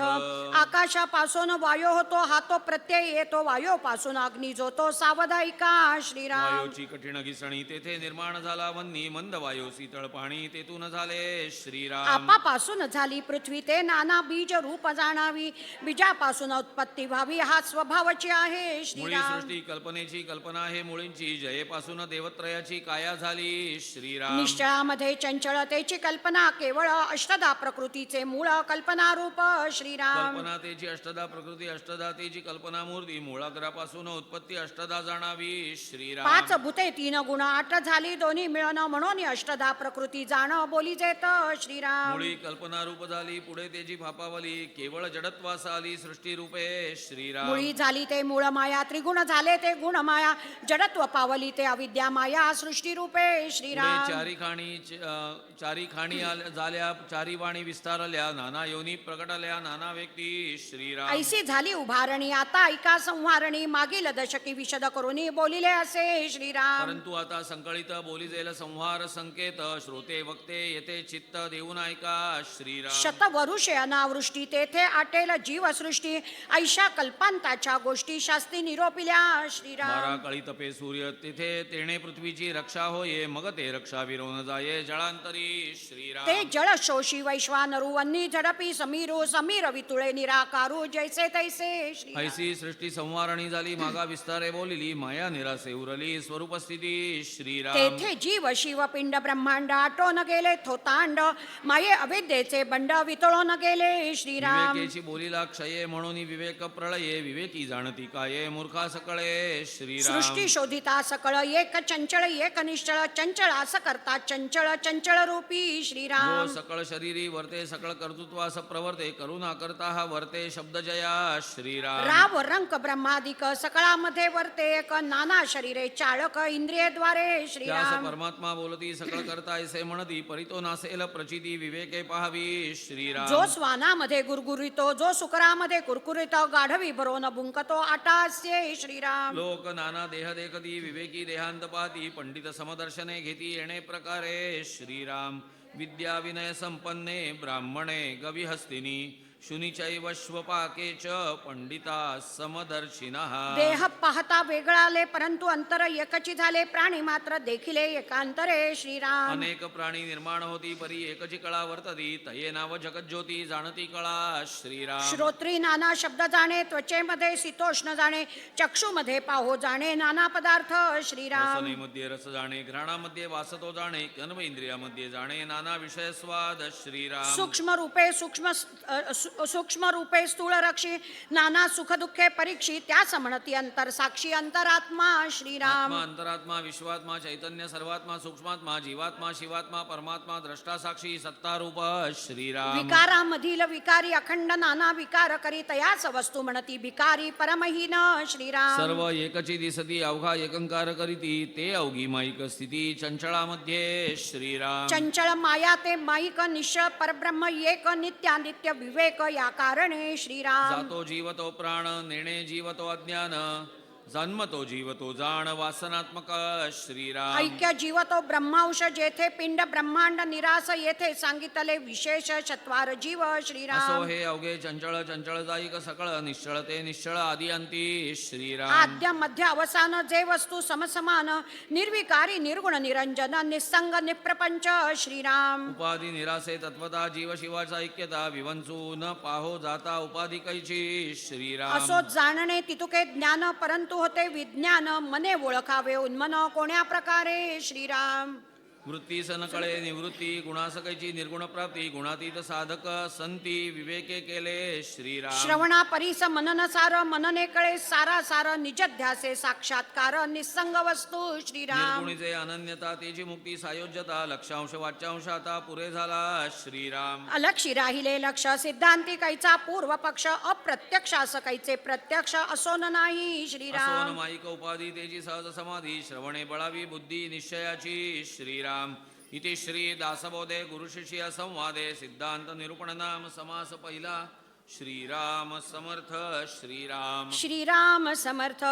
आकाशापासून वायू होतो, हा तो प्रत्यय येतो, वायूपासून अग्नी जो तो सावध ऐका श्रीराम. वायूची कठीण घिसणी, तेथे निर्माण झाला वन्नी, मंद वायू शीतळ पाणी, तेथून झाले श्रीराम. आपापासून झाली पृथ्वी, ते नाना बीज रूप जाणावी, बीजापासून उत्पत्ती व्हावी, हा स्वभावाची आहे मुळी श्रीराम. सृष्टी कल्पनेची कल्पना आहे मुळींची, जयेपासून देवत्रयाची काया झाली श्रीराम. निश्चयामध्ये चंचलतेची कल्पना, केवळ अष्टदा प्रकृतीचे मूळ कल्पना रूप श्रीराम. कल्पना तेची अष्टदा प्रकृती, अष्टदा तेची कल्पना मूर्ती, मूळाग्रापासून उत्पत्ती अष्टदा जाणावी श्रीराम. 5 भूते 3 गुण 8 झाली, दोन्ही मिळन, म्हणून अष्टदा प्रकृती जाण बोली जेत श्रीराम. मुळी कल्पना रूप झाली, पुढे तेची फापावली, केवळ जडत्वास आली सृष्टी रूपे श्रीराम. मुळी झाली ते मूळ माया, त्रिगुण झाले ते गुण माया, जडत्व पावली ते अविद्या माया सृष्टी रूपे श्रीराम. चारी खाणी झाल्या, चारी वाणी विस्तारल्या, झाल्या नाना योनी प्रगटल्या नाना व्यक्ती श्रीराम. ऐसी झाली उभारणी आता ऐका संहारणी मागील दशकी विशद करुनी बोलिले असे श्रीराम. परंतु आता संकळित बोली जाईल संहार संकेत श्रोते वक्ते येते चित्त देऊन ऐका श्रीराम. शतवरुषे अनावृष्टी तेथे आटेल जीवसृष्टी ऐशा कल्पांताच्या गोष्टी शास्त्री निरोपिल्या श्रीराम. बारा कळी तपे सूर्य तेथे तेणे पृथ्वीची रक्षा होये मग ते रक्षा विरोन जाये जळांतरी श्रीराम. ते जळ शोषी वैश्वानरू वन्नी झडपी समीरू समीर वितुळे निराकारू जैसे तैसे श्रीराम. ऐसी सृष्टी संवारणी झाली मागा विस्तारे बोलिली माया निरासे उरली स्वरूप स्थिती श्रीराम. तेथे जीव शिव पिंड ब्रह्मांड आटोन गेले थोतांड माये अविद्येचे बंड वितळून गेले श्रीराम. विवेकेची बोलीला क्षये म्हणून विवेक प्रळये विवेकी जाणती काये मूर्खा सकळे श्रीराम. सृष्टी शोधिता सकळ एक चंचळ एक निश्चळ चंचळ असं करता चंचळ चंचळ रूपी श्रीराम. जो सकळ शरीरी वर्ते सकळ कर्तृत्वास प्रवर्ते करुणा करता हा वर्ते शब्द जया श्रीराम. राव रंक ब्रह्मादिक सकळामध्ये वर्ते एक नाना शरीरे चाळक इंद्रियद्वारे त्यास श्रीराम. परमात्मा बोलती सकळ करता ऐसे म्हणती परितो नासेल प्रचिती विवेके पाहावी श्रीराम. जो स्वानामध्ये गुरगुरितो जो सुकरामध्ये कुरकुरितो गाढवी भरोन बुंकतो आटास्ये श्रीराम. लोक नाना देह देखती विवेकी देहांत पाहती पंडित समदर्शने घेती येणे प्रकारे श्रीराम. विद्या विनय संपन्ने ब्राह्मणे गविहस्तिनी शुनिचैव श्वपाके च पंडिता समदर्शिनः. देह पाहता वेगळाले परंतु अंतर एकची झाले प्राणी मात्र देखिले एकांतरे श्रीराम. अनेक प्राणी निर्माण होती परी एकची कळा वर्तती तये नाव जगज्योती जाणती कळा श्रीराम. श्रोत्री नाना शब्द जाणे त्वचेमध्ये शीतोष्ण जाणे चक्षुमध्ये पाहो जाणे नाना पदार्थ श्रीराम. रसनेमध्ये रस जाणे घ्राणामध्ये वासतो जाणे कर्म इंद्रियामध्ये जाणे नाना विषय स्वाद श्रीराम. सूक्ष्म रूपे स्थूल रक्षी नाना सुख दुःखे परीक्षी त्यास म्हणती अंतर साक्षी अंतरात्मा श्रीराम. आत्मा अंतरात्मा विश्वात्मा चैतन्य सर्वात्मा सूक्ष्मात्मा जीवात्मा शिवात्मा परमात्मा द्रष्टा साक्षी सत्तारूप श्रीराम. विकारामधील विकारी अखंड नाना विकार करी तयास वस्तू म्हणती भिकारी परमहीन श्रीराम. सर्व एकची दिसती अवघा एकंकार करीती ते अवघी माईक स्थिती चंचळामध्ये श्रीराम. चंचळ माया ते माईक निश्चळ परब्रह्म एक नित्यानित्य विवेक या कारणे श्रीराम. जातो जीव तो प्राण नेणे जीव तो अज्ञान जन्मतो जीव तो जाण वासनात्मक श्रीराम. ऐक्य जीव तो ब्रह्मांश जेथे पिंड ब्रह्मांड निरास येथे सांगितले विशेष चत्वार जीव असो श्रीराम. हे अवघे चंचळ चंचळ जाईक सकळ निश्चळ ते निश्चळ आदी अंती श्रीराम. आद्य मध्य अवसान जे वस्तू समसमान निर्विकारी निर्गुण निरंजन निसंग निप्रपंच श्रीराम. उपाधी निरासे तत्वता जीव शिवाचा ऐक्यता विवंचू न पाहो जाता उपाधी कैची श्रीराम. असो जाणणे तितुके ज्ञान परंतु होते विज्ञान मने ओळखावे उन्मन कोण्या प्रकारे श्रीराम. वृत्तीस न कळे निवृत्ती गुणासकैची निर्गुण प्राप्ती गुणातीत साधक संती विवेके केले श्रीराम. श्रवणा परीस मनन सार मनने कळे सारा सार निजध्यासे साक्षात्कार निसंग वस्तू श्रीराम. निर्गुणीचे अनन्यता तेची मुक्ती सायोज्यता लक्षांश वाच्यांश आता पुरे झाला श्रीराम. अलक्षी राहिले लक्ष सिद्धांती कैचा पूर्व पक्ष अप्रत्यक्ष असं कैचे प्रत्यक्ष असोन नाही असोन श्रीराम. माईक उपाधी तेची सहज समाधी श्रवणे बळावी बुद्धी निश्चयाची श्रीराम. इति श्री दासबोधे गुरुशिष्य संवादे सिद्धांत निरूपण नाम समास पहिला श्रीराम समर्थ श्रीराम. श्रीराम समर्थ.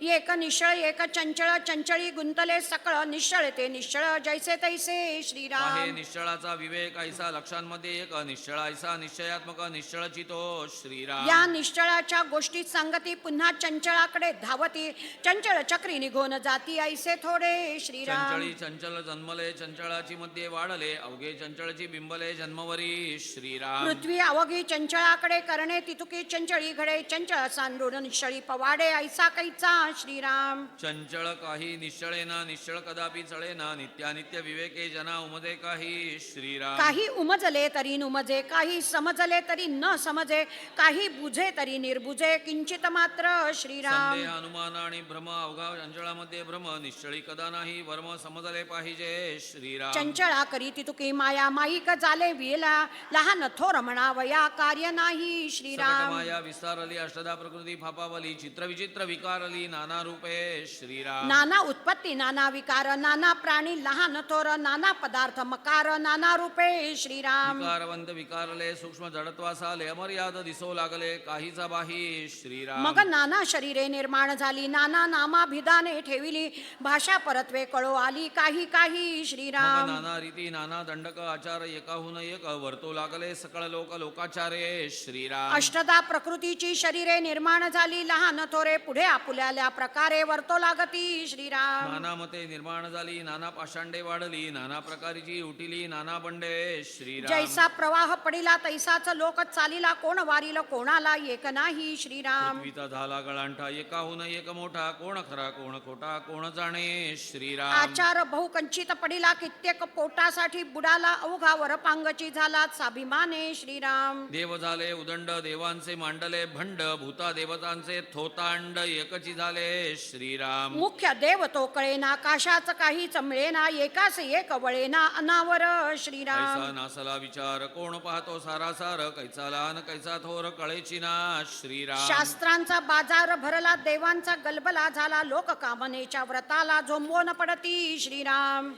एक निश्चळ एक चंचळ चंचळी गुंतले सकळ निश्चळ ते निश्चळ जैसे तैसे आहे श्रीराम. निश्चळाचा विवेक ऐसा लक्षांमध्ये एक निश्चळ ऐसा निश्चयात्मक निश्चळ चितो श्रीराम. या निश्चळाच्या गोष्टीत सांगती पुन्हा चंचळाकडे धावती चंचळ चक्री निघून जाती ऐसे थोडे श्रीराम. चंचळी चंचल जन्मले चंचळाची मध्ये वाढले अवघे चंचळची बिंबले जन्मवरी श्रीराम. पृथ्वी अवघी चंचळाकडे करणे तितुकी चंचळी घडे चंचळ सांडून निश्चळी पवाडे ऐसा कैचा श्रीराम. चंचळ काही निश्चळेना निश्चळ कदापि चळेना नित्यानित्य विवेके जना उमदे काही श्रीराम. काही उमजले तरी नुमजे काही समजले तरी न समजे काही बुझे तरी निर्बुझे किंचित मात्र श्रीराम. संदेह अनुमान आणि भ्रम अवघा चंचळामध्ये भ्रम निश्चळी कदा नाही वर्म समजले पाहिजे श्रीराम. चंचळा करी तितुकी माया माईक झाले विला लहान थोर म्हणावया कार्य नाही श्रीराम माया विस्तारली अष्टदा प्रकृती फापावली चित्रविचित्र विकारली नाना रूपे श्रीराम नाना उत्पत्ती नाना विकार नाना प्राणी लहान थोर नाना पदार्थ मकार नाना रूपे श्रीराम विकारवंत विकारले सूक्ष्म जडत्वासाले अमर्याद दिसो लागले काहीचा बाही श्रीराम मग नाना शरीरे निर्माण झाली नाना नामाभिधाने ठेविली भाषा परत्वे कळो आली काही काही मग श्रीराम नाना रीती नाना दंडक आचार एकाहून एक वर्तो लागले सकळ लोक लोकाचारे श्रीराम अष्टदा प्रकृतीची शरीरे निर्माण झाली लहान थोरे पुढे आपुल्याल्या प्रकारे वर्तो लागती श्रीराम नाना मते निर्माण झाली नाना पाषांडे वाढली नाना प्रकारची उठिली नाना बंडे श्रीराम जैसा प्रवाह पडिला तैसाच लोक चालिला कोण वारील कोणाला एक नाही श्रीराम पृथ्वीचा झाला गळांठा एकाहून एक मोठा कोण खरा कोण खोटा कोण जाणे श्रीराम आचार बहुकंचित पडिला कित्येक पोटासाठी बुडाला अवघा वरपांगची झाला स्वाभिमाने श्रीराम देव झाले उदंड देवांचे मांडले भंड भूता देवतांचे थोतांड एकची झाले श्रीराम मुख्य देव तो कळेना काशाच काहीच मिळेना एकास एक वळेना अनावर श्रीराम कैसा नासला विचार कोण पाहतो सारासार कैचा लहान कैचा थोर कळेची ना श्रीराम शास्त्रांचा बाजार भरला देवांचा गलबला झाला लोक कामनेच्या व्रताला झोंबून पडती श्रीराम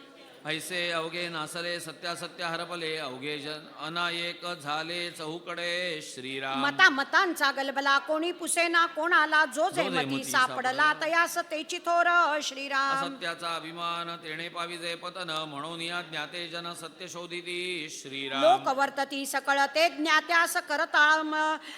ऐसे अवघे नासले सत्यासत्य हरपले अवघे जन अनायक झाले चहूकडे श्रीराम मता मतांचा गलबला कोणी पुसेना कोणाला जो जे मती सापडला तयास तेची थोर श्रीराम असत्याचा अभिमान तेणे पाविजे पतन म्हणून या ज्ञाते जन सत्य शोधिती श्रीराम लोक वर्तती सकळ ते ज्ञात्यास करताळ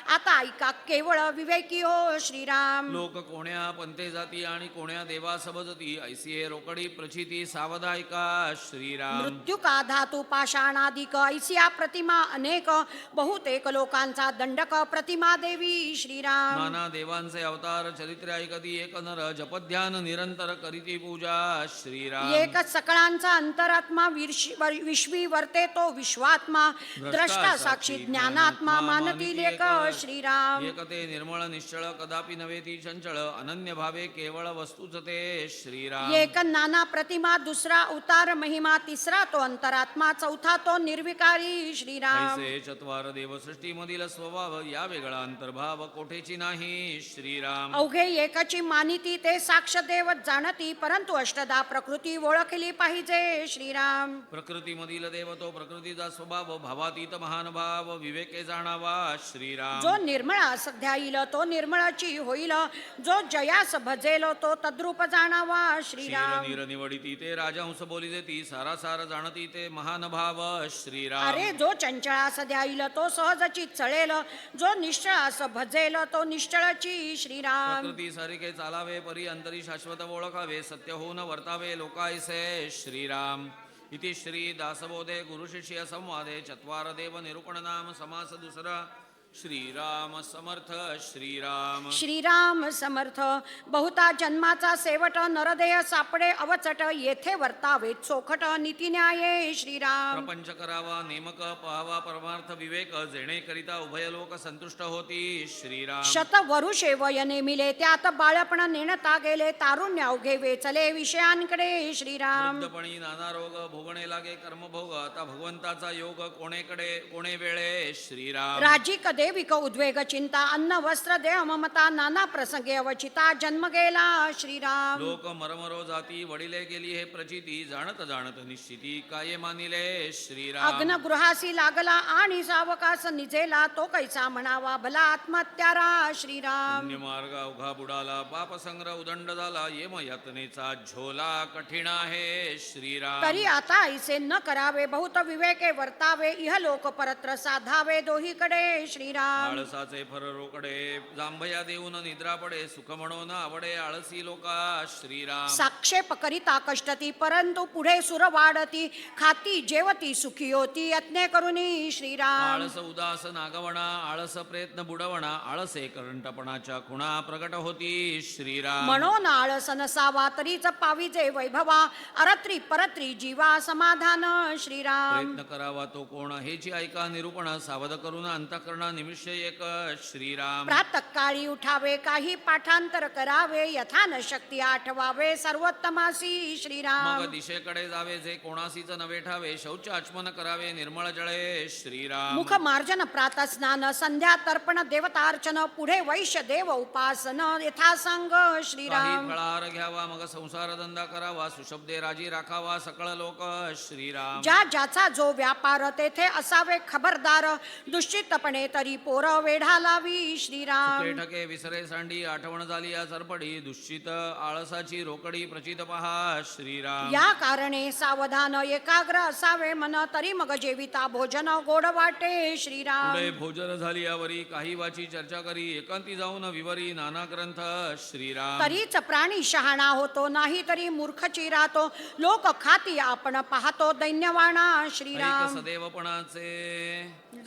आता ऐका केवळ विवेकी हो श्रीराम लोक कोण्या पंथे जाती आणि कोण्या देवा सबजती ऐसी रोकडी प्रचिती सावधायका श्रीराम मृत्यू का धातू पाषाणाधिक ऐसिया प्रतिमा अनेक बहुतेक लोकांचा दंडक प्रतिमा देवी श्रीराम नाना देवांचे अवतार चरित्र ऐकती एक नर जपध्यान निरंतर करीती पूजा श्रीराम एक सकळांचा अंतरात्मा विश्वी वर्ते तो विश्वात्मा द्रष्टा साक्षी ज्ञानात्मा मानतील एक श्रीराम एकते निर्मळ निश्चळ कदापि नव्हे ती चंचळ अनन्य भावे केवळ वस्तूच ते श्रीराम एक नाना प्रतिमा दुसरा उतार महिमा तिसरा तो अंतरात्मा चौथा तो निर्विकारी श्रीराम ऐसे चत्वार देव सृष्टी मधील स्वभाव या वेगळा अंतर्भाव कोठेची नाही श्रीराम अवघे एकाची मानिती ते साक्ष देव जाणती परंतु अष्टदा प्रकृती ओळखली पाहिजे श्रीराम प्रकृती मधील देव तो प्रकृतीचा स्वभाव भावातीत महान भाव विवेके जाणावा श्रीराम जो निर्मळास ध्याईल तो निर्मळाची होईल जो जयास भजेल तो तद्रूप जाणावा श्रीराम नीर निवडिती ते राजहंस बोली देती सारासार जाणती ते महान भाव श्रीराम अरे जो चंचळास द्याईल तो सहजची चळेल जो निश्चळास भजेल तो निश्चळची श्रीराम प्रकृती सारिके चालावे परी अंतरी शाश्वत ओळखावे सत्य होऊन वर्तावे लोकायसे श्रीराम इति श्री दासबोधे गुरुशिष्य संवादे चत्वार देव निरूपण नाम समास दुसरा श्रीराम समर्थ श्रीराम श्रीराम समर्थ बहुता जन्माचा सेवट नरदेह सापडे अवचट येथे वर्तावे चोखट नीती न्याये श्रीराम प्रपंच करावा नेमक पाहावा परमार्थ विवेक जेणे करिता उभय लोक संतुष्ट होती श्रीराम शत वरुषे वय नेमिले त्यात बाळपण नेणता गेले तारुण्य अवघे वेचले विषयांकडे श्रीराम वृद्धपणी नाना रोग भोगणे लागे कर्मभोग आता भगवंताचा योग कोणेकडे कोणे वेळे श्रीराम राजिक देविक उद्वेग चिंता अन्न वस्त्र देह ममता नाना प्रसंगे अवचिता जन्म गेला श्रीराम लोक मरमरो जाती वडिले गेली हे प्रचिती जाणत जाणत निश्चिती काय मानिले श्रीराम अग्नगृहासी लागला आणि सावकास निजेला तो कैसा म्हणावा भला आत्महत्यारा श्रीराम पुण्य मार्ग अवघा बुडाला पाप संग्रह उदंड झाला येम यातनेचा झोला कठीण आहे श्रीराम तरी आता ऐसे न करावे बहुत विवेके वर्तावे इह लोक परत्र साधावे दोहीकडे श्रीराम आळसाचे फर रोकडे जांभया देऊन निद्रा पडे सुख म्हणून आवडे आळसी लोका श्रीराम साक्षेप करिता कष्टती परंतु पुढे सुर वाढती खाती जेवती सुखी होती यत्ने करुनी श्रीराम आळस उदास नागवणा आळस प्रयत्न बुडवणा आळसे करंटपणाच्या खुणा प्रगट होती श्रीराम म्हणून आळस नसावा तरीच पाविजे वैभवा अरत्री परत्री जीवा समाधान श्रीराम प्रयत्न करावा तो कोण हेची ऐका निरूपण सावध करून अंतःकरणा निमिष एक श्रीराम. प्रातःकाळी उठावे काही पाठांतर करावे यथा न शक्ती आठवावे सर्वोत्तमासी श्रीराम. मग दिशेकडे जावे जे कोणासीच नवे ठावे शौच आचमन करावे निर्मळ जळे श्रीराम. मुख मार्जन प्रातस्नान संध्या तर्पण देवतार्चन पुढे वैश्य देव उपासन यथासंग काही श्रीराम. फळाहार घ्यावा मग संसार धंदा करावा सुशब्दे राजी राखावा सकळ लोक श्रीराम. ज्या ज्याचा जो व्यापार तेथे असावे खबरदार दुश्चितपणे तरी पोर वेढा लावी श्रीराम. चुके ठके विसरे सांडी आठवण झाली या सरपडी दुश्चित आळसाची रोकडी प्रचित पहा श्रीराम. या कारणे सावधान एकाग्र असावे मन तरी मग जेविता भोजन गोड वाटे श्रीराम. पुढे भोजन झाली यावरी काही वाची चर्चा करी एकांती जाऊन विवरी नाना ग्रंथ श्रीराम. तरीच प्राणी शहाणा होतो नाही तरी मूर्खची राहतो लोक खाती आपण पाहतो दैन्यवाणा ऐक श्रीराम. सदैवपणाचे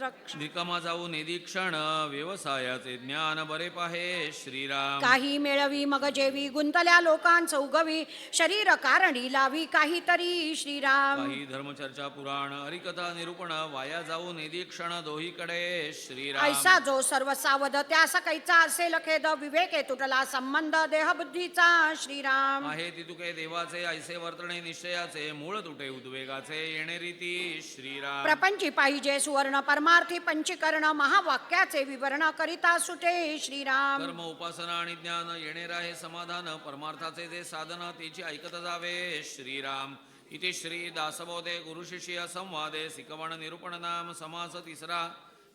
रक्ष- निकमा जाऊ निरीक्षण व्यवसायाचे ज्ञान बरे पाहे श्रीराम. काही मिळवी मग जेवी गुंतल्या लोकांच उगवी शरीर कारणी लावी काहीतरी श्रीराम. काही धर्मचर्चा पुराण हरिकथा निरूपण वाया जाऊ निरीक्षण दोहीकडे श्रीराम. ऐसा जो सर्व सावध त्यास कैचा असेल खेद विवेके तुटला संबंध देहबुद्धीचा श्रीराम. आहे ती तुके देवाचे ऐसे वर्तणे निश्चयाचे मूळ तुटे उद्वेगाचे येणे रीती श्रीराम. प्रपंची पाहिजे सुवर्ण परमार्थी पंचीकरण महावाक्याचे विवरण करिता सुटे श्रीराम. कर्म उपासना आणि ज्ञान येणे राहे समाधान परमार्थाचे जे साधन तेची ऐकत जावे श्रीराम. इथे श्री दासबोधे गुरुशिष्य संवादे सिकवण निरूपण नाम समास तिसरा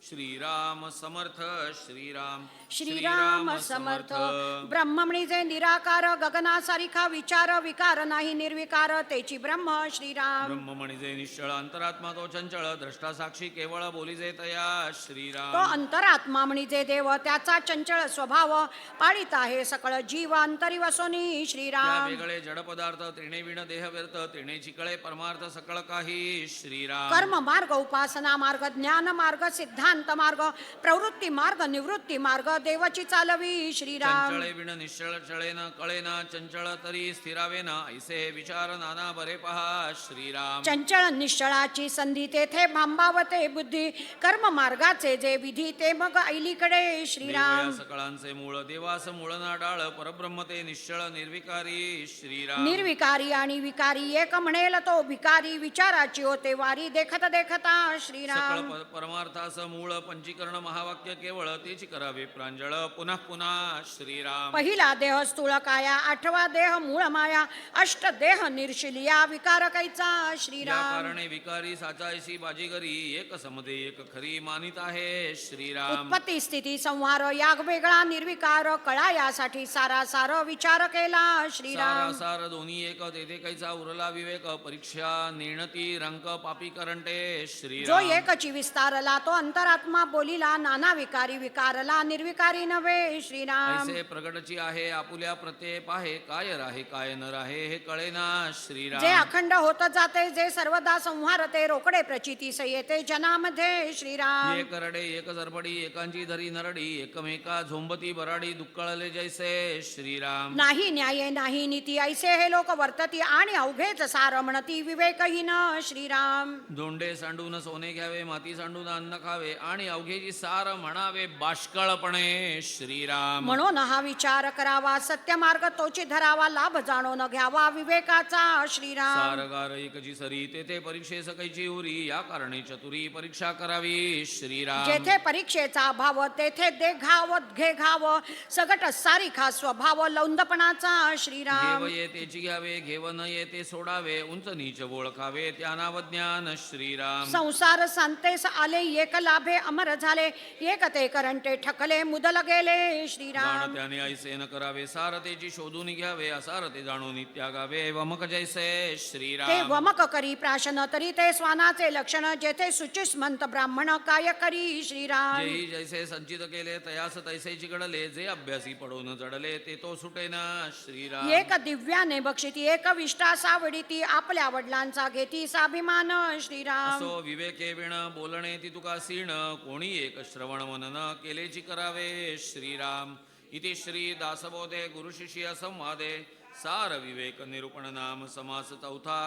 श्रीराम समर्थ श्रीराम. श्रीराम समर्थ. ब्रह्ममणीचे निराकार गगनासारिखा विचार विकार नाही निर्विकार तेची ब्रह्म श्रीराम. ब्रह्ममणिजे निश्चळ अंतरात्मा तो चंचळ द्रष्टा साक्षी केवळ बोलीजे तया श्रीराम. तो अंतरात्मा म्हणजे देव त्याचा चंचल स्वभाव पाळीत आहे सकळ जीव अंतरी वसोनी त्या श्रीराम. वेगळे जड पदार्थ त्रिणे विण देह व्यर्थ त्रिणे चिकळे परमार्थ सकळ काही श्रीराम. कर्म मार्ग उपासना मार्ग ज्ञान मार्ग सिद्धांत मार्ग प्रवृत्ती मार्ग निवृत्ती मार्ग देवाची चालवी श्रीराम. चंचळे विण निश्चळ चळेन कळेना चंचळ तरी स्थिरावेन ऐसे विचार नाना बरे पहा श्रीराम. चंचल निश्चळाची संधी तेथे भांबावते बुद्धी कर्म मार्गाचे जे विधी ते मग ऐलीकडे श्रीराम. देवया सकळांचे मूळ देवास मूळ ना डाळ परब्रह्म ते निश्चळ निर्विकारी श्रीराम. निर्विकारी आणि विकारी एक म्हणेल तो भिकारी विचाराची होते वारी देखत देखता श्रीराम. सकळ परमार्थास मूळ पंचीकरण महावाक्य केवळ तेची करावे प्रांजळ पुनः पुन्हा श्रीराम. पहिला देह स्थूळ काया आठवा देह मूळ माया अष्ट देह निर्शिलिया विकार कैचा या श्रीराम. कारणे विकारी साचायसी बाजीगरी एक समदे एक खरी मानित आहे श्रीराम. उत्पत्ती स्थिती संहार याग वेगळा निर्विकार कळा यासाठी सारासार विचार केला श्रीराम. सारासार दोन्ही एक तेथे कैचा उरला विवेक परीक्षा नेणती रंक पापी करंटे जो श्रीराम. एकची विस्तारला तो अंतरात्मा बोलिला नाना विकारी विकारला निर्विकारी नव्हे श्रीराम. ऐसे प्रगटची आहे आपुल्या प्रत्यय पाहे काय राहे काय न राहे हे कळेना श्रीराम. जे अखंड होत जाते जे सर्वदा संहारते रोकडे प्रचितीस येते जनामध्ये श्रीराम. एक करडे एक जरबडी एकांची धरी नरडी एकमेका झोंबती बराडी दुक्कळले जैसे श्रीराम. नाही न्याय नाही नीती ऐसे हे लोक वर्तती आणि अवघेच सार म्हणती विवेकहीन श्रीराम. दोंडे सांडून सोने घ्यावे माती सांडून अन्न खावे आणि अवघेची सार म्हणावे बाष्कळपणे श्रीराम. म्हणून हा विचार करावा सत्य मार्ग तोची धरावा लाभ जाणून घ्यावा विवेकाचा श्रीराम. सारगार एकची सरी तेथे परीक्षेस कैची उरी या कारणे चतुरी परीक्षा करावी श्रीराम. जेथे परीक्षेचा अभाव तेथे दे घाव घे घाव सगट सारिखा स्वभाव लौंदपणाचा श्रीराम. घेव येतेची घ्यावे घेव न येते सोडावे उंच नीच ओळखावे त्या नाव ज्ञान श्रीराम. संसार सांतेस आले एक लाभे अमर झाले एक ते करंटे ठकले मुदल गेले श्रीराम. जाण त्याने ऐसे न करावे सारतेची शोधून घ्यावे असारते जाणून त्यागावे वमक जैसे ते श्रीराम. वमक करी प्राशन तरी ते स्वानाचे लक्षण जेथे सुचिस म्हणत ब्राह्मण काय करी श्रीराम. जेही जैसे संचित केले तयास तैसे चिघडले जे अभ्यासी पडून जडले ते तो सुटेना श्रीराम. एक दिव्याने बक्षिती एक विष्टा सावडीती आपल्या वडिलांचा घेती साभिमान श्रीराम. असो विवेके विण बोलणे ती तुका सीण कोणी एक श्रवण मनन केलेची करावे श्रीराम. इति श्री दासबोधे गुरुशिष्य संवादे सार विवेक निरूपण नाम समास चौथा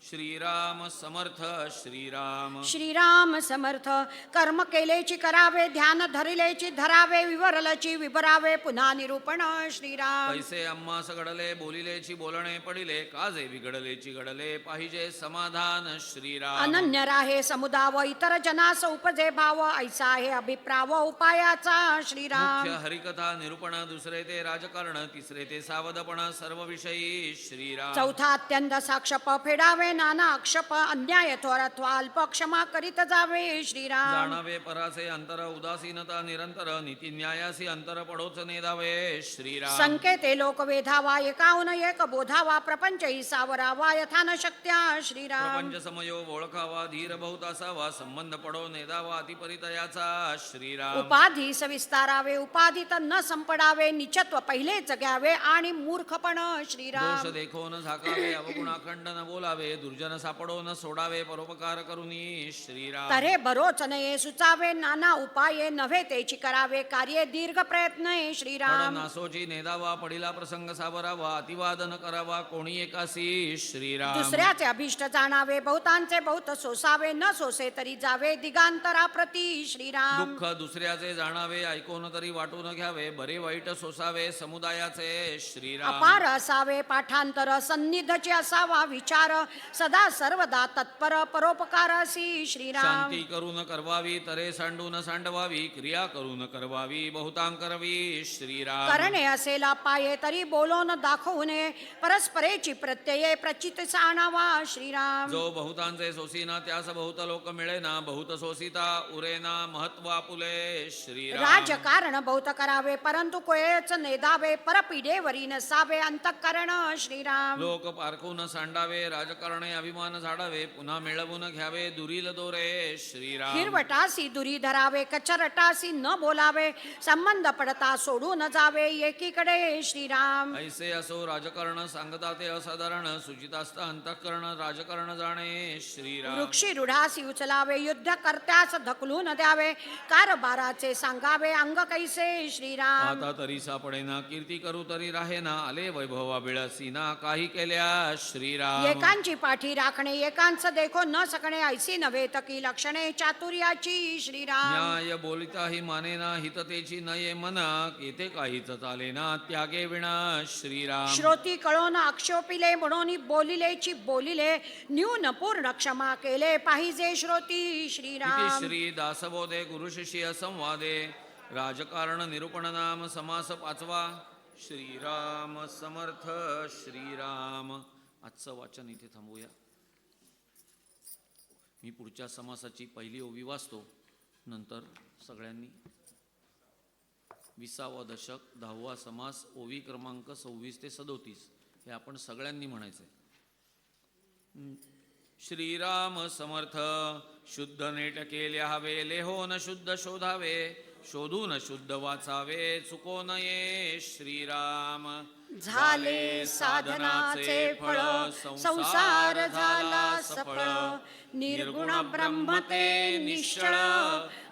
श्रीराम समर्थ श्रीराम. श्रीराम समर्थ. कर्म केलेची करावे, ध्यान धरिलेची धरावे, विवरलची विवरावे, पुन्हा निरूपण श्रीराम. कैसे आम्हास घडले, बोलिलेची बोलणे पडिले, काजे बिघडलेची घडले, पाहिजे समाधान श्रीराम. अनन्य राहे समुदाव, इतर जनास उपजे भाव, ऐसा आहे अभिप्राव उपायाचा श्रीराम. मुख्य हरिकथा निरूपण, दुसरे ते राजकारण, तिसरे ते सावधपण, सर्व विषयी श्रीराम. चौथा अत्यंत साक्षप, फेडावे नाना अक्षप, अन्याय थोर अथवा अल्प क्षमा करीत जावे श्रीराम. जाणावे पराचे अंतर, उदासीनता निरंतर, नीती न्यायासी अंतर पडोच नेदावे श्रीराम. संकेते लोक वेधावा, एकाहून एक बोधावा, प्रपंच ही सावरावा, यथा न शक्त्या श्रीराम. प्रपंच समयो ओळखावा, धीर बहुत असावा, संबंध पडो नेदावा, अतिपरितयाचा श्रीराम. उपाधी सविस्तारावे, उपाधीत न संपडावे, निचत्व पहिलेच घ्यावे आणि मूर्खपण श्रीराम. दोष देखो न झाकावे, अवगुणाखंड न बोलावे, दुर्जन सापडो न सोडावे, परोपकार करुनी श्रीराम. तरे बरोच नये सुचावे, नाना उपाये नव्हे तेची करावे, कार्ये दीर्घ प्रयत्न श्रीराम. नासोची नेदावा, पडिला प्रसंग सावरावा, अतिवाद न करावा, कोणी एकासी श्रीराम. दुसऱ्याचे अभिष्ट जाणावे, बहुतांचे बहुत सोसावे, न सोसे तरी जावे, दिगांतरा प्रती श्रीराम. दुःख दुसऱ्याचे जाणावे, ऐकून तरी वाटून घ्यावे, बरे वाईट सोसावे, समुदायाचे श्रीराम. अपार असावे पाठांतर, सन्निधचे असावा विचार, सदा सर्वदा तत्पर, परोपकारासी श्रीराम. शांती करून करवावी, तरे सांडून सांडवावी, क्रिया करून करवावी, बहुतांग करवी श्रीराम. करणे असेला पाये, तरी बोलून दाखवू नये, परस्परेची प्रत्यये प्रचित आणावा श्रीराम. जो बहुतांचे सोसीना, त्यास बहुत लोक मिळेना, बहुत सोसिता उरेना, महत्व आपुले श्रीराम. राजकारण बहुत करावे, परंतु कोयच नेदावे, परपिढेवरी नसावे, अंतःकरण श्रीराम. लोक पारखून सांडावे, राजकारणे अभिमान झाडावे, पुन्हा मिळवून घ्यावे, दुरील दोरे श्रीराम. हिरवटासी दुरी धरावे, कचरटासी न बोलावे, संबंध पडता सोडून जावे, एकीकडे श्रीराम. ऐसे असो राजकारण, सांगता ते असाधारण, सुचितास्ता अंतःकरण, राजकारण जाणे श्रीराम. वृक्षी रूढासी उचलावे, युद्ध कर्त्यास ढकलून द्यावे, कारभाराचे सांगावे, अंग कैसे श्रीराम. आता तरी सापडेना, कीर्ती करू तरी राहेना, आले वैभवा बिळसीना, काही केल्या श्रीराम. एकांची पाठी राखणे, एकांच देखो न सकणे, ऐसी नव्हे तकी लक्षणे चातुर्याची श्रीराम. न्याय बोलिताही मानेना, हिततेची नये मना, येथे काहीच चालेना, त्यागे विना श्रीराम. श्रोती कळोन आक्षोपिले, म्हणून बोलिलेची बोलिले, न्यून पूर्ण क्षमा केले, पाहिजे श्रोती श्रीराम. इति श्री दासबोधे गुरुशिष्य संवादे राजकारण निरूपण नाम समास 5वा. श्रीराम समर्थ श्रीराम. आजचं वाचन इथे थांबूया. मी पुढच्या समासाची पहिली ओवी वाचतो, नंतर सगळ्यांनी 20वा दशक 10वा समास ओवी क्रमांक 26 ते 37 हे आपण सगळ्यांनी म्हणायचे. श्रीराम समर्थ. शुद्ध नेट केले हवे, लेहोन शुद्ध शोधावे, शोधून शुद्ध वाचावे, चुको नये श्रीराम. झाले साधनाचे फळ, संसार झाला सफळ, निर्गुण ब्रह्म ते निश्चळ,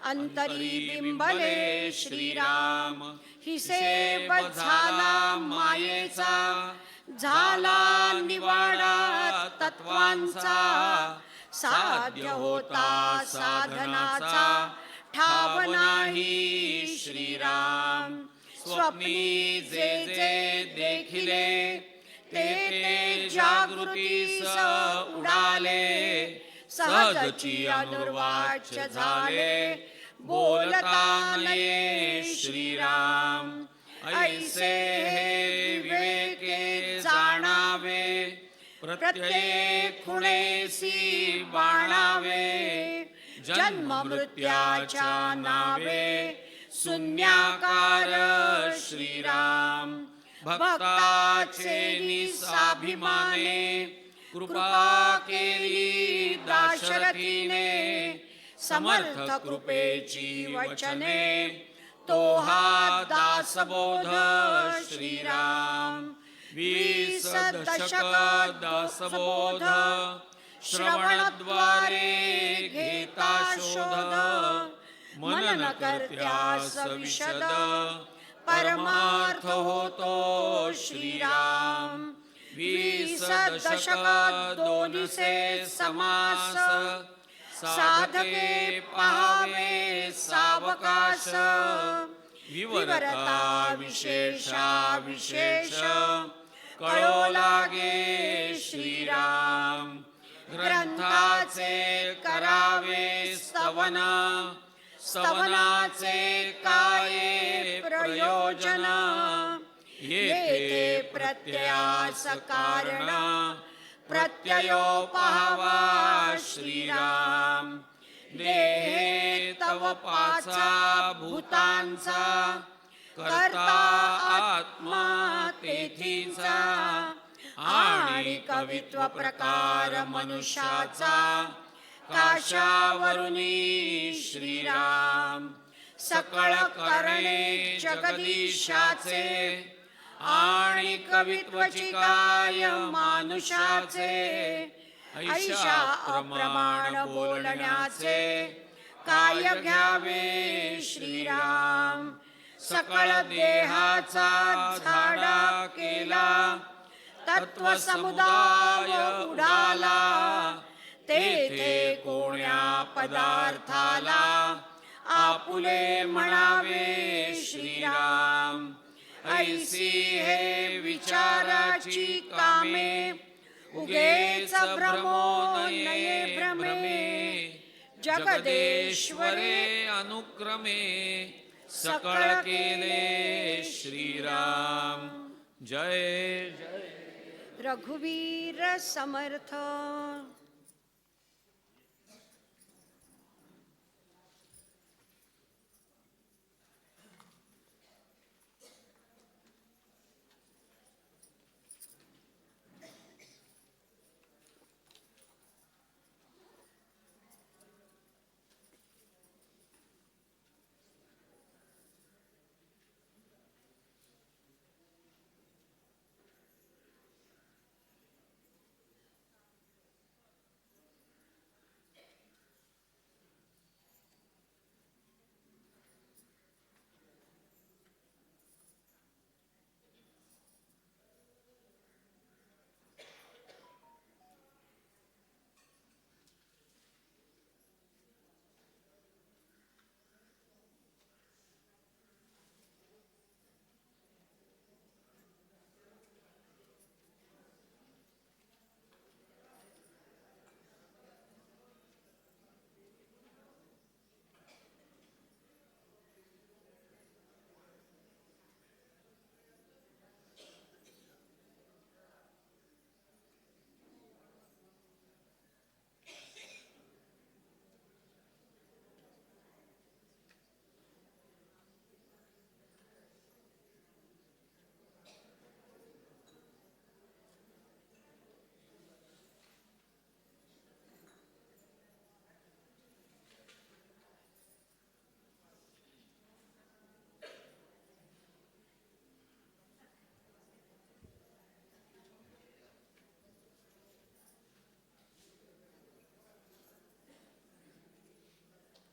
अंतरी बिंबले श्रीराम. हिसेब झाला मायेचा, झाला निवाडा तत्वांचा, साध्य होता साधनाचा, ठाव नाही श्रीराम. स्वप्नी जे जे देखिले, ते ते जागृतीस उडाले, सहजची अनुर्वाच्य झाले, बोलता नये श्रीराम. ऐसे हे विवेके जाणावे, प्रत्येक खुणेसी बाणावे, जन्म मृत्याच्या नावे, शून्याकार श्रीराम. भक्ताचे निसाभिमाने, कृपा केली दाशरथीने, समर्थ कृपेची वचने, तो हा दासबोध श्रीराम. 20 दशक दासबोध, श्रवणद्वारे घेता शोध, मनन करत्यास विशद, परमार्थ होतो श्रीराम. वीस दशक दोनसे समास साधके पाहावे सावकाश विवरता विशेषा विशेष कळो लागे श्रीराम ग्रंथाचे करावे स्तवन स्तवनाचे काये प्रयोजन येथे प्रत्ययास कारण प्रत्ययो पाहावा श्रीराम देहे तव पाचा भूतांचा करता आत्मा तेथीचा आणि कवित्व प्रकार मनुष्याचा काशावरुनी श्रीराम सकळ करणे जगदीशाचे आणि कवित्वची काय मानुषाचे ऐशा अप्रमाण बोलण्याचे काय घ्यावे श्रीराम सकळ देहाचा झाडा केला तत्व समुदाय उडाला तेथे कोण्या पदार्थाला आपुले म्हणावे श्रीराम ऐसी हे विचाराची कामे उगेच भ्रमो नये भ्रमे जगदेश्वरे अनुक्रमे सकळ केले श्रीराम जय जय रघुवीर समर्थ.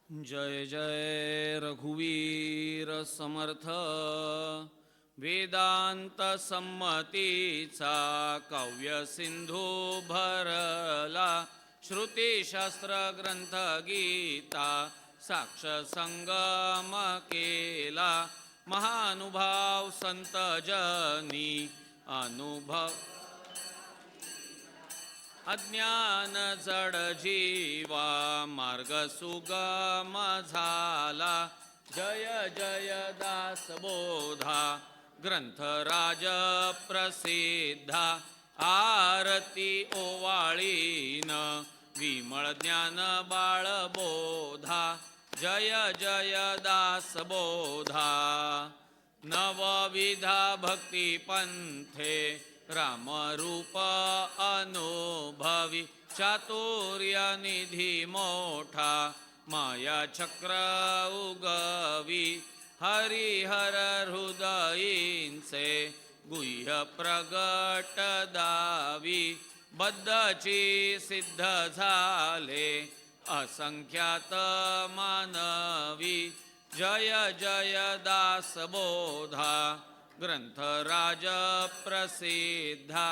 जय जय रघुवीर समर्थ. वेदांत संमतीचा काव्य सिंधू भरला श्रुतीशास्त्र ग्रंथ गीता साक्ष संगम केला महानुभाव संत जनी अनुभव अज्ञान जड जीवा मार्ग सुगम झाला जय जय दास बोधा ग्रंथराज प्रसिद्धा आरती ओवाळीन विमळ ज्ञान बाळबोधा जय जय दास बोधा नवविधा भक्ती पंथे रामरूप अनुभवी चातुर्य निधी मोठा माया चक्र उगवी हरिहर हृदयींचे गुह्य प्रगट दावी बद्धची सिद्ध झाले असंख्यात मानवी जय जय दास बोधा ग्रंथराज प्रसिद्धा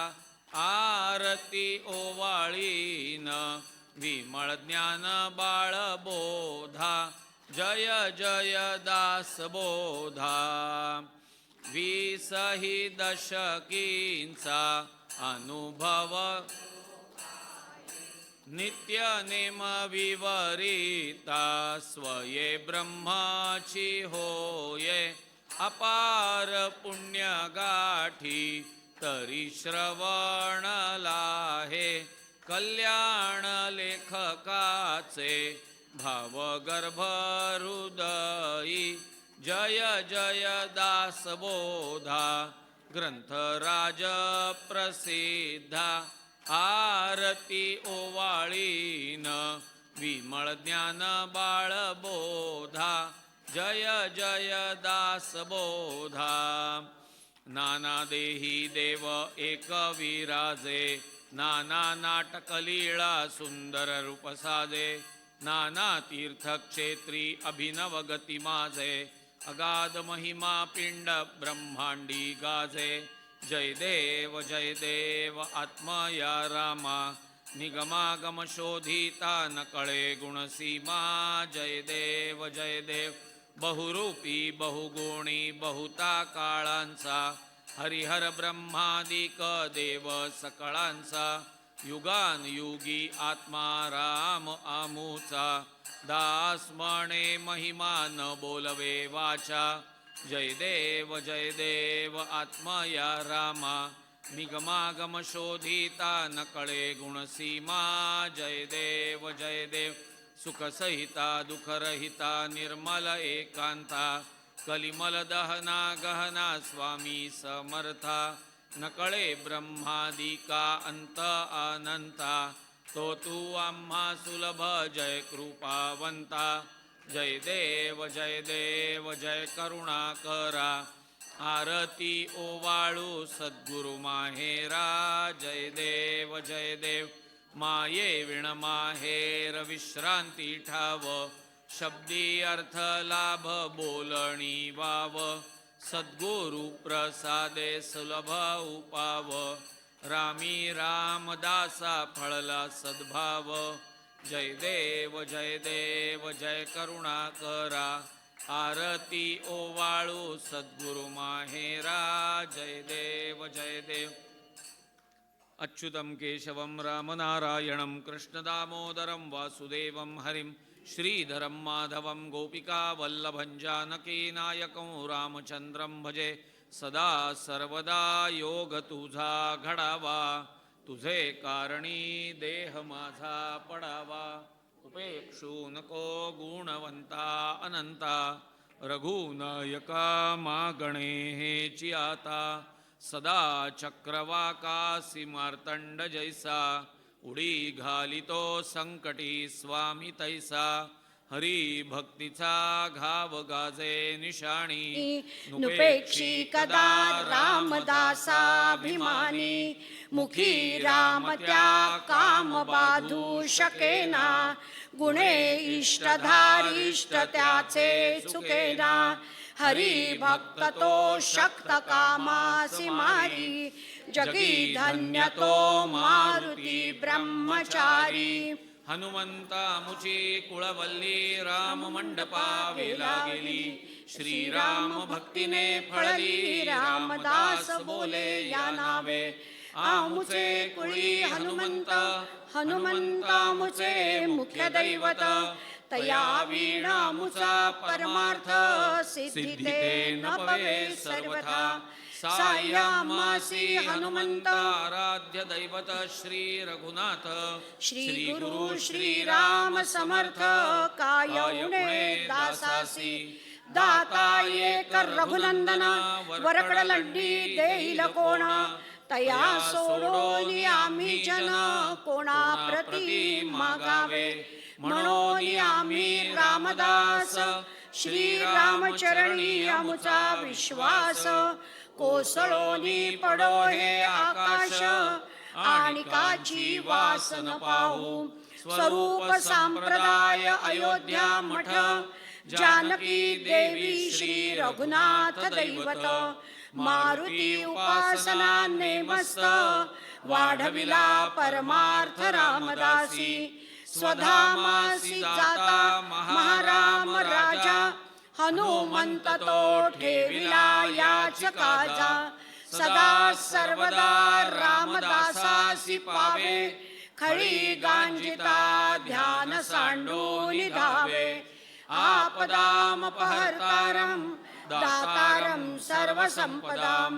आरती ओवाळीन विमळ ज्ञान बाळबोधा जय जय दासबोधा 20 दशकींचा अनुभव नित्य नेम विवरिता स्वये ब्रह्माची होये अपार पुण्य गाठी तरी श्रवण लाहे कल्याण लेखकाचे भावगर्भ हृदयी जय जय दासबोधा ग्रंथराज प्रसिद्धा आरती ओवाळीन विमळ ज्ञान बाळबोधा जय जय दासबोधा नाना देही देव एक विराजे नाना नाटकलीळा सुंदर रूप साजे नाना तीर्थक्षेत्री अभिनव गती माझे अगाध महिमा पिंड ब्रह्मांडी गाजे जय देव आत्मया रामा निगमागम शोधिता न कळे गुणसीमा जय देव बहुरूपी बहुगुणी बहुता काळांचा हरिहर ब्रह्मादिक देव सकळांचा युगान युगी आत्मा राम आमूचा दास म्हणे महिमा न बोलवे वाचा जय देव आत्मया रामा निगमागम शोधिता न कळे गुणसीमा जय देव सुखसहिता दुःखरहिता निर्मल एकांता कलिमल दहना गहना स्वामी समर्था न कळे ब्रह्मादिका अंत अनंता तो तू आम्हा सुलभ जय कृपावंता जय देव जय करुणाकरा आरती ओवाळू सद्गुरु माहेरा जय देव माये विण माहेर विश्रांती ठाव शब्दी अर्थ लाभ बोलणी वाव सद्गुरु प्रसादे सुलभ उपाव रामी रामदासा फळला सद्भाव जय देव जय करुणाकरा आरती ओवाळू सद्गुरु माहेरा जय देव अच्युतं केशवं रामनारायणं कृष्णदामोदरं वासुदेवं हरिं श्रीधरं माधवं गोपिकावल्लभं जानकीनायकं रामचंद्रं भजे सदा सर्वदा योग तुझा घडावा तुझे कारणी देह माझा पडावा उपेक्षू नको गुणवंता अनंता रघुनायका मागणे हेची आता सदा चक्रवाकासी मार्तंड जैसा उडी घालितो संकटी स्वामी तैसा हरी भक्तीचा घाव गाजे निशाणी नुपेक्षी कदा रामदासाभिमानी मुखी राम त्या काम बाधू शकेना गुणे इष्टधारिष्ट त्याचे चुकेना हरी भक्त तो शक्त कामासी मारी जगी धन्य तो मारुती ब्रह्मचारी हनुमंता मुची कुळवल्ली राम मंडपा वेला गेली श्रीराम भक्तीने फळली रामदास बोले या नावे आमुचे कुळी हनुमंत मुचे मुख्य दैवत तया वीणा मुचा परमार्थ सिद्धिते न पवे सर्वथा सायामासी हनुमंत आराध्य दैवत श्री रघुनाथ श्री गुरु श्री राम समर्थ कायउणे दासासी दाता एक रघुनंदन वरकडलंडी देईल कोण तया सोडोनी आम्ही जन कोणा प्रती मागावे म्हणून आम्ही रामदास श्री रामचरणी आमुचा विश्वास कोसळोनी पडो हे आकाश आणि काची वासन पाहू स्वरूप संप्रदाय अयोध्या मठ जानकी देवी श्री रघुनाथ दैवत मारुती उपासना नेमस्त वाढविला परमार्थ रामदासी स्वधामासी जाता महाराम राजा हनुमंत तो ठेविला याच काजा सदा सर्वदा रामदासासी पावे खळी गांजिता ध्यान सांडून धावे आपदामपहर्तारं दातारं सर्वसंपदां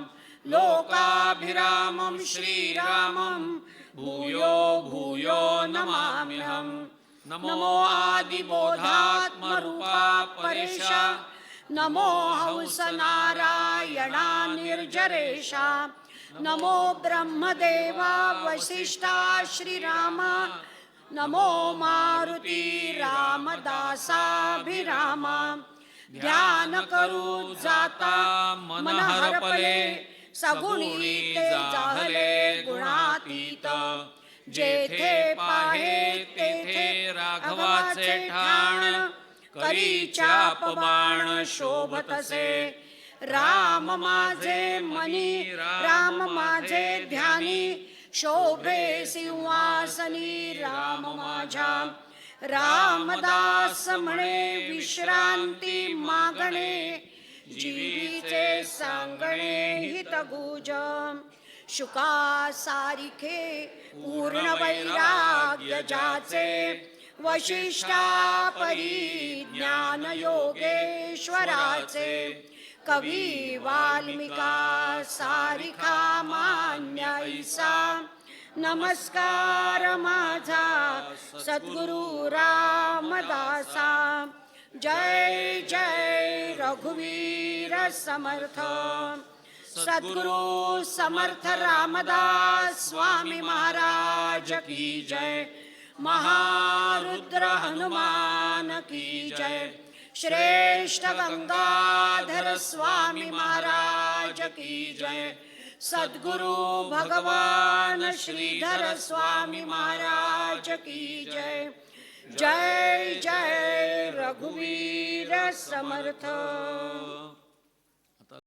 लोकाभिरामं श्रीरामं भूयो भूयो नमाम्यहम् नमो आदिबोधात्मरूपा परेशा नमो हंस नारायणा निर्जरेशा नमो ब्रह्मदेवा वसिष्ठा श्रीरामा नमो मारुती रामदासाभिरामा ध्यान करू जाता मन हरपले सगुणी ते जाहले गुणातीत जेथे पाहे तेथे राघवाचे ठाण करीच्या अपमाण शोभतसे राम माझे मनी राम माझे ध्यानी शोभे सिंहासनी राम माझ्या रामदास म्हणे विश्रांती मागणे जीवीचे सांगणे हितगुज शुका सारिखे पूर्ण वैराग्य ज्याचे वशिष्ठा परी ज्ञान योगेश्वराचे कवी वाल्मिका सारिखा मान्य ऐसा नमस्कार माझा सद्गुरु रामदासा जय जय रघुवीर समर्थ सद्गुरु समर्थ रामदास स्वामी महाराज की जय महारुद्र हनुमान की जय श्रेष्ठ गंगाधर स्वामी महाराज की जय सद्गुरु भगवान श्रीधर स्वामी महाराज की जय जय जय रघुवीर समर्थ।